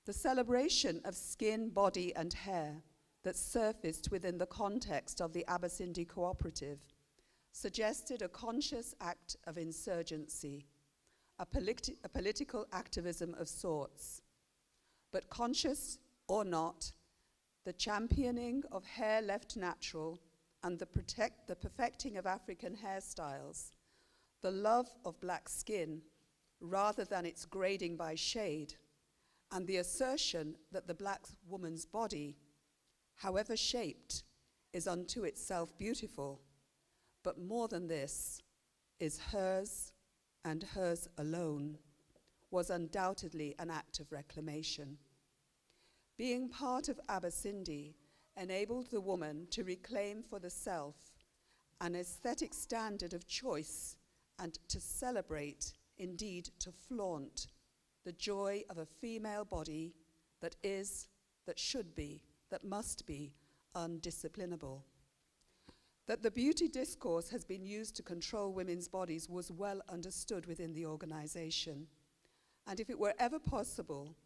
The celebration of skin, body, and hair that surfaced within the context of the Abyssindi Cooperative suggested a conscious act of insurgency, a political activism of sorts. But conscious or not, the championing of hair left natural and the perfecting of African hairstyles, the love of black skin rather than its grading by shade, and the assertion that the black woman's body, however shaped, is unto itself beautiful, but more than this, is hers and hers alone, was undoubtedly an act of reclamation. Being part of Abyssindi enabled the woman to reclaim for the self an aesthetic standard of choice and to celebrate, indeed to flaunt, the joy of a female body that is, that should be, that must be undisciplinable. That the beauty discourse has been used to control women's bodies was well understood within the organization. And if it were ever possible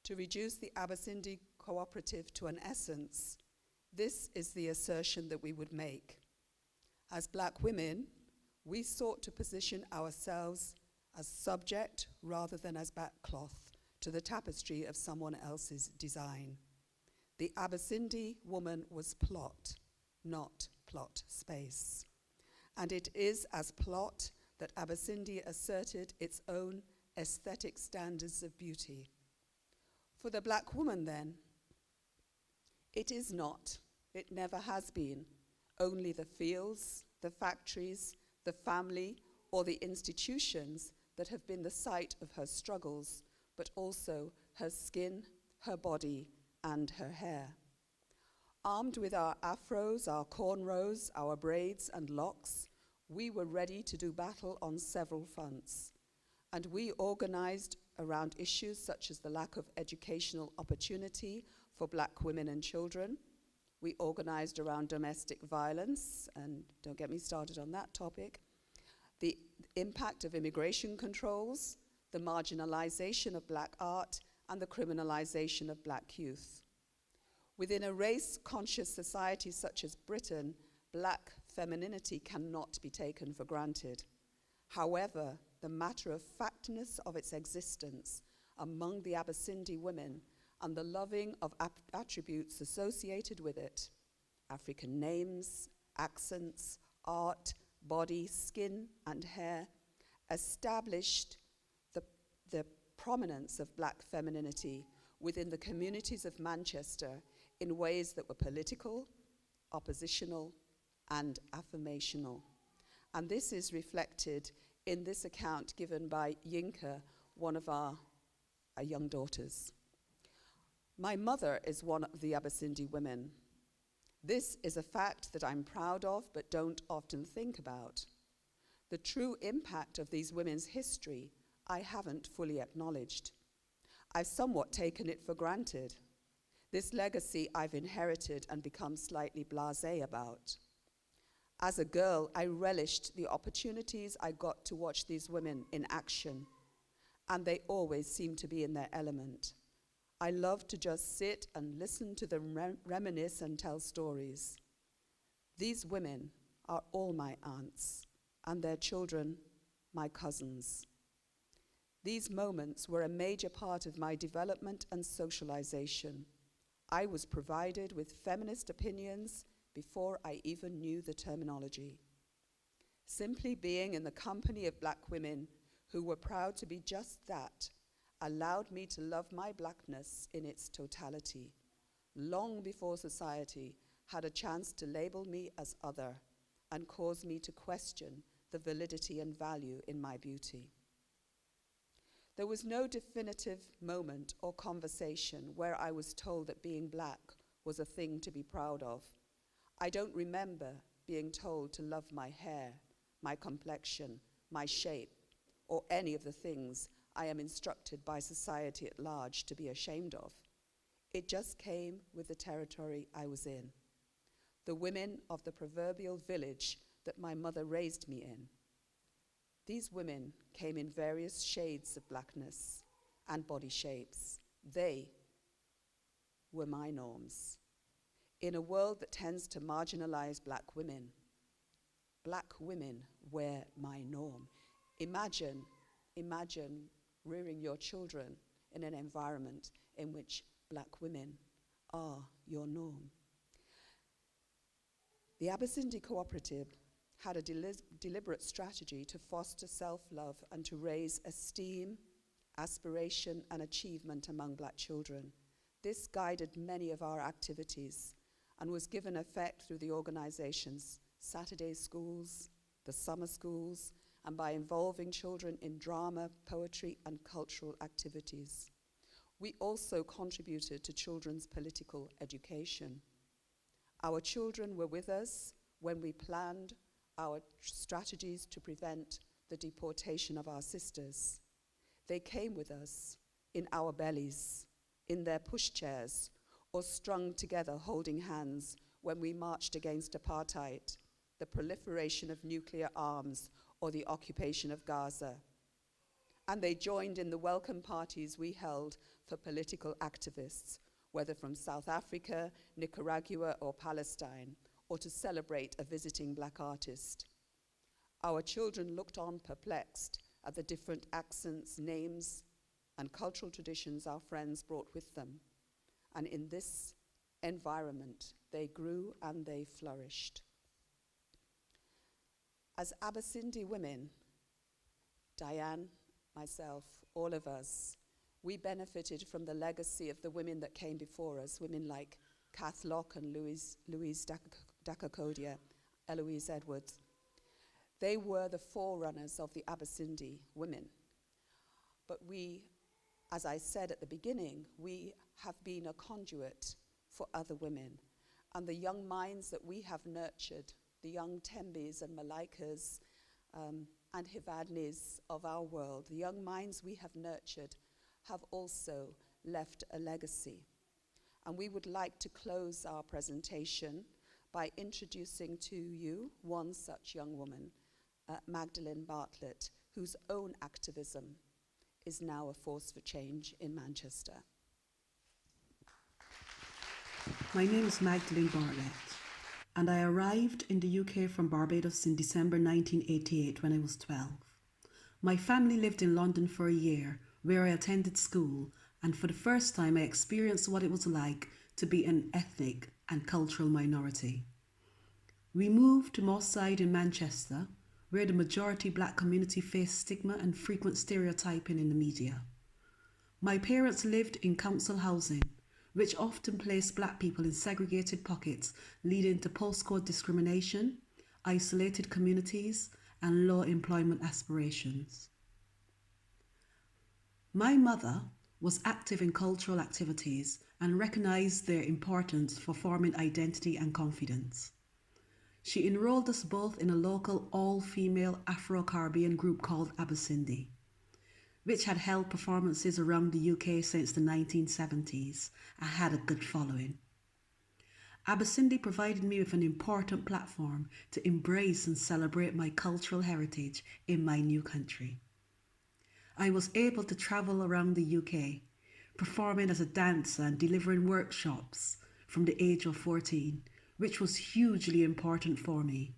to reduce the Abyssindi Cooperative to an essence, this is the assertion that we would make. As black women, we sought to position ourselves as subject rather than as backcloth to the tapestry of someone else's design. The Abyssindi woman was plot, not plot space. And it is as plot that Abyssindi asserted its own aesthetic standards of beauty. For the black woman then, it is not, it never has been, only the fields, the factories, the family, or the institutions that have been the site of her struggles, but also her skin, her body, and her hair. Armed with our afros, our cornrows, our braids and locks, we were ready to do battle on several fronts. And we organized around issues such as the lack of educational opportunity for black women and children. We organized around domestic violence, and don't get me started on that topic, the impact of immigration controls, the marginalization of black art, and the criminalization of black youth. Within a race-conscious society such as Britain, black femininity cannot be taken for granted. However, the matter-of-factness of its existence among the Abyssindi women and the loving of attributes associated with it, African names, accents, art, body, skin, and hair, established the prominence of black femininity within the communities of Manchester in ways that were political, oppositional, and affirmational. And this is reflected in this account given by Yinka, one of our young daughters. My mother is one of the Abasindi women. This is a fact that I'm proud of but don't often think about. The true impact of these women's history I haven't fully acknowledged. I've somewhat taken it for granted. This legacy I've inherited and become slightly blasé about. As a girl, I relished the opportunities I got to watch these women in action, and they always seemed to be in their element. I loved to just sit and listen to them reminisce and tell stories. These women are all my aunts, and their children, my cousins. These moments were a major part of my development and socialization. I was provided with feminist opinions before I even knew the terminology. Simply being in the company of black women who were proud to be just that allowed me to love my blackness in its totality, long before society had a chance to label me as other and cause me to question the validity and value in my beauty. There was no definitive moment or conversation where I was told that being black was a thing to be proud of. I don't remember being told to love my hair, my complexion, my shape, or any of the things I am instructed by society at large to be ashamed of. It just came with the territory I was in. The women of the proverbial village that my mother raised me in. These women came in various shades of blackness and body shapes. They were my norms. In a world that tends to marginalize black women were my norm. Imagine rearing your children in an environment in which black women are your norm. The Abasindi Cooperative had a deliberate strategy to foster self-love and to raise esteem, aspiration, and achievement among black children. This guided many of our activities and was given effect through the organization's Saturday schools, the summer schools, and by involving children in drama, poetry, and cultural activities. We also contributed to children's political education. Our children were with us when we planned our strategies to prevent the deportation of our sisters. They came with us in our bellies, in their pushchairs, or strung together holding hands when we marched against apartheid, the proliferation of nuclear arms, or the occupation of Gaza. And they joined in the welcome parties we held for political activists, whether from South Africa, Nicaragua, or Palestine, or to celebrate a visiting black artist. Our children looked on perplexed at the different accents, names, and cultural traditions our friends brought with them. And in this environment, they grew and they flourished. As Abasindi women, Diane, myself, all of us, we benefited from the legacy of the women that came before us, women like Kath Locke and Louise Dakakodia, Eloise Edwards. They were the forerunners of the Abasindi women. But we, as I said at the beginning, we have been a conduit for other women. And the young minds that we have nurtured, the young Tembis and Malaikas and Hivadnis of our world, the young minds we have nurtured have also left a legacy. And we would like to close our presentation by introducing to you one such young woman, Magdalene Bartlett, whose own activism is now a force for change in Manchester. My name is Magdalene Bartlett, and I arrived in the UK from Barbados in December 1988 when I was 12. My family lived in London for a year, where I attended school, and for the first time I experienced what it was like to be an ethnic and cultural minority. We moved to Moss Side in Manchester, where the majority black community faced stigma and frequent stereotyping in the media. My parents lived in council housing, which often placed black people in segregated pockets, leading to postcode discrimination, isolated communities, and low employment aspirations. My mother was active in cultural activities and recognized their importance for forming identity and confidence. She enrolled us both in a local all-female Afro-Caribbean group called Abasindi, which had held performances around the UK since the 1970s and had a good following. Abasindi provided me with an important platform to embrace and celebrate my cultural heritage in my new country. I was able to travel around the UK, performing as a dancer and delivering workshops from the age of 14, which was hugely important for me.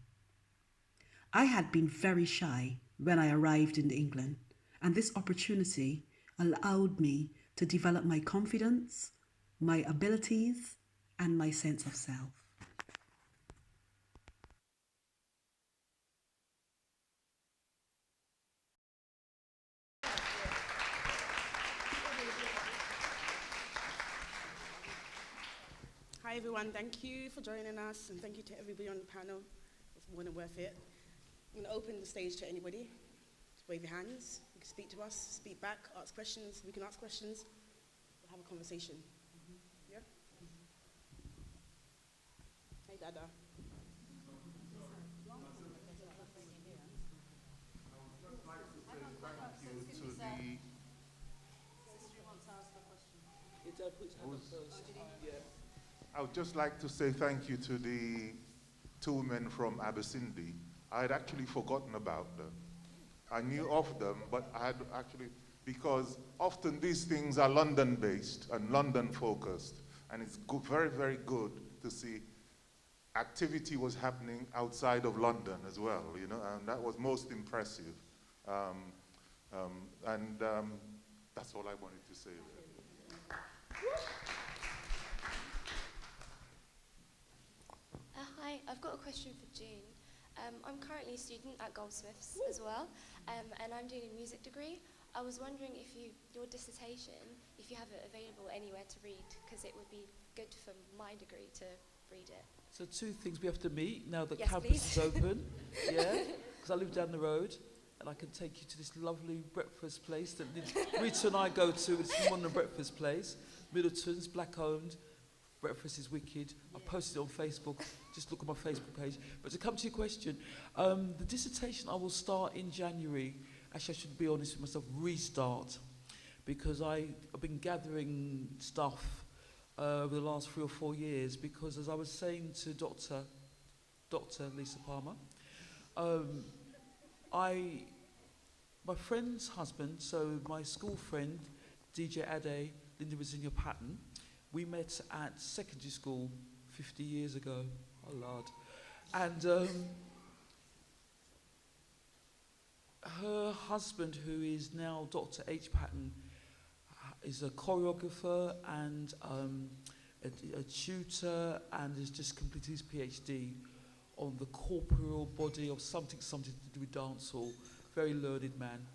I had been very shy when I arrived in England, and this opportunity allowed me to develop my confidence, my abilities, and my sense of self. Hi everyone, thank you for joining us, and thank you to everybody on the panel. It's more than worth it. I'm going to open the stage to anybody. Just wave your hands, you can speak to us, speak back, ask questions. We can ask questions, we'll have a conversation. Yeah? Hey Dada. I would just like to say thank you to the two women from Abasindi. I had actually forgotten about them. I knew of them, but I had actually, because often these things are London-based and London-focused, and it's good, very, very good to see activity was happening outside of London as well, you know, and that was most impressive. That's all I wanted to say. Hi, I've got a question for June. I'm currently a student at Goldsmiths as well, and I'm doing a music degree. I was wondering if your dissertation, if you have it available anywhere to read, because it would be good for my degree to read it. So two things we have to meet now that Yes, campus please. is open. Yeah, because I live down the road, and I can take you to this lovely breakfast place that Rita and I go to. It's a modern breakfast place, Middleton's, black-owned. Breakfast is wicked. I posted it on Facebook. Just look at my Facebook page. But to come to your question, the dissertation I will start in January. Actually, I should be honest with myself, restart, because I've been gathering stuff over the last 3 or 4 years, because as I was saying to Dr. Lisa Palmer, my friend's husband, so my school friend, DJ Adele, Linda Virginia Patton, we met at secondary school 50 years ago. Oh, Lord. And her husband, who is now Dr. H. Patton, is a choreographer and a tutor, and has just completed his PhD on the corporeal body of something to do with dancehall. Very learned man.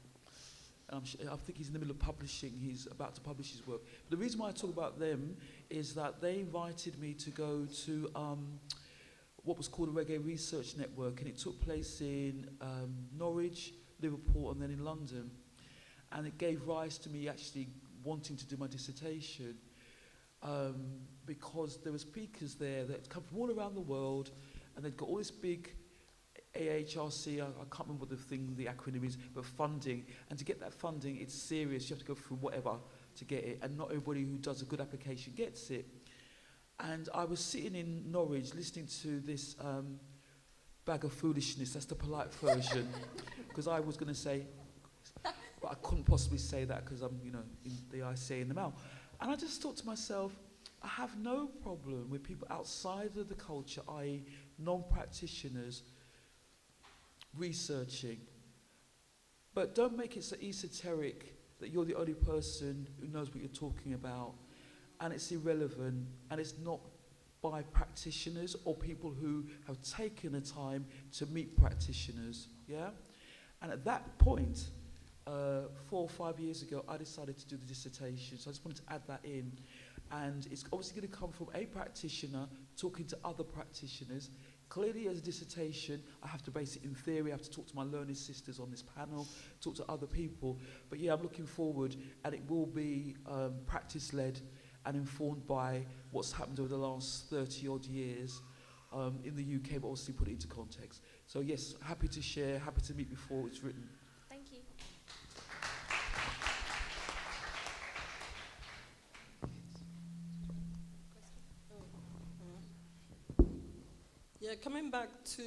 I think he's in the middle of publishing, he's about to publish his work. But the reason why I talk about them is that they invited me to go to what was called a Reggae Research Network, and it took place in Norwich, Liverpool, and then in London. And it gave rise to me actually wanting to do my dissertation, because there were speakers there that come from all around the world, and they'd got all this big AHRC, I can't remember what the acronym is, but funding. And to get that funding, it's serious. You have to go through whatever to get it, and not everybody who does a good application gets it. And I was sitting in Norwich listening to this bag of foolishness, that's the polite version, because I was going to say, but I couldn't possibly say that because I'm, in the ICA in the mouth. And I just thought to myself, I have no problem with people outside of the culture, i.e. non-practitioners, researching, but don't make it so esoteric that you're the only person who knows what you're talking about, and it's irrelevant, and it's not by practitioners or people who have taken the time to meet practitioners. yeah? And at that point, 4 or 5 years ago, I decided to do the dissertation, so I just wanted to add that in. And it's obviously going to come from a practitioner talking to other practitioners. Clearly, as a dissertation, I have to base it in theory, I have to talk to my learning sisters on this panel, talk to other people. But yeah, I'm looking forward, and it will be practice-led and informed by what's happened over the last 30-odd years in the UK, but obviously put it into context. So yes, happy to share, happy to meet before it's written. Thank you. Yeah, coming back to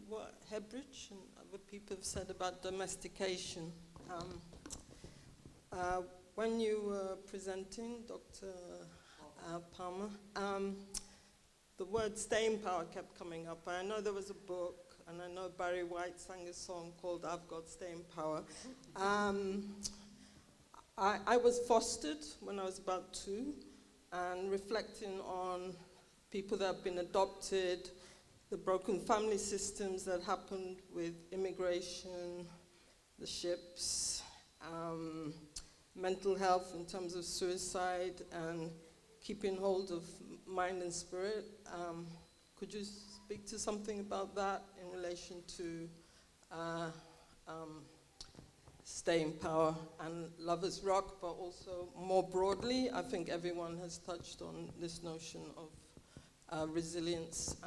what Hebridge and other people have said about domestication. When you were presenting, Dr. Palmer, the word staying power kept coming up. I know there was a book, and I know Barry White sang a song called I've Got Staying Power. I was fostered when I was about 2, and reflecting on people that have been adopted, the broken family systems that happened with immigration, the ships, mental health in terms of suicide, and keeping hold of mind and spirit. Could you speak to something about that in relation to staying power and Lovers Rock, but also more broadly? I think everyone has touched on this notion of resilience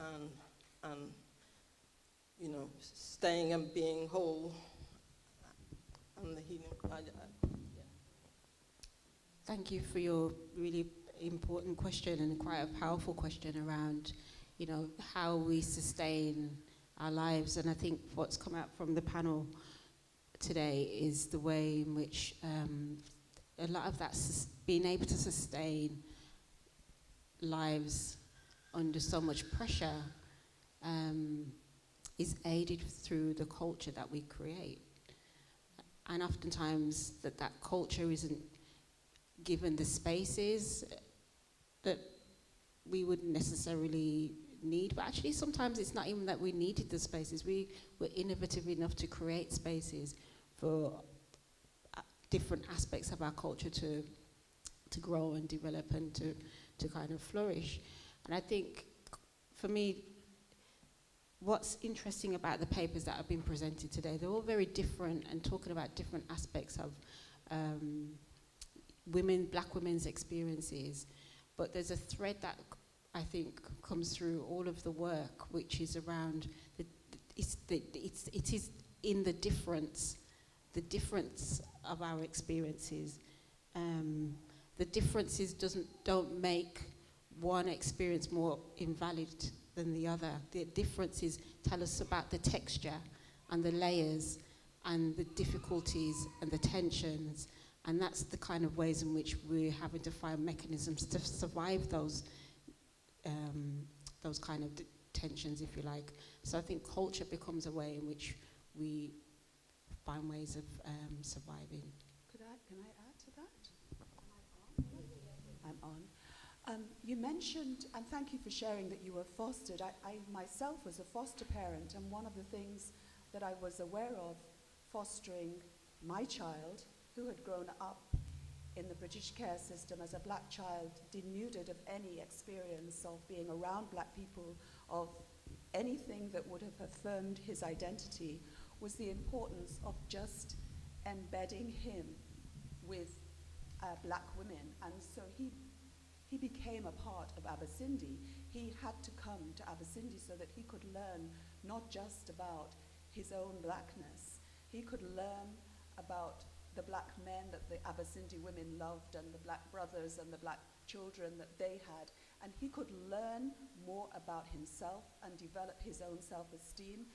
and you know, staying and being whole and the healing. Yeah. Thank you for your really important question, and quite a powerful question around, you know, how we sustain our lives. And I think what's come out from the panel today is the way in which a lot of that being able to sustain lives under so much pressure is aided through the culture that we create. And oftentimes that culture isn't given the spaces that we would necessarily need. But actually sometimes it's not even that we needed the spaces. We were innovative enough to create spaces for different aspects of our culture to grow and develop and to kind of flourish. And I think for me, what's interesting about the papers that have been presented today, they're all very different and talking about different aspects of black women's experiences. But there's a thread that I think comes through all of the work, which is around it is in the difference of our experiences. The differences don't make one experience more invalid than the other. The differences tell us about the texture and the layers and the difficulties and the tensions, and that's the kind of ways in which we're having to find mechanisms to survive those kind of tensions, if you like. So I think culture becomes a way in which we find ways of surviving. Can I add to that? I'm on. You mentioned, and thank you for sharing that you were fostered. I myself was a foster parent, and one of the things that I was aware of fostering my child, who had grown up in the British care system as a black child, denuded of any experience of being around black people, of anything that would have affirmed his identity, was the importance of just embedding him with black women. And so he became a part of Abyssindi. He had to come to Abyssindi so that he could learn not just about his own blackness, he could learn about the black men that the Abyssindi women loved, and the black brothers and the black children that they had. And he could learn more about himself and develop his own self-esteem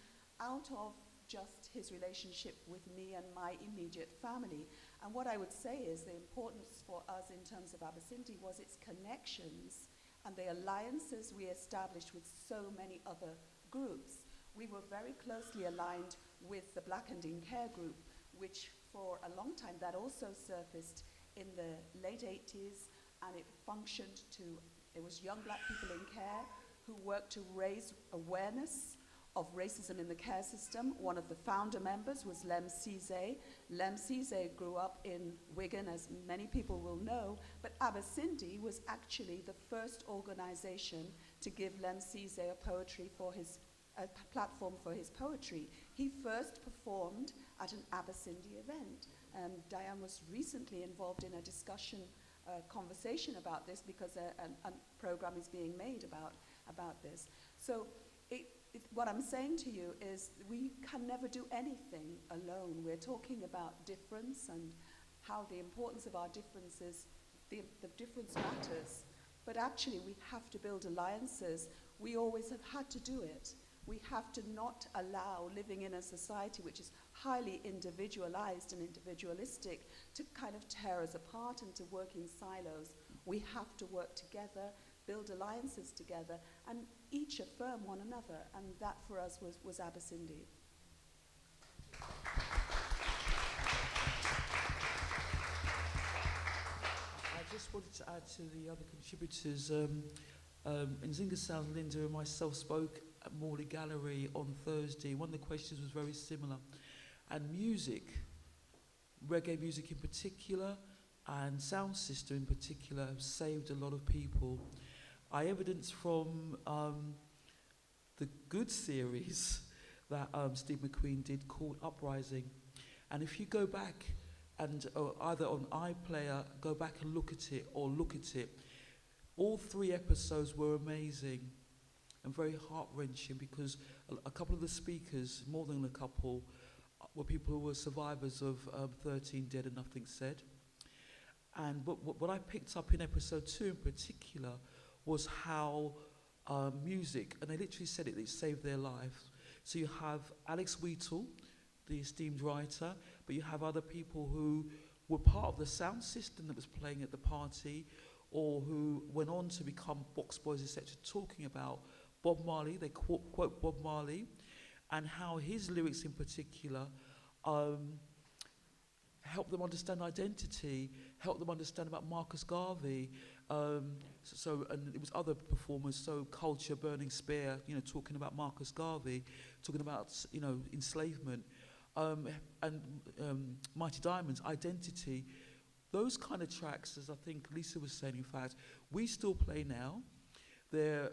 out of just his relationship with me and my immediate family. And what I would say is the importance for us in terms of Abyssindi was its connections and the alliances we established with so many other groups. We were very closely aligned with the Black and in Care group, which for a long time, that also surfaced in the late 80s, and it functioned to, it was young black people in care who worked to raise awareness of racism in the care system. One of the founder members was Lem Cisse. Lem Cisse grew up in Wigan, as many people will know, but Abasindi was actually the first organization to give Lem Cisse a platform for his poetry. He first performed at an Abasindi event. Diane was recently involved in a discussion, conversation about this, because a program is being made about this. So what I'm saying to you is we can never do anything alone. We're talking about difference and how the importance of our differences, the difference matters. But actually we have to build alliances. We always have had to do it. We have to not allow living in a society which is highly individualized and individualistic to kind of tear us apart and to work in silos. We have to work together, build alliances together, and each affirm one another. And that for us was Abasindi. I just wanted to add to the other contributors. In Zinga Sound, Linda and myself spoke at Morley Gallery on Thursday. One of the questions was very similar. And music, reggae music in particular, and sound system in particular, have saved a lot of people. I evidence from the good series that Steve McQueen did called Uprising. And if you go back and either on iPlayer, go back and look at it, or look at it, all 3 episodes were amazing and very heart-wrenching, because a couple of the speakers, more than a couple, were people who were survivors of 13 Dead and Nothing Said. And what I picked up in episode 2 in particular was how music, and they literally said it saved their life. So you have Alex Wheatle, the esteemed writer, but you have other people who were part of the sound system that was playing at the party, or who went on to become box boys, etc., talking about Bob Marley. They quote Bob Marley, and how his lyrics in particular helped them understand identity, helped them understand about Marcus Garvey. And it was other performers, so Culture, Burning Spear, talking about Marcus Garvey, talking about, enslavement, and Mighty Diamonds, identity. Those kind of tracks, as I think Lisa was saying, in fact, we still play now. They're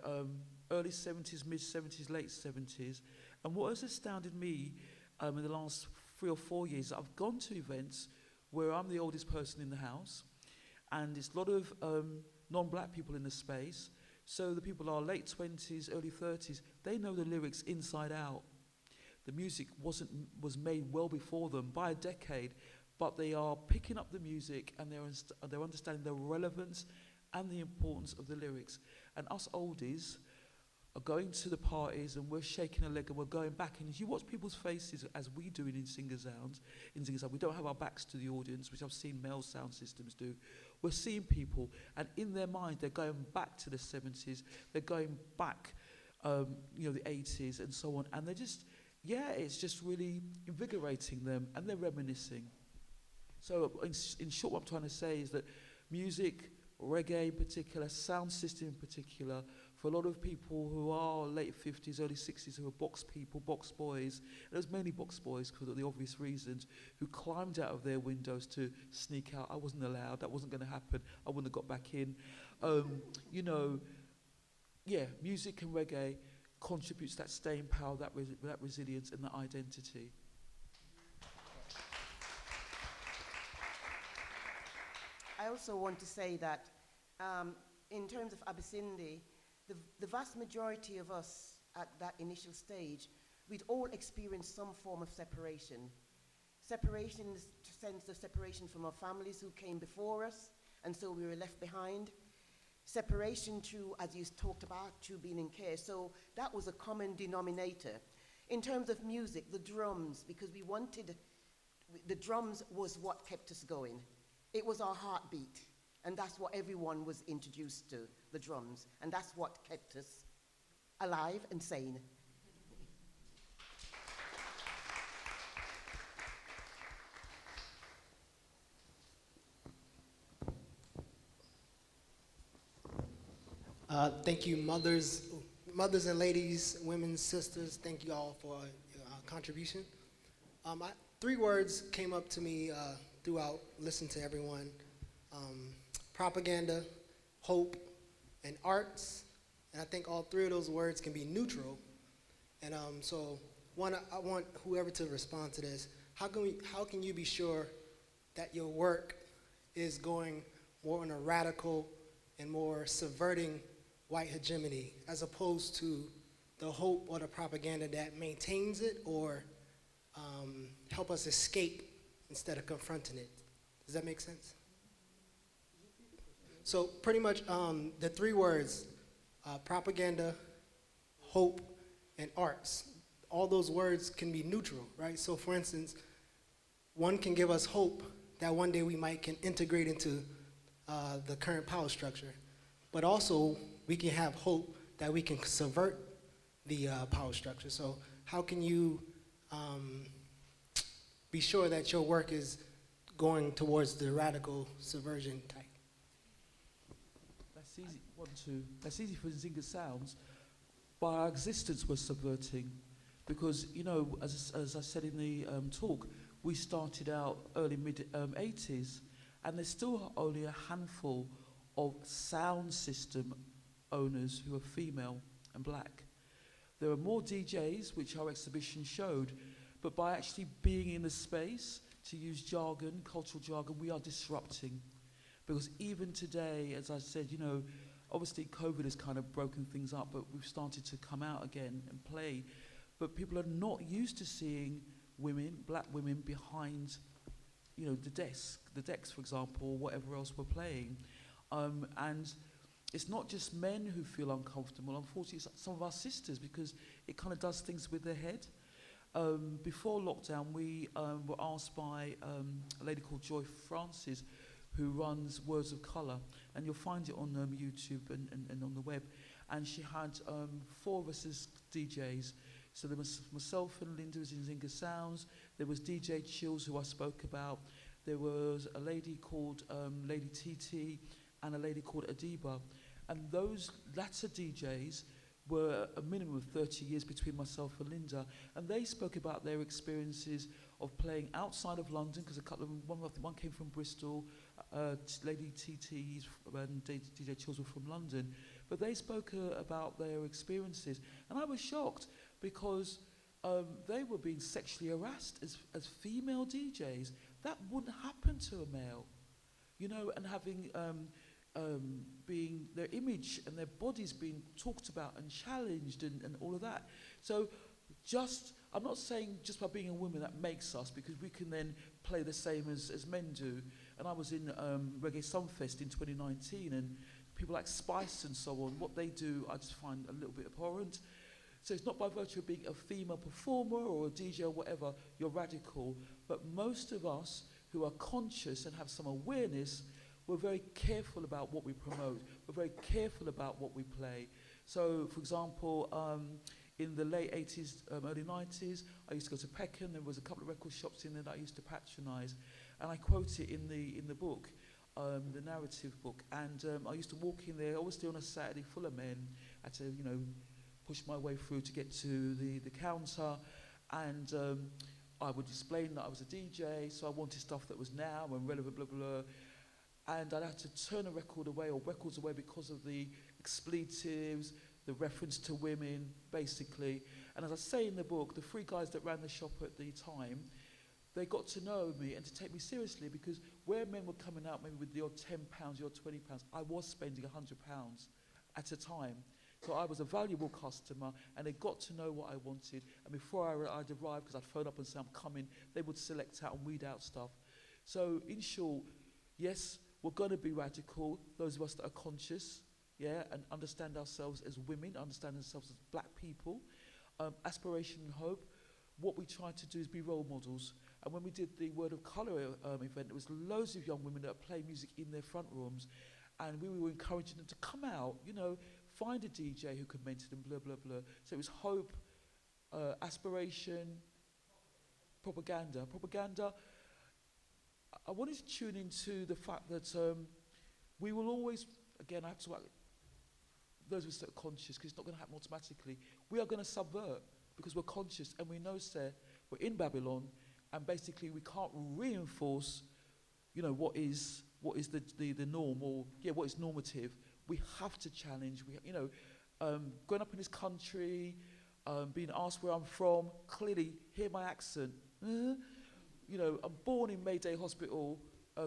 early 70s, mid 70s, late 70s. And what has astounded me in the last 3 or 4 years, I've gone to events where I'm the oldest person in the house, and it's a lot of non-black people in the space. So the people are late 20s, early 30s. They know the lyrics inside out. The music was made well before them, by a decade, but they are picking up the music, and they're understanding the relevance and the importance of the lyrics. And us oldies are going to the parties, and we're shaking a leg, and we're going back, and you watch people's faces, as we do in Singer Sound. We don't have our backs to the audience, which I've seen male sound systems do. We're seeing people, and in their mind, they're going back to the 70s, they're going back, the 80s, and so on, and they're just, it's just really invigorating them, and they're reminiscing. So in short, what I'm trying to say is that music, reggae in particular, sound system in particular, for a lot of people who are late 50s, early 60s, who are box people, box boys, and there's many box boys for the obvious reasons, who climbed out of their windows to sneak out. I wasn't allowed, that wasn't going to happen, I wouldn't have got back in. Music and reggae contributes that staying power, that resilience, and that identity. I also want to say that in terms of Abasindi, the vast majority of us at that initial stage, we'd all experienced some form of separation. Separation in the sense of separation from our families who came before us, and so we were left behind. Separation through, as you talked about, through being in care. So that was a common denominator. In terms of music, the drums, because the drums was what kept us going. It was our heartbeat, and that's what everyone was introduced to, the drums, and that's what kept us alive and sane. Thank you, mothers. mothers and ladies, women, sisters, thank you all for your contribution. 3 words came up to me throughout listening to everyone. Propaganda, hope, and arts. And I think all 3 of those words can be neutral. And so I want whoever to respond to this. How can you be sure that your work is going more in a radical and more subverting white hegemony, as opposed to the hope or the propaganda that maintains it or help us escape instead of confronting it? Does that make sense? So pretty much the 3 words, propaganda, hope, and arts, all those words can be neutral, right? So for instance, one can give us hope that one day we can integrate into the current power structure, but also we can have hope that we can subvert the power structure. So how can you be sure that your work is going towards the radical subversion type? That's easy. 1, 2. That's easy for Zinga Sounds. By our existence, we're subverting, because you know, as I said in the talk, we started out early mid 80s, and there's still only a handful of sound system owners who are female and black. There are more DJs, which our exhibition showed, but by actually being in the space, to use jargon, cultural jargon, we are disrupting. Because even today, as I said, you know, obviously COVID has kind of broken things up, but we've started to come out again and play. But people are not used to seeing women, black women, behind, you know, the decks, for example, or whatever else we're playing. And it's not just men who feel uncomfortable. Unfortunately, it's some of our sisters, because it kind of does things with their head. Before lockdown, we were asked by a lady called Joy Francis, who runs Words of Colour, and you'll find it on YouTube and on the web. And she had 4 of us as DJs. So there was myself and Linda was in Zinga Sounds. There was DJ Chills, who I spoke about. There was a lady called Lady TT and a lady called Adiba. And those latter DJs were a minimum of 30 years between myself and Linda. And they spoke about their experiences of playing outside of London, because a couple of them, one came from Bristol, Lady TT and DJ Chills were from London. But they spoke about their experiences. And I was shocked, because they were being sexually harassed as female DJs. That wouldn't happen to a male, you know, and having being their image and their bodies being talked about and challenged and all of that. So I'm not saying just by being a woman that makes us, because we can then play the same as men do. And I was in Reggae Sunfest in 2019, and people like Spice and so on, what they do I just find a little bit abhorrent. So it's not by virtue of being a female performer or a DJ or whatever, you're radical. But most of us who are conscious and have some awareness, we're very careful about what we promote. We're very careful about what we play. So, for example, in the late 80s, early 90s, I used to go to Peckham. There was a couple of record shops in there that I used to patronise. And I quote it in the book, the narrative book. And I used to walk in there, obviously on a Saturday, full of men. I had to, you know, push my way through to get to the counter. And I would explain that I was a DJ, so I wanted stuff that was now and relevant, blah, blah, blah. And I'd have to turn a record away or records away because of the expletives, the reference to women, basically. And as I say in the book, the 3 guys that ran the shop at the time, they got to know me and to take me seriously, because where men were coming out maybe with the odd £10, the odd £20, I was spending £100 at a time. So I was a valuable customer, and they got to know what I wanted. And before I'd arrive, because I'd phone up and say I'm coming, they would select out and weed out stuff. So in short, yes, we're going to be radical, those of us that are conscious, yeah, and understand ourselves as women, understand ourselves as black people. Aspiration and hope. What we try to do is be role models. And when we did the Word of Colour event, there was loads of young women that play music in their front rooms, and we were encouraging them to come out, you know, find a DJ who could mentor them, blah, blah, blah. So it was hope, aspiration, propaganda. Propaganda, I wanted to tune into the fact that we will always, again, I have to those of us that are conscious, because it's not going to happen automatically, we are going to subvert because we're conscious and we know, sir, we're in Babylon, and basically we can't reinforce, you know, what is the norm, or what is normative. We have to challenge. We, you know, growing up in this country, being asked where I'm from, clearly hear my accent. You know, I'm born in Mayday Hospital,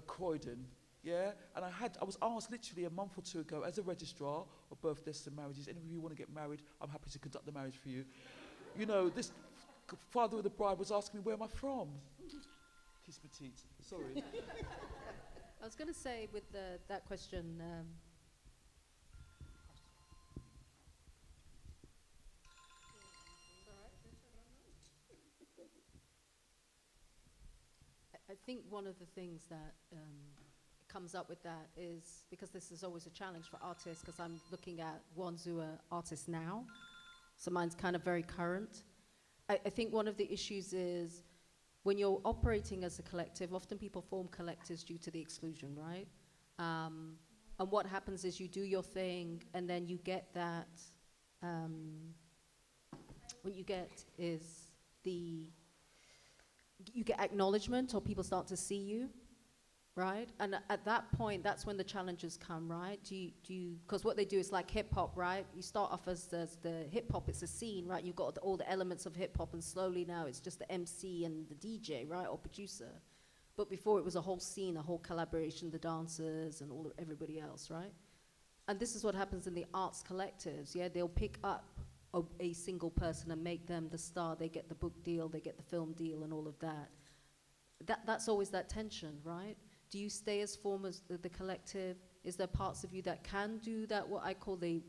Croydon. Yeah, and I was asked literally a month or two ago as a registrar of birth, deaths and marriages, any of you want to get married, I'm happy to conduct the marriage for you. You know, this father of the bride was asking me, where am I from? Kiss petite, sorry. I was going to say with that question, I think one of the things that comes up with that is, because this is always a challenge for artists, because I'm looking at ones who are artists now, so mine's kind of very current. I think one of the issues is when you're operating as a collective, often people form collectives due to the exclusion, right? And what happens is you do your thing, and then you get that, what you get is you get acknowledgement, or people start to see you, right? And at that point, that's when the challenges come, right? Because what they do is like hip hop, right? You start off as the hip hop, it's a scene, right? You've got all the elements of hip hop, and slowly now it's just the MC and the DJ, right? Or producer. But before it was a whole scene, a whole collaboration, the dancers and everybody else, right? And this is what happens in the arts collectives, yeah? They'll pick up a single person and make them the star. They get the book deal, they get the film deal, and all of that. That's always that tension, right? Do you stay as form as the collective? Is there parts of you that can do that, what I call the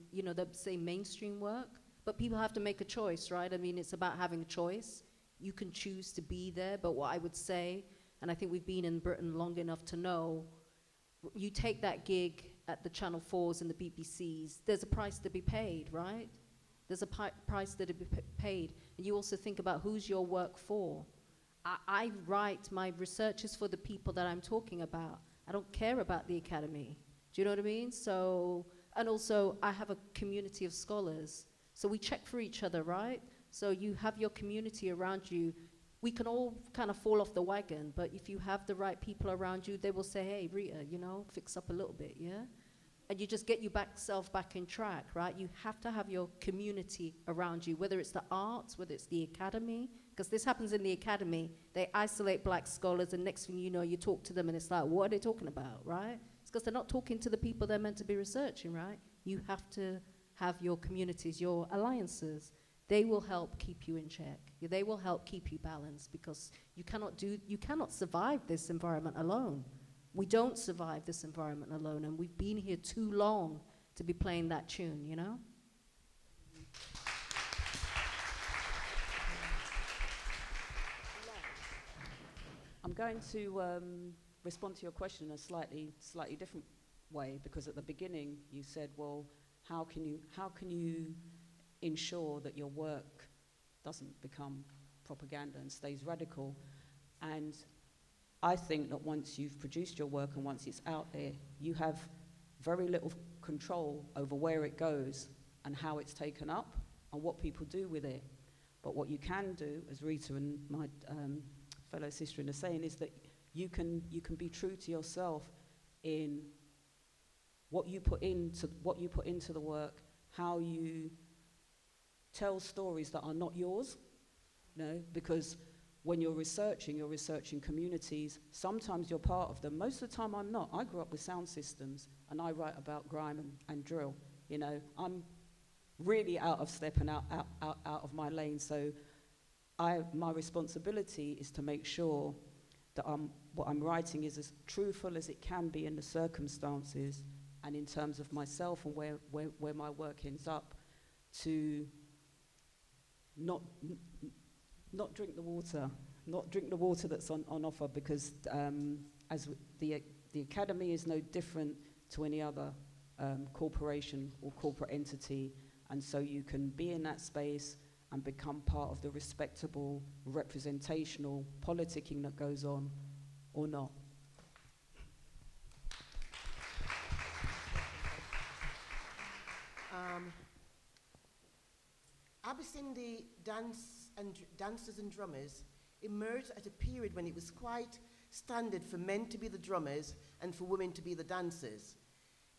say mainstream work? But people have to make a choice, right? I mean, it's about having a choice. You can choose to be there, but what I would say, and I think we've been in Britain long enough to know, you take that gig at the Channel 4s and the BBCs, there's a price to be paid, right? There's a price that be paid. And you also think about who's your work for. I write, my research is for the people that I'm talking about. I don't care about the academy. Do you know what I mean? So, and also I have a community of scholars. So we check for each other, right? So you have your community around you. We can all kind of fall off the wagon, but if you have the right people around you, they will say, hey, Rita, you know, fix up a little bit, yeah? And you just get yourself back in track, right? You have to have your community around you, whether it's the arts, whether it's the academy, because this happens in the academy. They isolate black scholars, and next thing you know, you talk to them, and it's like, what are they talking about, right? It's because they're not talking to the people they're meant to be researching, right? You have to have your communities, your alliances. They will help keep you in check. They will help keep you balanced, because you cannot survive this environment alone. We don't survive this environment alone, and we've been here too long to be playing that tune, you know? I'm going to respond to your question in a slightly different way, because at the beginning you said, well, how can you ensure that your work doesn't become propaganda and stays radical? And I think that once you've produced your work and once it's out there, you have very little control over where it goes and how it's taken up and what people do with it. But what you can do, as Rita and my fellow Sistrens are saying, is that you can be true to yourself in what you put into the work, how you tell stories that are not yours, you know, because when you're researching communities. Sometimes you're part of them. Most of the time I'm not. I grew up with sound systems, and I write about grime and drill. You know, I'm really out of step and out of my lane. So my responsibility is to make sure that what I'm writing is as truthful as it can be in the circumstances and in terms of myself and where my work ends up, to not drink the water that's on offer, because as the academy is no different to any other corporation or corporate entity, and so you can be in that space and become part of the respectable representational politicking that goes on, or not. Abyssindi dancers and drummers emerged at a period when it was quite standard for men to be the drummers and for women to be the dancers.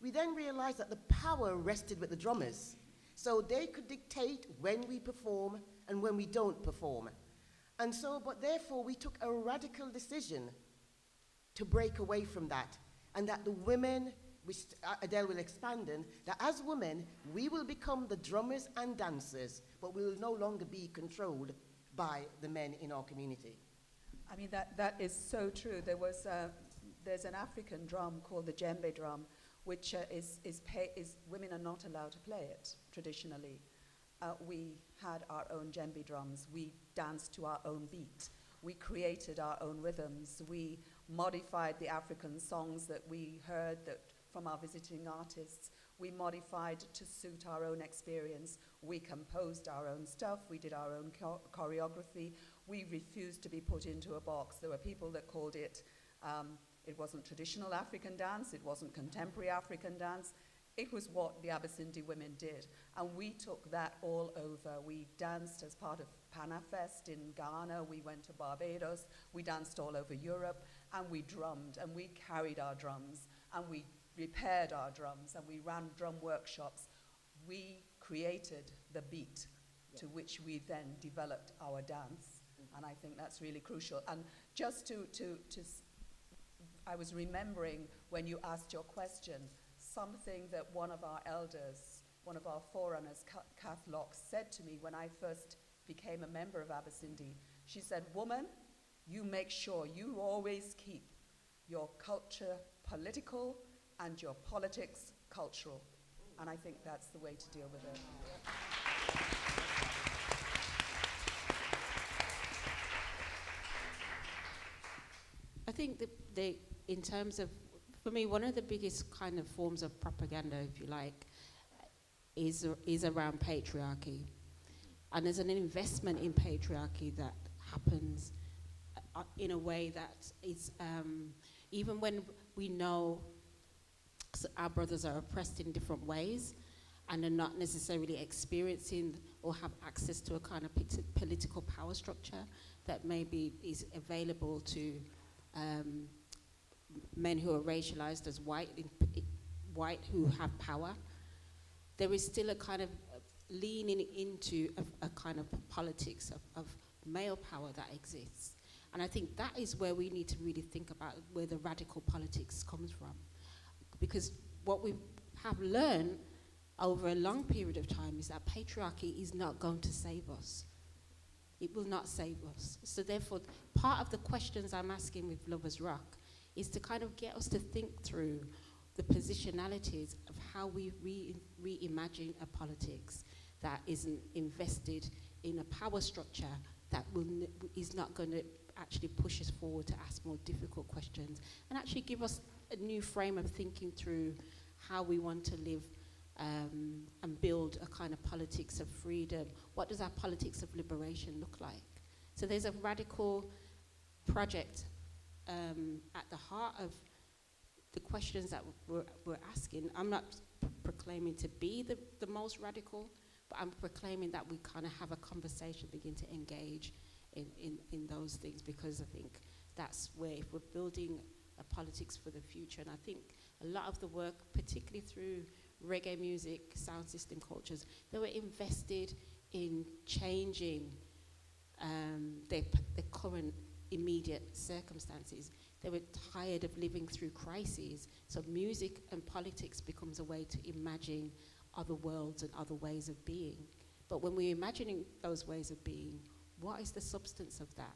We then realized that the power rested with the drummers, so they could dictate when we perform and when we don't perform. And so, but therefore, we took a radical decision to break away from that, and that the women, which Adele will expand on, that as women, we will become the drummers and dancers, but we will no longer be controlled by the men in our community. I mean, that is so true. There's an African drum called the djembe drum, which women are not allowed to play it traditionally. We had our own djembe drums. We danced to our own beat. We created our own rhythms. We modified the African songs that we heard from our visiting artists. We modified to suit our own experience. We composed our own stuff. We did our own choreography. We refused to be put into a box. There were people that called it, it wasn't traditional African dance, it wasn't contemporary African dance. It was what the Abyssindi women did. And we took that all over. We danced as part of Panafest in Ghana. We went to Barbados. We danced all over Europe. And we drummed. And we carried our drums. And we repaired our drums. And we ran drum workshops. We created the beat to which we then developed our dance. And I think that's really crucial. And just I was remembering when you asked your question, something that one of our elders, one of our forerunners, Kath Locke, said to me when I first became a member of Abyssindi. She said, "Woman, you make sure you always keep your culture political and your politics cultural." And I think that's the way to deal with it. I think that in terms of, for me, one of the biggest kind of forms of propaganda, if you like, is around patriarchy. And there's an investment in patriarchy that happens in a way that is, even when we know our brothers are oppressed in different ways and are not necessarily experiencing or have access to a kind of political power structure that maybe is available to men who are racialized as white who have power, there is still a kind of leaning into a kind of politics of male power that exists. And I think that is where we need to really think about where the radical politics comes from. Because what we have learned over a long period of time is that patriarchy is not going to save us. It will not save us. So therefore, part of the questions I'm asking with Lovers Rock is to kind of get us to think through the positionalities of how we reimagine a politics that isn't invested in a power structure that is not going to actually push us forward to ask more difficult questions and actually give us a new frame of thinking through how we want to live and build a kind of politics of freedom. What does our politics of liberation look like? So there's a radical project at the heart of the questions that we're asking. I'm not proclaiming to be the most radical, but I'm proclaiming that we kind of have a conversation, begin to engage in those things, because I think that's where, if we're building a politics for the future, and I think a lot of the work, particularly through reggae music, sound system cultures, they were invested in changing their current immediate circumstances. They were tired of living through crises, so music and politics becomes a way to imagine other worlds and other ways of being. But when we're imagining those ways of being, what is the substance of that?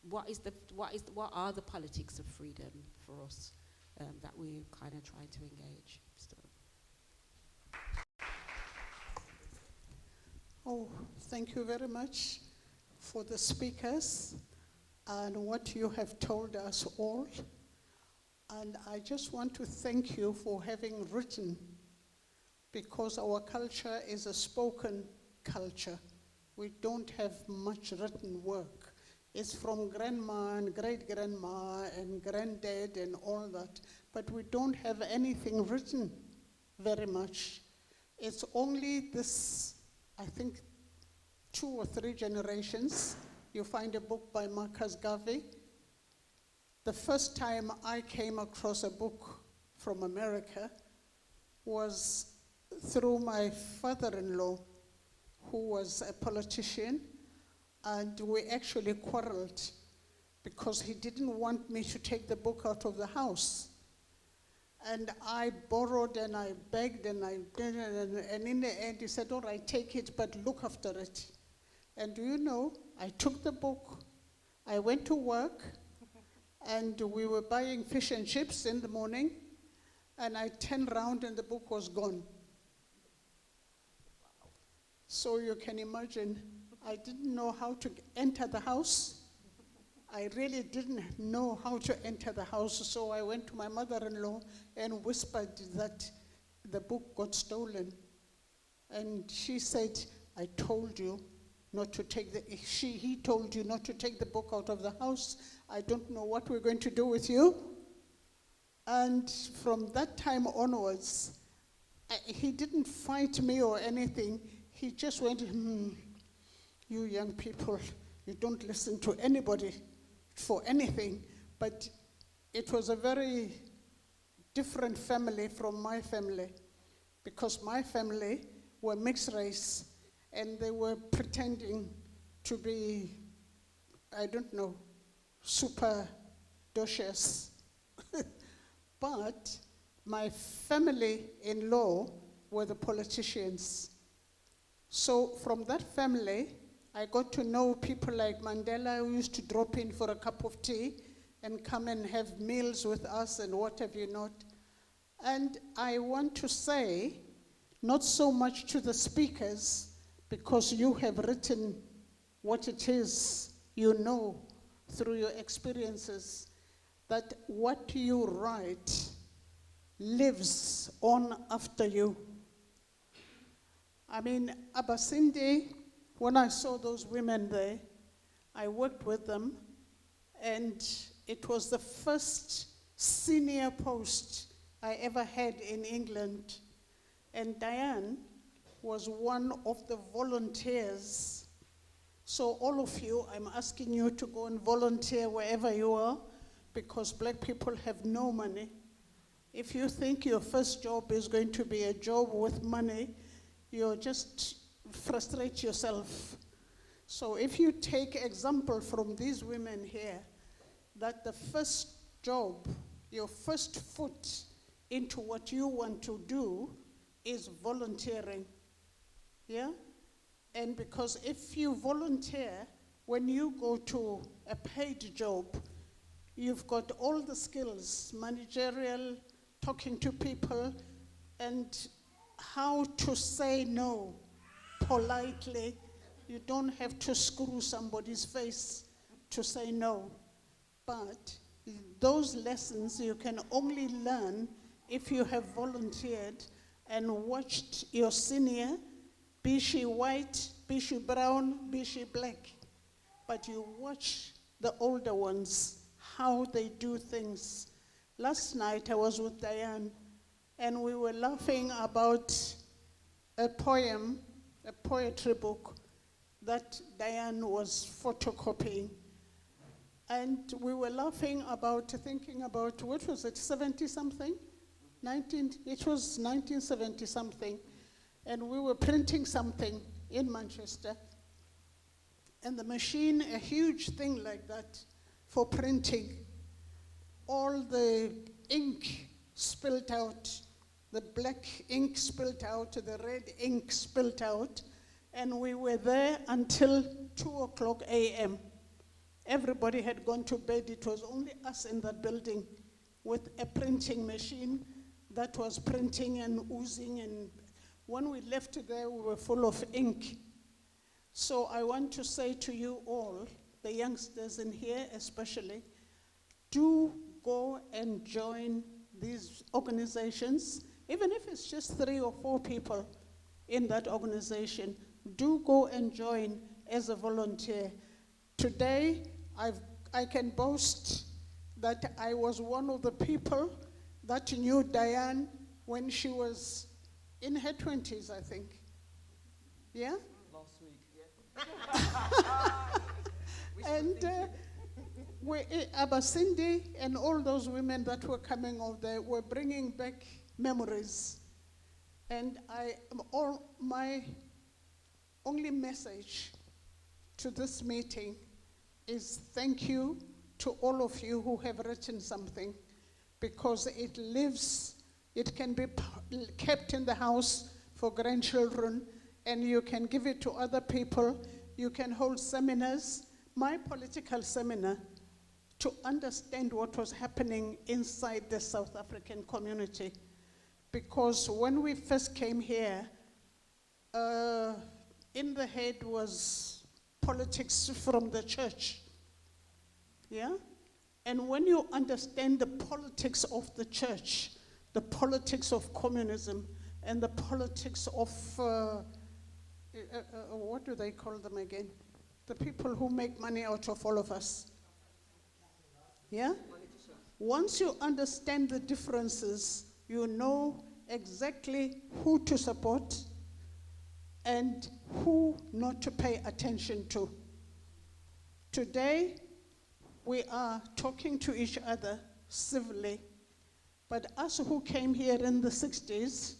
What are the politics of freedom for us that we're kind of trying to engage still? Oh, thank you very much for the speakers and what you have told us all. And I just want to thank you for having written, because our culture is a spoken culture. We don't have much written work. It's from grandma and great-grandma and granddad and all that, but we don't have anything written very much. It's only this, I think, 2 or 3 generations, you find a book by Marcus Garvey. The first time I came across a book from America was through my father-in-law, who was a politician, and we actually quarreled because he didn't want me to take the book out of the house. And I borrowed and I begged and I did it, and in the end he said, all right, take it, but look after it. And do you know, I took the book, I went to work, and we were buying fish and chips in the morning, and I turned around and the book was gone. So you can imagine, I didn't know how to enter the house. I really didn't know how to enter the house, so I went to my mother-in-law and whispered that the book got stolen. And she said, I told you not to take he told you not to take the book out of the house. I don't know what we're going to do with you. And from that time onwards, he didn't fight me or anything. He just went, you young people, you don't listen to anybody for anything. But it was a very different family from my family, because my family were mixed race, and they were pretending to be, I don't know, super docious. But my family-in-law were the politicians. So from that family, I got to know people like Mandela, who used to drop in for a cup of tea and come and have meals with us and what have you not. And I want to say, not so much to the speakers, because you have written what it is you know through your experiences, that what you write lives on after you. I mean, Abasindi, when I saw those women there, I worked with them, and it was the first senior post I ever had in England. And Diane was one of the volunteers. So all of you, I'm asking you to go and volunteer wherever you are, because black people have no money. If you think your first job is going to be a job with money, you'll just frustrate yourself. So if you take example from these women here, that the first job, your first foot into what you want to do is volunteering, yeah? And because if you volunteer, when you go to a paid job, you've got all the skills, managerial, talking to people, and how to say no politely. You don't have to screw somebody's face to say no. But those lessons you can only learn if you have volunteered and watched your senior, be she white, be she brown, be she black. But you watch the older ones, how they do things. Last night I was with Diane, and we were laughing about a poem, a poetry book that Diane was photocopying. And we were laughing about, thinking about, what was it, 70-something? It was 1970-something. And we were printing something in Manchester. And the machine, a huge thing like that for printing, all the ink spilled out, the black ink spilled out, the red ink spilled out, and we were there until 2:00 a.m. Everybody had gone to bed. It was only us in that building with a printing machine that was printing and oozing, and when we left there, we were full of ink. So I want to say to you all, the youngsters in here especially, do go and join these organizations, even if it's just 3 or 4 people in that organization. Do go and join as a volunteer. Today, I can boast that I was one of the people that knew Diane when she was in her 20s, I think. Yeah? Last week. And Abasindi and all those women that were coming over there were bringing back memories. And my only message to this meeting is thank you to all of you who have written something, because it lives, it can be kept in the house for grandchildren, and you can give it to other people. You can hold seminars. My political seminar, to understand what was happening inside the South African community. Because when we first came here, in the head was politics from the church. Yeah? And when you understand the politics of the church, the politics of communism, and the politics of, what do they call them again? The people who make money out of all of us. Yeah? Once you understand the differences, you know exactly who to support and who not to pay attention to. Today, we are talking to each other civilly, but us who came here in the 60s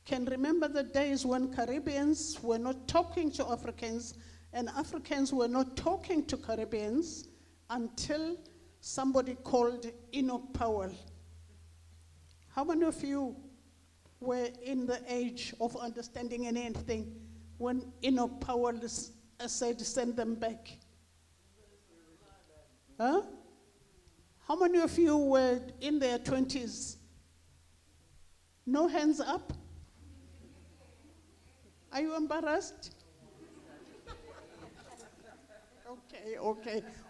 can remember the days when Caribbeans were not talking to Africans and Africans were not talking to Caribbeans until somebody called Enoch Powell. How many of you were in the age of understanding anything when Enoch Powell said send them back? Huh? How many of you were in their 20s? No hands up? Are you embarrassed?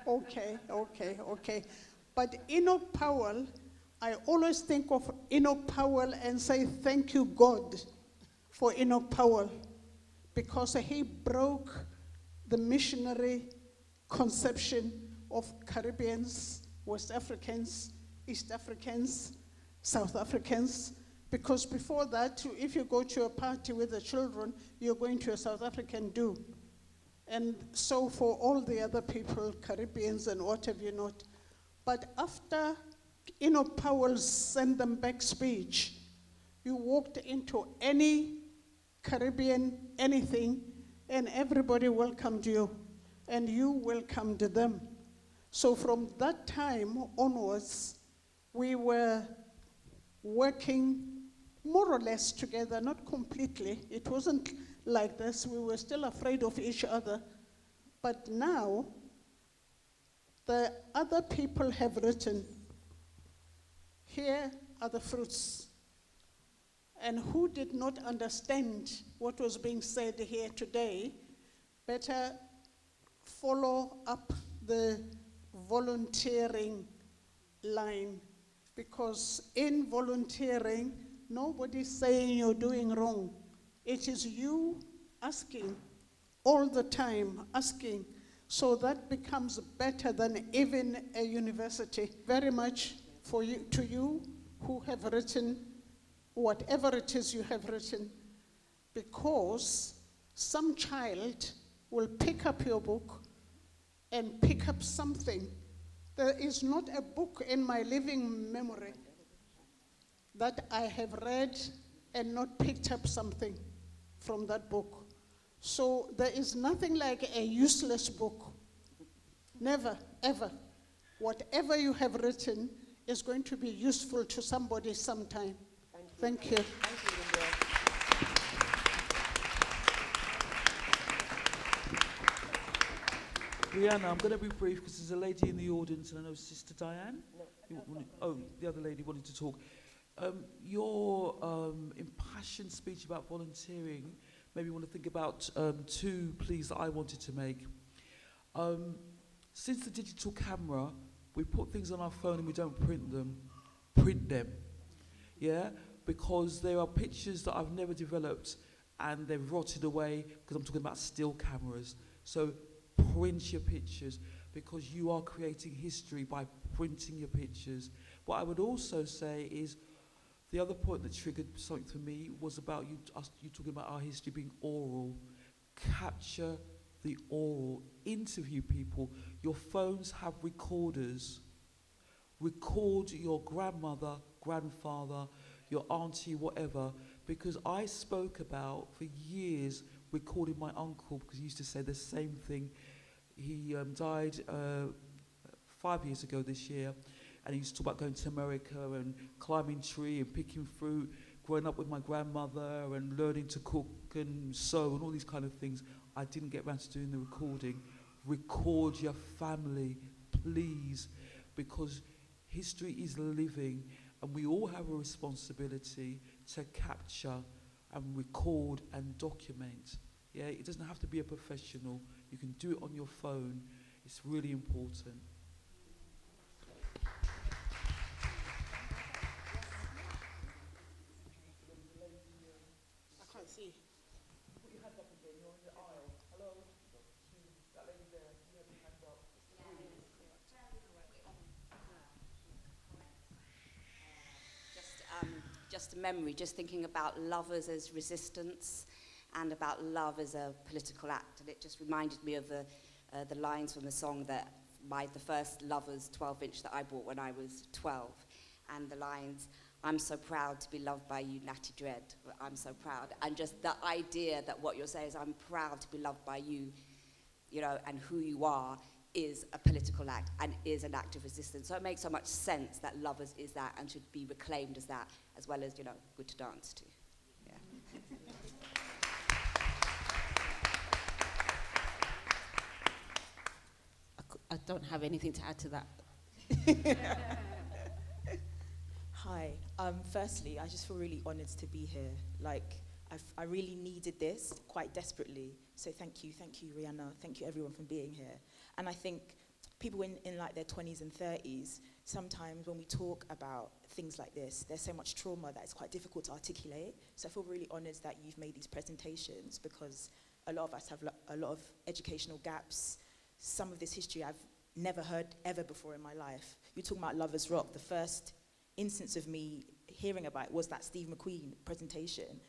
Okay. But Enoch Powell, I always think of Enoch Powell and say, thank you, God, for Enoch Powell, because he broke the missionary conception of Caribbeans, West Africans, East Africans, South Africans, because before that, if you go to a party with the children, you're going to a South African do. And so for all the other people, Caribbeans and what have you not. But after Enoch Powell's send them back speech, you walked into any Caribbean anything and everybody welcomed you and you welcomed them. So from that time onwards, we were working more or less together, not completely. It wasn't like this. We were still afraid of each other. But now, the other people have written, here are the fruits. And who did not understand what was being said here today, better follow up the volunteering line. Because in volunteering, nobody's saying you're doing wrong. It is you asking all the time, asking. So that becomes better than even a university. Very much for you, to you who have written whatever it is you have written, because some child will pick up your book and pick up something. There is not a book in my living memory that I have read and not picked up something from that book. So there is nothing like a useless book. Never, ever. Whatever you have written is going to be useful to somebody sometime. Thank you. Rihanna, I'm going to be brief because there's a lady in the audience, and I know Sister Diane. No. The other lady wanted to talk. Your impassioned speech about volunteering made me want to think about two pleas that I wanted to make. Since the digital camera, we put things on our phone and we don't print them. Print them, yeah? Because there are pictures that I've never developed and they've rotted away, because I'm talking about still cameras. So print your pictures, because you are creating history by printing your pictures. What I would also say is, The other point that triggered something for me was about you talking about our history being oral. Capture the oral, interview people. Your phones have recorders. Record your grandmother, grandfather, your auntie, whatever, because I spoke about for years recording my uncle, because he used to say the same thing. He died 5 years ago this year, and he used to talk about going to America and climbing tree and picking fruit, growing up with my grandmother and learning to cook and sew and all these kind of things. I didn't get around to doing the recording. Record your family, please, because history is living, and we all have a responsibility to capture and record and document. Yeah, it doesn't have to be a professional. You can do it on your phone. It's really important. I can't see. Put your hand up again. You're in the aisle. Hello? That lady there. You have your hand up. Just a memory, just thinking about lovers as resistance and about love as a political act. And it just reminded me of the lines from the song that the first Lovers 12-inch that I bought when I was 12. And the lines, "I'm so proud to be loved by you, Natty Dread. I'm so proud." And just the idea that what you're saying is, I'm proud to be loved by you, you know, and who you are is a political act and is an act of resistance. So it makes so much sense that Lovers is that and should be reclaimed as that, as well as, you know, good to dance to. Yeah. I don't have anything to add to that. Hi. Firstly, I just feel really honoured to be here. Like, I really needed this quite desperately. So thank you, Rihanna. Thank you, everyone, for being here. And I think people in like their 20s and 30s, sometimes when we talk about things like this, there's so much trauma that it's quite difficult to articulate. So I feel really honoured that you've made these presentations, because a lot of us have a lot of educational gaps. Some of this history I've never heard ever before in my life. You're talking about Lovers Rock. The first instance of me hearing about it was that Steve McQueen presentation.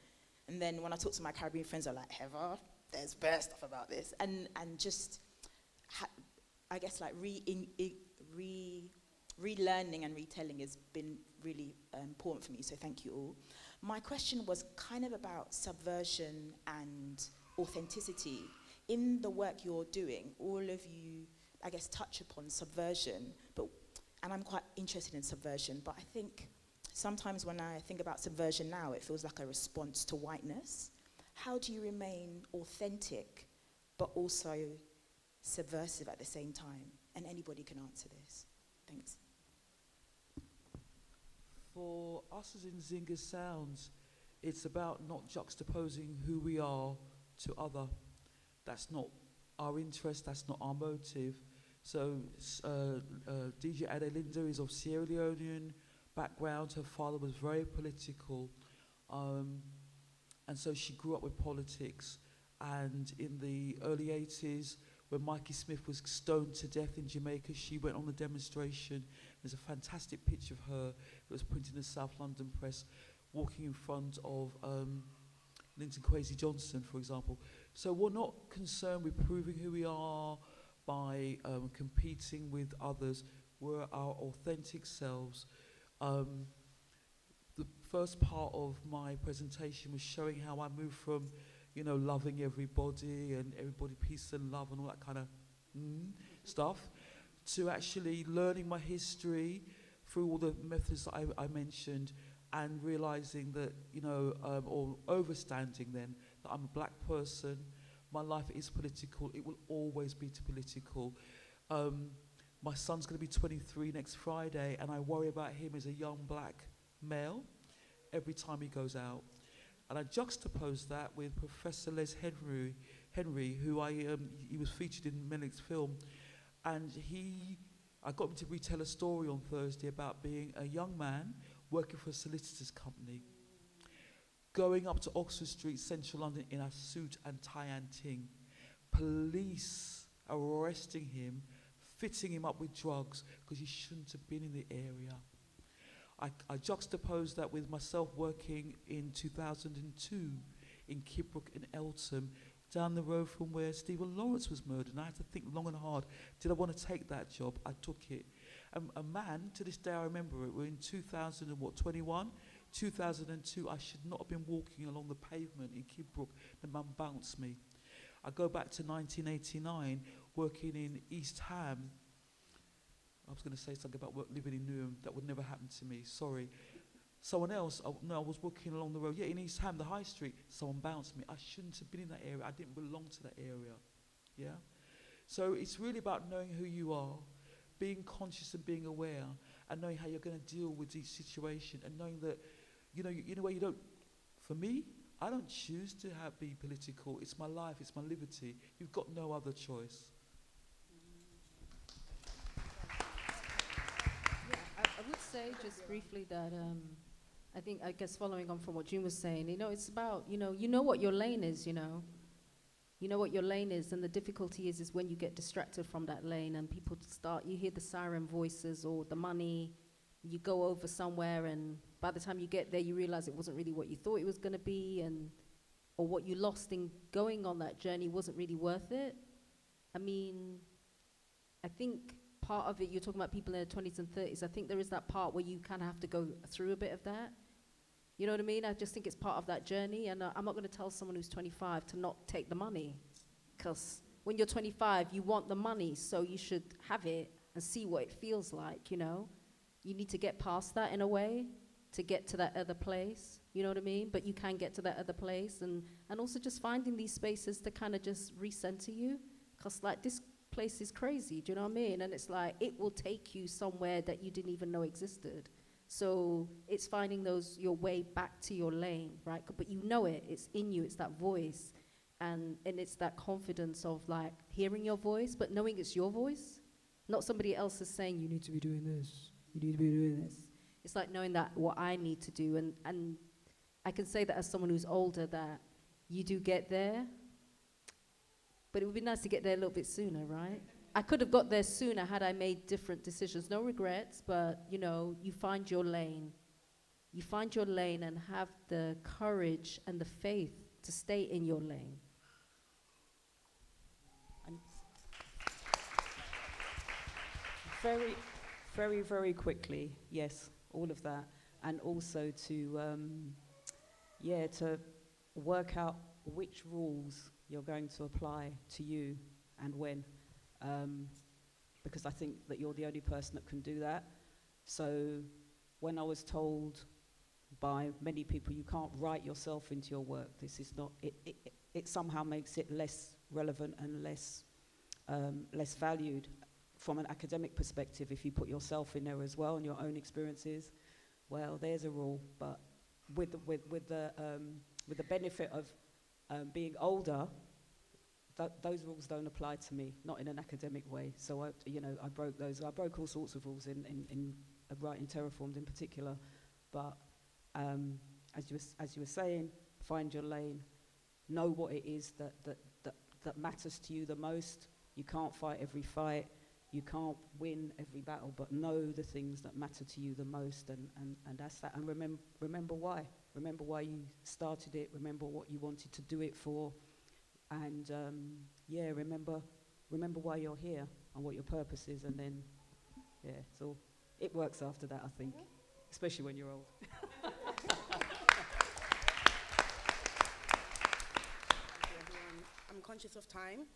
And then when I talk to my Caribbean friends, they're like, Heather, there's bare stuff about this. And just, I guess, like relearning and retelling has been really important for me, so thank you all. My question was kind of about subversion and authenticity. In the work you're doing, all of you, I guess, touch upon subversion, and I'm quite interested in subversion, but I think sometimes when I think about subversion now, it feels like a response to whiteness. How do you remain authentic, but also subversive at the same time? And anybody can answer this. Thanks. For us as in Zinga Sounds, it's about not juxtaposing who we are to other. That's not our interest, that's not our motive. So DJ Adelinda is of Sierra Leonean background. Her father was very political. And so she grew up with politics. And in the early 80s, when Mikey Smith was stoned to death in Jamaica, she went on the demonstration. There's a fantastic picture of her that was printed in the South London press, walking in front of Linton Kwesi Johnson, for example. So we're not concerned with proving who we are by competing with others. We're our authentic selves. The first part of my presentation was showing how I moved from, you know, loving everybody and everybody peace and love and all that kind of stuff, to actually learning my history through all the methods that I mentioned, and realizing that, you know, or overstanding then, that I'm a black person, my life is political, it will always be political. My son's going to be 23 next Friday, and I worry about him as a young black male every time he goes out. And I juxtapose that with Professor Les Henry, who he was featured in Melik's film, and I got him to retell a story on Thursday about being a young man working for a solicitor's company, going up to Oxford Street, central London, in a suit and tie and ting. Police arresting him, fitting him up with drugs because he shouldn't have been in the area. I juxtaposed that with myself working in 2002 in Kidbrooke and Eltham, down the road from where Stephen Lawrence was murdered. And I had to think long and hard, did I want to take that job? I took it. A man, to this day I remember it, we're in 2021, 2002, I should not have been walking along the pavement in Kidbrooke. The man bounced me. I go back to 1989, working in East Ham. I was going to say something about living in Newham. That would never happen to me, sorry. Someone else, I was walking along the road, in East Ham, the high street, someone bounced me. I shouldn't have been in that area. I didn't belong to that area, yeah? So it's really about knowing who you are, being conscious and being aware, and knowing how you're going to deal with each situation, and knowing that, you know where you don't, for me, I don't choose to be political. It's my life, it's my liberty. You've got no other choice. I would say just briefly that I guess following on from what June was saying, it's about, you know what your lane is, you know what your lane is, and the difficulty is when you get distracted from that lane and people you hear the siren voices or the money, you go over somewhere, and by the time you get there, you realize it wasn't really what you thought it was going to be, or what you lost in going on that journey wasn't really worth it. I mean, I think part of it, you're talking about people in their 20s and 30s, I think there is that part where you kind of have to go through a bit of that. You know what I mean? I just think it's part of that journey, and I'm not going to tell someone who's 25 to not take the money, because when you're 25, you want the money, so you should have it and see what it feels like, You need to get past that in a way to get to that other place, you know what I mean? But you can get to that other place, and also just finding these spaces to kind of just recenter you, because like this place is crazy, do you know what I mean? And it's like, it will take you somewhere that you didn't even know existed. So it's finding your way back to your lane, right? But you know it, it's in you, it's that voice. And it's that confidence of like hearing your voice, but knowing it's your voice. Not somebody else is saying, you need to be doing this, you need to be doing this. It's like knowing that what I need to do, and I can say that as someone who's older, that you do get there, but it would be nice to get there a little bit sooner, right? I could have got there sooner had I made different decisions. No regrets, but you find your lane. You find your lane and have the courage and the faith to stay in your lane. And very, very, very quickly, yes, all of that. And also to work out which rules you're going to apply to you and when. Because I think that you're the only person that can do that. So when I was told by many people you can't write yourself into your work, this is not, it somehow makes it less relevant and less valued from an academic perspective if you put yourself in there as well and your own experiences. Well, there's a rule, but with the benefit of being older, those rules don't apply to me, not in an academic way. So I broke those. I broke all sorts of rules in writing Terraformed in particular. But as you were saying, find your lane, know what it is that matters to you the most. You can't fight every fight, you can't win every battle, but know the things that matter to you the most, and that's that. And remember why. Remember why you started it. Remember what you wanted to do it for. And remember why you're here and what your purpose is, and then, so it works after that, I think, especially when you're old. Thank you, everyone. I'm conscious of time,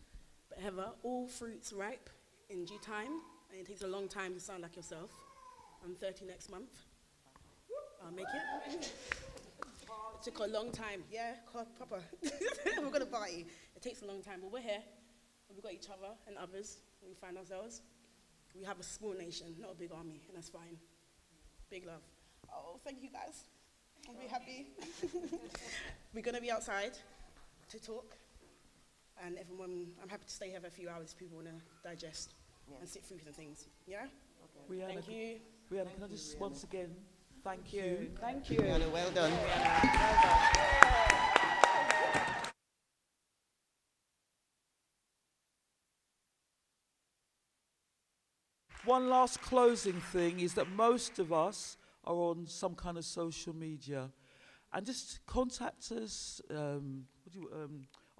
but Heather, all fruits ripe in due time, and it takes a long time to sound like yourself. I'm 30 next month. I'll make it. It took a long time. Yeah, proper. We're going to party. It takes a long time, but we're here. We've got each other and others. We find ourselves. We have a small nation, not a big army, and that's fine. Big love. Oh, thank you, guys. I'm really happy. We're going to be outside to talk. And everyone, I'm happy to stay here for a few hours if people want to digest and sit through some things. Yeah? Okay. Rihanna, thank you. Rihanna, can I just once again thank you. Thank you. Rihanna, well done. One last closing thing is that most of us are on some kind of social media. And just contact us,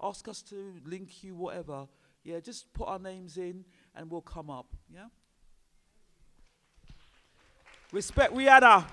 ask us to link you, whatever. Yeah, just put our names in and we'll come up, yeah? Respect Rihanna.